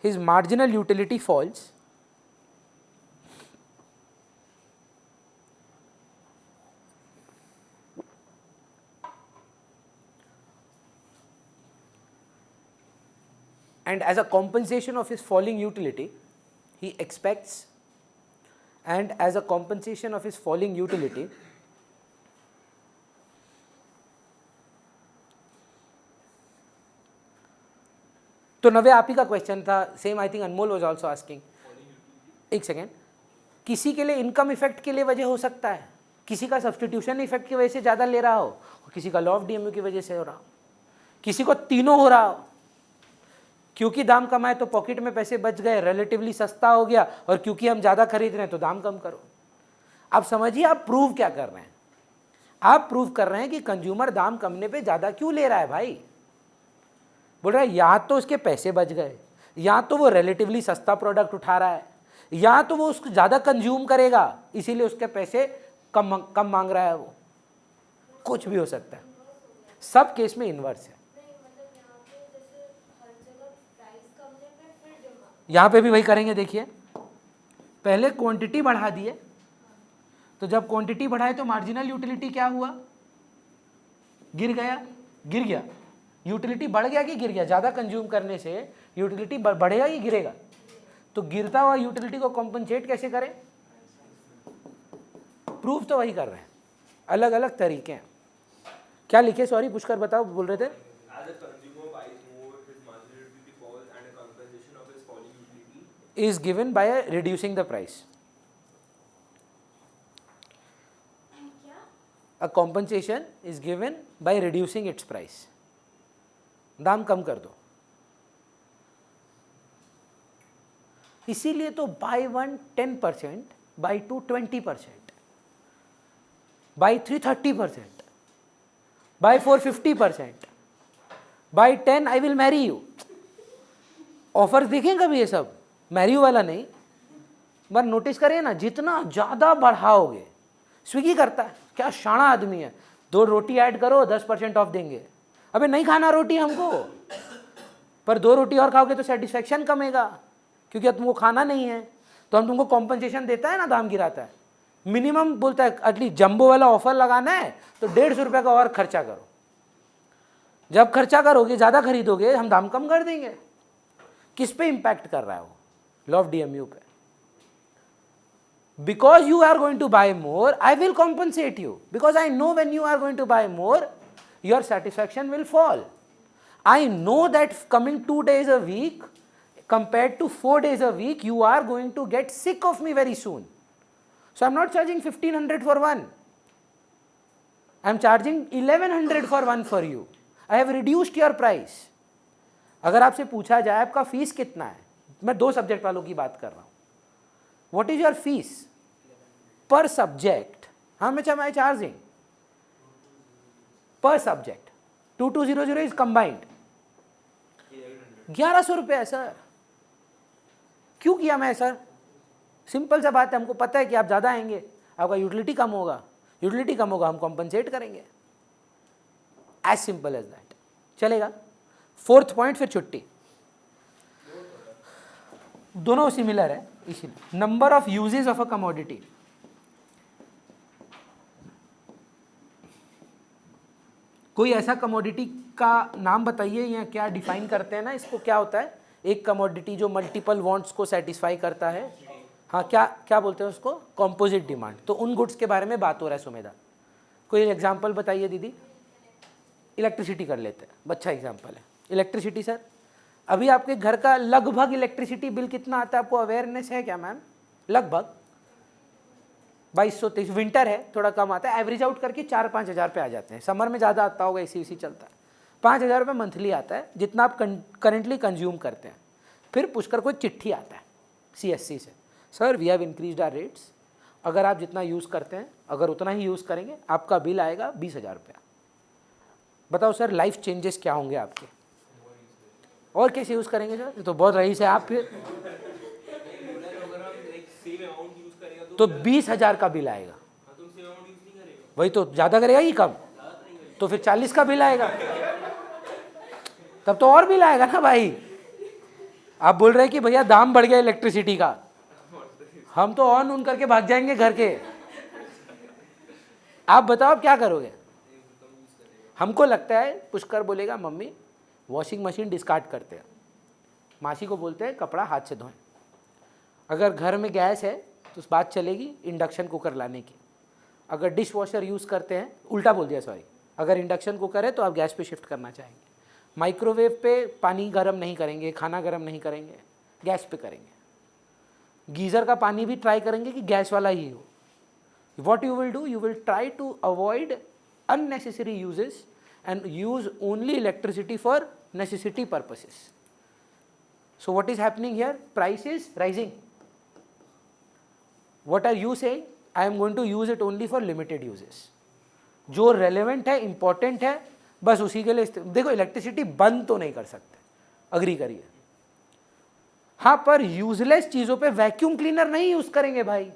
his marginal utility falls, and as a compensation of his falling utility he expects, and as a compensation of his falling utility तो नवे आप ही का क्वेश्चन था, same I think Anmol was also asking. एक सेकेंड, किसी के लिए इनकम इफेक्ट के लिए वजह हो सकता है, किसी का सब्सटीट्यूशन इफेक्ट की वजह से ज़्यादा ले रहा हो, और किसी का लॉ ऑफ डीएमयू की वजह से हो रहा हो, किसी को तीनों हो रहा हो। क्योंकि दाम कमाए तो पॉकेट में पैसे बच गए, रिलेटिवली सस्ता हो गया, और क्योंकि हम ज़्यादा खरीद रहे हैं तो दाम कम करो। आप समझिए आप प्रूव क्या कर रहे हैं, आप प्रूव कर रहे हैं कि कंज्यूमर दाम कमने पे ज़्यादा क्यों ले रहा है भाई। बोल रहा है या तो उसके पैसे बच गए, या तो वो रिलेटिवली सस्ता प्रोडक्ट उठा रहा है, या तो वो उसको ज़्यादा कंज्यूम करेगा इसीलिए उसके पैसे कम मांग रहा है। वो कुछ भी हो सकता है, सब केस में इन्वर्स है। यहाँ पे भी वही करेंगे। देखिए पहले क्वांटिटी बढ़ा दिए, तो जब क्वांटिटी बढ़ाए तो मार्जिनल यूटिलिटी क्या हुआ, गिर गया। यूटिलिटी बढ़ गया कि गिर गया? ज़्यादा कंज्यूम करने से यूटिलिटी बढ़ेगा कि गिरेगा? तो गिरता हुआ यूटिलिटी को कॉम्पनसेट कैसे करें? प्रूफ तो वही कर रहे हैं, अलग अलग तरीके हैं। क्या लिखे, सॉरी पुष्कर बताओ, बोल रहे थे। Is given by reducing the price. A compensation is given by reducing its price. दाम कम कर दो। इसीलिए तो buy 1 10%, buy 2 20%, buy 3 30%, buy 4 50%, buy 10 I will marry you. Offers देखें कभी ये सब, मैरी यू वाला नहीं, पर नोटिस करें ना, जितना ज़्यादा बढ़ाओगे, स्विगी करता है, क्या शाना आदमी है, 2 रोटी ऐड करो 10% ऑफ देंगे। अबे नहीं खाना रोटी हमको, पर 2 रोटी और खाओगे तो सेटिस्फेक्शन कमेगा, क्योंकि अब तुमको खाना नहीं है, तो हम तुमको कॉम्पनसेशन देता है ना, दाम गिराता है। मिनिमम बोलता है एटलीस्ट जंबो वाला ऑफर लगाना है तो 150 रुपये का और खर्चा करो। जब खर्चा करोगे, ज़्यादा खरीदोगे, हम दाम कम कर देंगे। किस पे इम्पैक्ट कर रहा है वो? लॉ ऑफ डीएमयू पे। Because you are going to buy more, I will compensate you, because I know when you are going to buy more, your satisfaction will fall. I know that coming 2 days a week compared to 4 days a week, you are going to get sick of me very soon. So I'm not charging 1500 for one. I am charging 1100 for one for you, I have reduced your price. अगर आपसे पूछा जाए आपका फीस कितना है, मैं 2 सब्जेक्ट वालों की बात कर रहा हूँ, what is your fees per subject, how much am I charging per subject, 2200 is combined 1100 रुपये है सर। क्यों किया मैं सर? सिंपल सा बात है, हमको पता है कि आप ज़्यादा आएंगे, आपका यूटिलिटी कम होगा, यूटिलिटी कम होगा, हम कॉम्पनसेट करेंगे, एज सिंपल एज दैट। चलेगा? 4th पॉइंट, फिर छुट्टी। दोनों सिमिलर है इसीलिए। Number of uses of a commodity. कोई ऐसा कमोडिटी का नाम बताइए, या क्या डिफाइन करते हैं ना इसको, क्या होता है एक कमोडिटी जो मल्टीपल वांट्स को सेटिस्फाई करता है? हाँ, क्या क्या बोलते हैं उसको? Composite demand. तो उन गुड्स के बारे में बात हो रहा है सुमेधा। कोई एग्जांपल बताइए दीदी। इलेक्ट्रिसिटी कर लेते हैं, अच्छा एग्जांपल है इलेक्ट्रिसिटी। सर अभी आपके घर का लगभग इलेक्ट्रिसिटी बिल कितना आता है, आपको अवेयरनेस है क्या मैम? लगभग 2223। विंटर है थोड़ा कम आता है, एवरेज आउट करके 4-5 हज़ार पे आ जाते हैं। समर में ज़्यादा आता होगा, एसी चलता है। 5,000 रुपये मंथली आता है जितना आप करेंटली कंज्यूम करते हैं। फिर पुष्कर को चिट्ठी आता है CSC से, sir we have increased our rates, अगर आप जितना यूज़ करते हैं अगर उतना ही यूज़ करेंगे आपका बिल आएगा 20,000 रुपया। बताओ सर लाइफ चेंजेस क्या होंगे आपके? और कैसे यूज़ करेंगे सर? ये तो बहुत रईस है आप। फिर तो 20,000 का बिल आएगा, वही तो ज़्यादा करेगा ही कम, तो फिर 40 का बिल आएगा, तब तो और बिल आएगा ना भाई। आप बोल रहे हैं कि भैया दाम बढ़ गया इलेक्ट्रिसिटी का, हम तो ऑन करके भाग जाएंगे घर के। आप बताओ आप क्या करोगे? हमको लगता है पुष्कर बोलेगा मम्मी वॉशिंग मशीन डिस्कार्ड करते हैं, मासी को बोलते हैं कपड़ा हाथ से धोएं। अगर घर में गैस है तो बात चलेगी इंडक्शन कुकर लाने की। अगर डिश वॉशर यूज़ करते हैं, उल्टा बोल दिया सॉरी, अगर इंडक्शन कुकर है तो आप गैस पे शिफ्ट करना चाहेंगे। माइक्रोवेव पे पानी गर्म नहीं करेंगे, खाना गर्म नहीं करेंगे, गैस पे करेंगे। गीज़र का पानी भी ट्राई करेंगे कि गैस वाला ही हो। What you will do, you will try to avoid unnecessary uses and use only electricity for necessity purposes. So what is happening here? Price is rising. What are you saying? I am going to use it only for limited uses. जो relevant है, important है, बस उसी के लिए। देखो इलेक्ट्रिसिटी बंद तो नहीं कर सकते, अग्री करिए। हाँ, पर यूजलेस चीजों पे वैक्यूम क्लीनर नहीं यूज करेंगे भाई,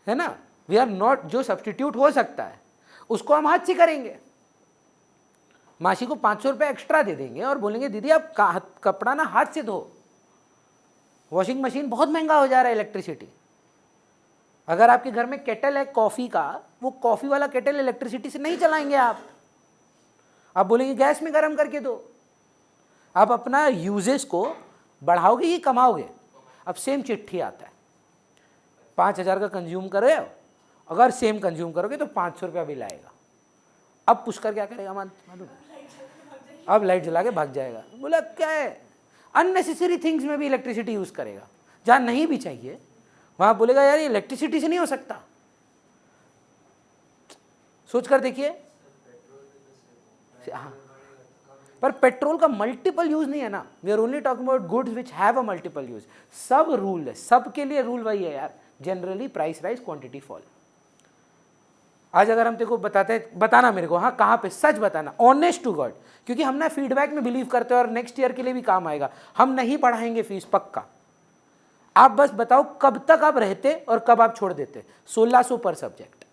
है ना? वी आर नॉट, जो सब्सटीट्यूट हो सकता है उसको हम हाथ से करेंगे। मासी को 500 रुपये एक्स्ट्रा दे देंगे और बोलेंगे दीदी आप कपड़ा ना हाथ से धो। वॉशिंग मशीन बहुत महंगा हो जा रहा है इलेक्ट्रिसिटी। अगर आपके घर में केटल है कॉफ़ी का, वो कॉफ़ी वाला केटल इलेक्ट्रिसिटी से नहीं चलाएंगे आप बोलेंगे गैस में गर्म करके दो। आप अपना यूजेस को बढ़ाओगे ही कमाओगे। अब सेम चिट्ठी आता है, 5,000 का कंज्यूम करे, अगर सेम कंज्यूम करोगे तो 500 रुपया बिल आएगा। अब पुष्कर क्या करेगा मालूम? अब लाइट जला के भाग जाएगा। बोला क्या है, अननेसेसरी थिंग्स में भी इलेक्ट्रिसिटी यूज करेगा। जहाँ नहीं भी चाहिए वहाँ बोलेगा यार ये इलेक्ट्रिसिटी से नहीं हो सकता। सोच कर देखिए। हाँ, पर पेट्रोल का मल्टीपल यूज नहीं है ना। We are only talking about goods which have a multiple use. सब रूल है, सबके लिए रूल वही है यार, generally price rise quantity fall. आज अगर हम तेरे को बताते हैं, बताना मेरे को, हाँ कहाँ पे, सच बताना, ऑनेस्ट टू गॉड, क्योंकि हम ना फीडबैक में बिलीव करते हैं और नेक्स्ट ईयर के लिए भी काम आएगा। हम नहीं बढ़ाएंगे फीस पक्का। आप बस बताओ कब तक आप रहते और कब आप छोड़ देते। 1600 पर सब्जेक्ट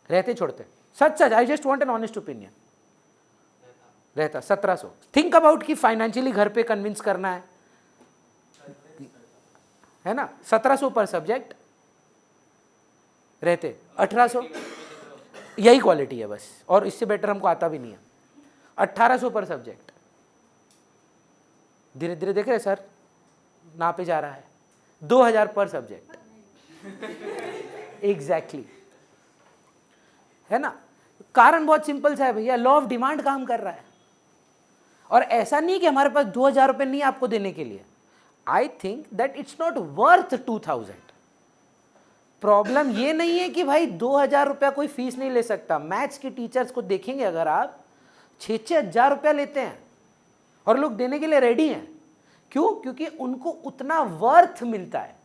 रहते छोड़ते, सच सच, I just want an honest opinion. रहता 1700। थिंक अबाउट कि फाइनेंशियली घर पे कन्विंस करना है ना। 1700 पर सब्जेक्ट रहते 1800, यही क्वालिटी है बस, और इससे बेटर हमको आता भी नहीं है। 1800 पर सब्जेक्ट, धीरे धीरे देख रहे सर ना पे जा रहा है। 2000 पर सब्जेक्ट एग्जैक्टली, है ना। कारण बहुत सिंपल सा है भैया, लॉ ऑफ डिमांड काम कर रहा है। और ऐसा नहीं कि हमारे पास 2000 रुपये नहीं आपको देने के लिए। I think that it's not worth 2000। Problem ये नहीं है कि भाई 2,000 रुपया कोई फीस नहीं ले सकता। मैथ्स के टीचर्स को देखेंगे अगर आप, 6-6 हज़ार रुपया लेते हैं और लोग देने के लिए रेडी हैं। क्यों? क्योंकि उनको उतना वर्थ मिलता है।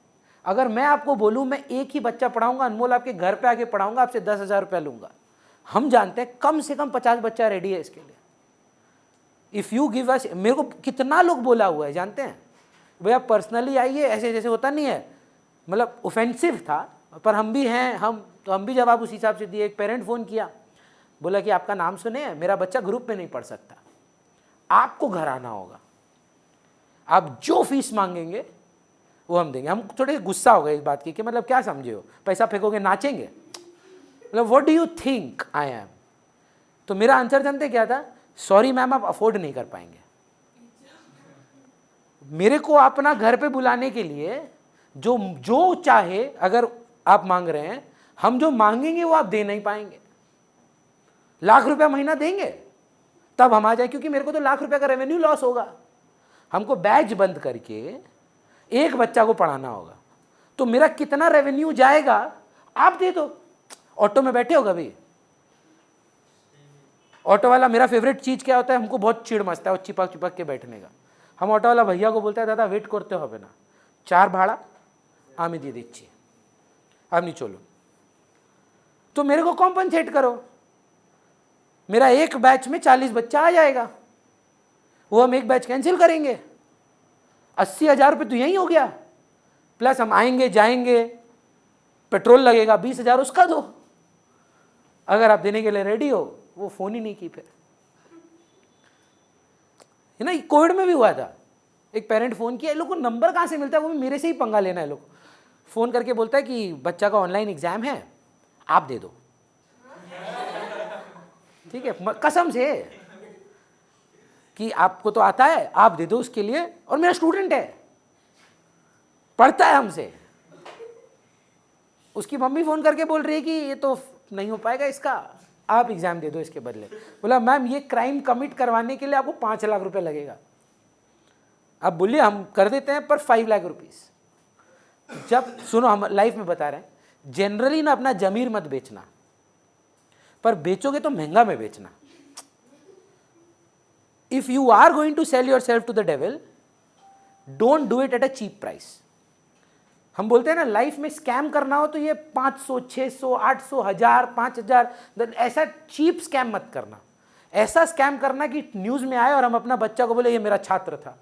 अगर मैं आपको बोलूं मैं एक ही बच्चा पढ़ाऊंगा, अनमोल आपके घर पे आके पढ़ाऊंगा, आपसे 10,000 रुपया लूंगा, हम जानते हैं कम से कम 50 बच्चा रेडी है इसके लिए। इफ़ यू गिव अस, मेरे को कितना लोग बोला हुआ है जानते हैं, भैया पर्सनली आइए, ऐसे जैसे होता नहीं है, मतलब ऑफेंसिव था, पर हम भी हैं, हम भी जवाब उस हिसाब से दिए। एक पेरेंट फ़ोन किया, बोला कि आपका नाम सुने, मेरा बच्चा ग्रुप में नहीं पढ़ सकता, आपको घर आना होगा, आप जो फीस मांगेंगे वो हम देंगे। हम थोड़े गुस्सा हो गए इस बात की कि मतलब क्या समझे हो, पैसा फेंकोगे नाचेंगे, मतलब what do you think I am. तो मेरा आंसर जानते क्या था? सॉरी मैम, आप अफोर्ड नहीं कर पाएंगे। मेरे को अपना घर पे बुलाने के लिए जो चाहे अगर आप मांग रहे हैं, हम जो मांगेंगे वो आप दे नहीं पाएंगे। लाख रुपया महीना देंगे तब हम आ जाए, क्योंकि मेरे को तो लाख रुपया का रेवेन्यू लॉस होगा। हमको बैच बंद करके एक बच्चा को पढ़ाना होगा, तो मेरा कितना रेवेन्यू जाएगा आप दे दो। ऑटो में बैठे हो कभी? ऑटो वाला, मेरा फेवरेट चीज़ क्या होता है, हमको बहुत चिढ़ मचता है और चिपक चिपक के बैठने का। हम ऑटो वाला भैया को बोलता है, दादा वेट करते हो ना, 4 भाड़ा आमी দিয়ে দিচ্ছি, আপনি चलो। तो मेरे को कॉम्पनसेट करो, मेरा एक बैच में 40 बच्चा आ जाएगा, वो हम एक बैच कैंसिल करेंगे, 80,000 रुपये तो यही हो गया, प्लस हम आएंगे जाएंगे, पेट्रोल लगेगा, 20,000 उसका दो। अगर आप देने के लिए रेडी हो, वो फ़ोन ही नहीं की फिर, है ना। कोविड में भी हुआ था, एक पेरेंट फ़ोन किया, लोग को नंबर कहाँ से मिलता है, वो भी मेरे से ही पंगा लेना है। लोग फ़ोन करके बोलता है कि बच्चा का ऑनलाइन एग्ज़ाम है, आप दे दो। ठीक है, कसम से कि आपको तो आता है, आप दे दो उसके लिए, और मेरा स्टूडेंट है, पढ़ता है हमसे। उसकी मम्मी फ़ोन करके बोल रही है कि ये तो नहीं हो पाएगा इसका, आप एग्ज़ाम दे दो इसके बदले। बोला मैम ये क्राइम कमिट करवाने के लिए आपको 5 लाख रुपए लगेगा। आप बोलिए हम कर देते हैं, पर 5 लाख रुपीस। जब सुनो, हम लाइफ में बता रहे हैं, जनरली ना अपना जमीर मत बेचना, पर बेचोगे तो महंगा में बेचना। If you are going to sell yourself to the devil, don't do it at a cheap price. हम बोलते हैं ना, लाइफ में स्कैम करना हो तो ये 500, 600, 800, 1000, 5000, ऐसा चीप स्कैम मत करना। ऐसा स्कैम करना कि न्यूज़ में आए और हम अपना बच्चा को बोले ये मेरा छात्र था,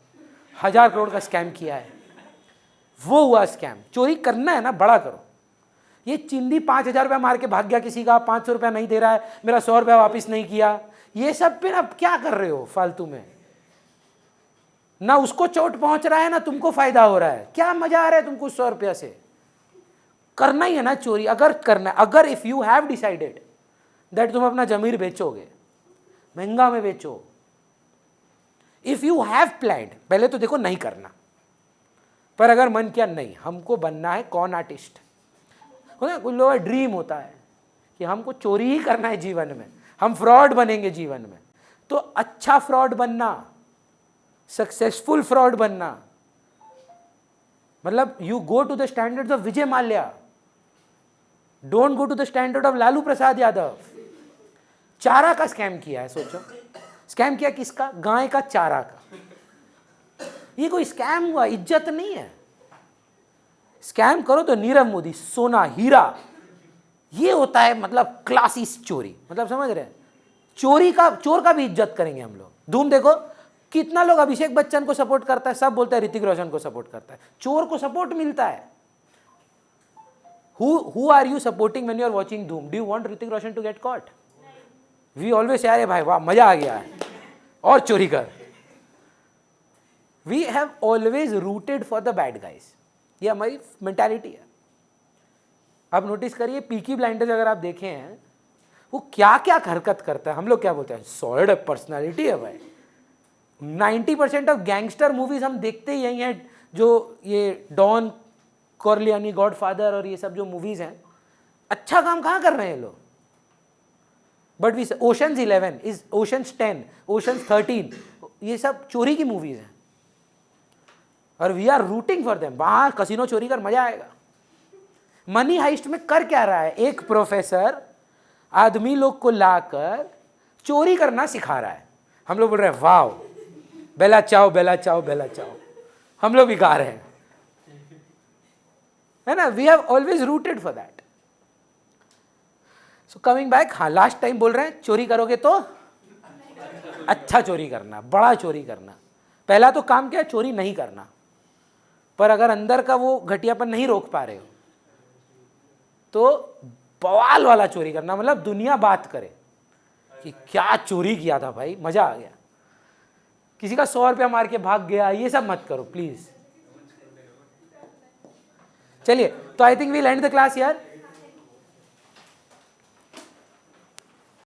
1000 करोड़ का स्कैम किया है, वो हुआ स्कैम। चोरी करना है ना, बड़ा करो। ये चिंदी 5,000 रुपया मार के भाग गया किसी का, 500 रुपया नहीं दे रहा है, मेरा 100 रुपया वापिस नहीं किया, ये सब फिर आप क्या कर रहे हो फालतू में? ना उसको चोट पहुंच रहा है ना तुमको फायदा हो रहा है, क्या मजा आ रहा है तुमको 100 रुपया से? करना ही है ना चोरी, अगर करना, अगर if you have decided that तुम अपना जमीर बेचोगे, महंगा में बेचो। इफ यू हैव प्लान्ड, पहले तो देखो नहीं करना, पर अगर मन किया नहीं हमको बनना है कॉन आर्टिस्ट, कुछ लोगों का ड्रीम होता है कि हमको चोरी ही करना है जीवन में, हम फ्रॉड बनेंगे जीवन में, तो अच्छा फ्रॉड बनना, सक्सेसफुल फ्रॉड बनना, मतलब you go to the standards of Vijay Mallya, don't go to the standard of Lalu Prasad Yadav. चारा का स्कैम किया है, सोचो स्कैम किया किसका? गाय का चारा का। ये कोई स्कैम हुआ? इज्जत नहीं है। स्कैम करो तो नीरव मोदी, सोना हीरा, ये होता है मतलब क्लासिस चोरी, मतलब समझ रहे हैं? चोरी का, चोर का भी इज्जत करेंगे हम लोग। धूम देखो कितना लोग अभिषेक बच्चन को सपोर्ट करता है, सब बोलता है ऋतिक रोशन को सपोर्ट करता है, चोर को सपोर्ट मिलता है। Who are you supporting when you are watching Dhoom? Do you want Hrithik Roshan to get caught? We always say, अरे भाई वाह मजा आ गया है और चोरी कर। We have always rooted for the bad guys. ये हमारी मेंटालिटी है। आप नोटिस करिए पीकी ब्लाइंडर्स अगर आप देखे हैं, वो क्या क्या हरकत करता है। हम लोग क्या बोलते हैं, सॉलिड पर्सनालिटी है भाई। 90% ऑफ गैंगस्टर मूवीज हम देखते ही यही हैं, जो ये डॉन कॉर्लियानी, गॉडफादर और ये सब जो मूवीज हैं, अच्छा काम कहाँ कर रहे हैं लोग। But we Ocean's 11 is Ocean's 10, Ocean's 13, ये सब चोरी की मूवीज हैं और we are rooting for them. वहाँ कसिनो चोरी कर मजा आएगा, मनी हाइस्ट में कर क्या रहा है, एक प्रोफेसर आदमी लोग को लाकर चोरी करना सिखा रहा है। हम लोग बोल रहे हैं वाह, बेला चाओ बेला चाओ बेला चाओ, हम लोग भी गा रहे हैं, है ना। We have always rooted for that. So coming back, हाँ लास्ट टाइम बोल रहे हैं चोरी करोगे तो अच्छा चोरी करना, बड़ा चोरी करना। पहला तो काम क्या है, चोरी नहीं करना। पर अगर अंदर का वो घटियापन नहीं रोक पा रहे हो तो बवाल वाला चोरी करना, मतलब दुनिया बात करे कि क्या चोरी किया था भाई, मजा आ गया। किसी का 100 रुपया मार के भाग गया, ये सब मत करो प्लीज। चलिए, तो I think we'll end the class यार।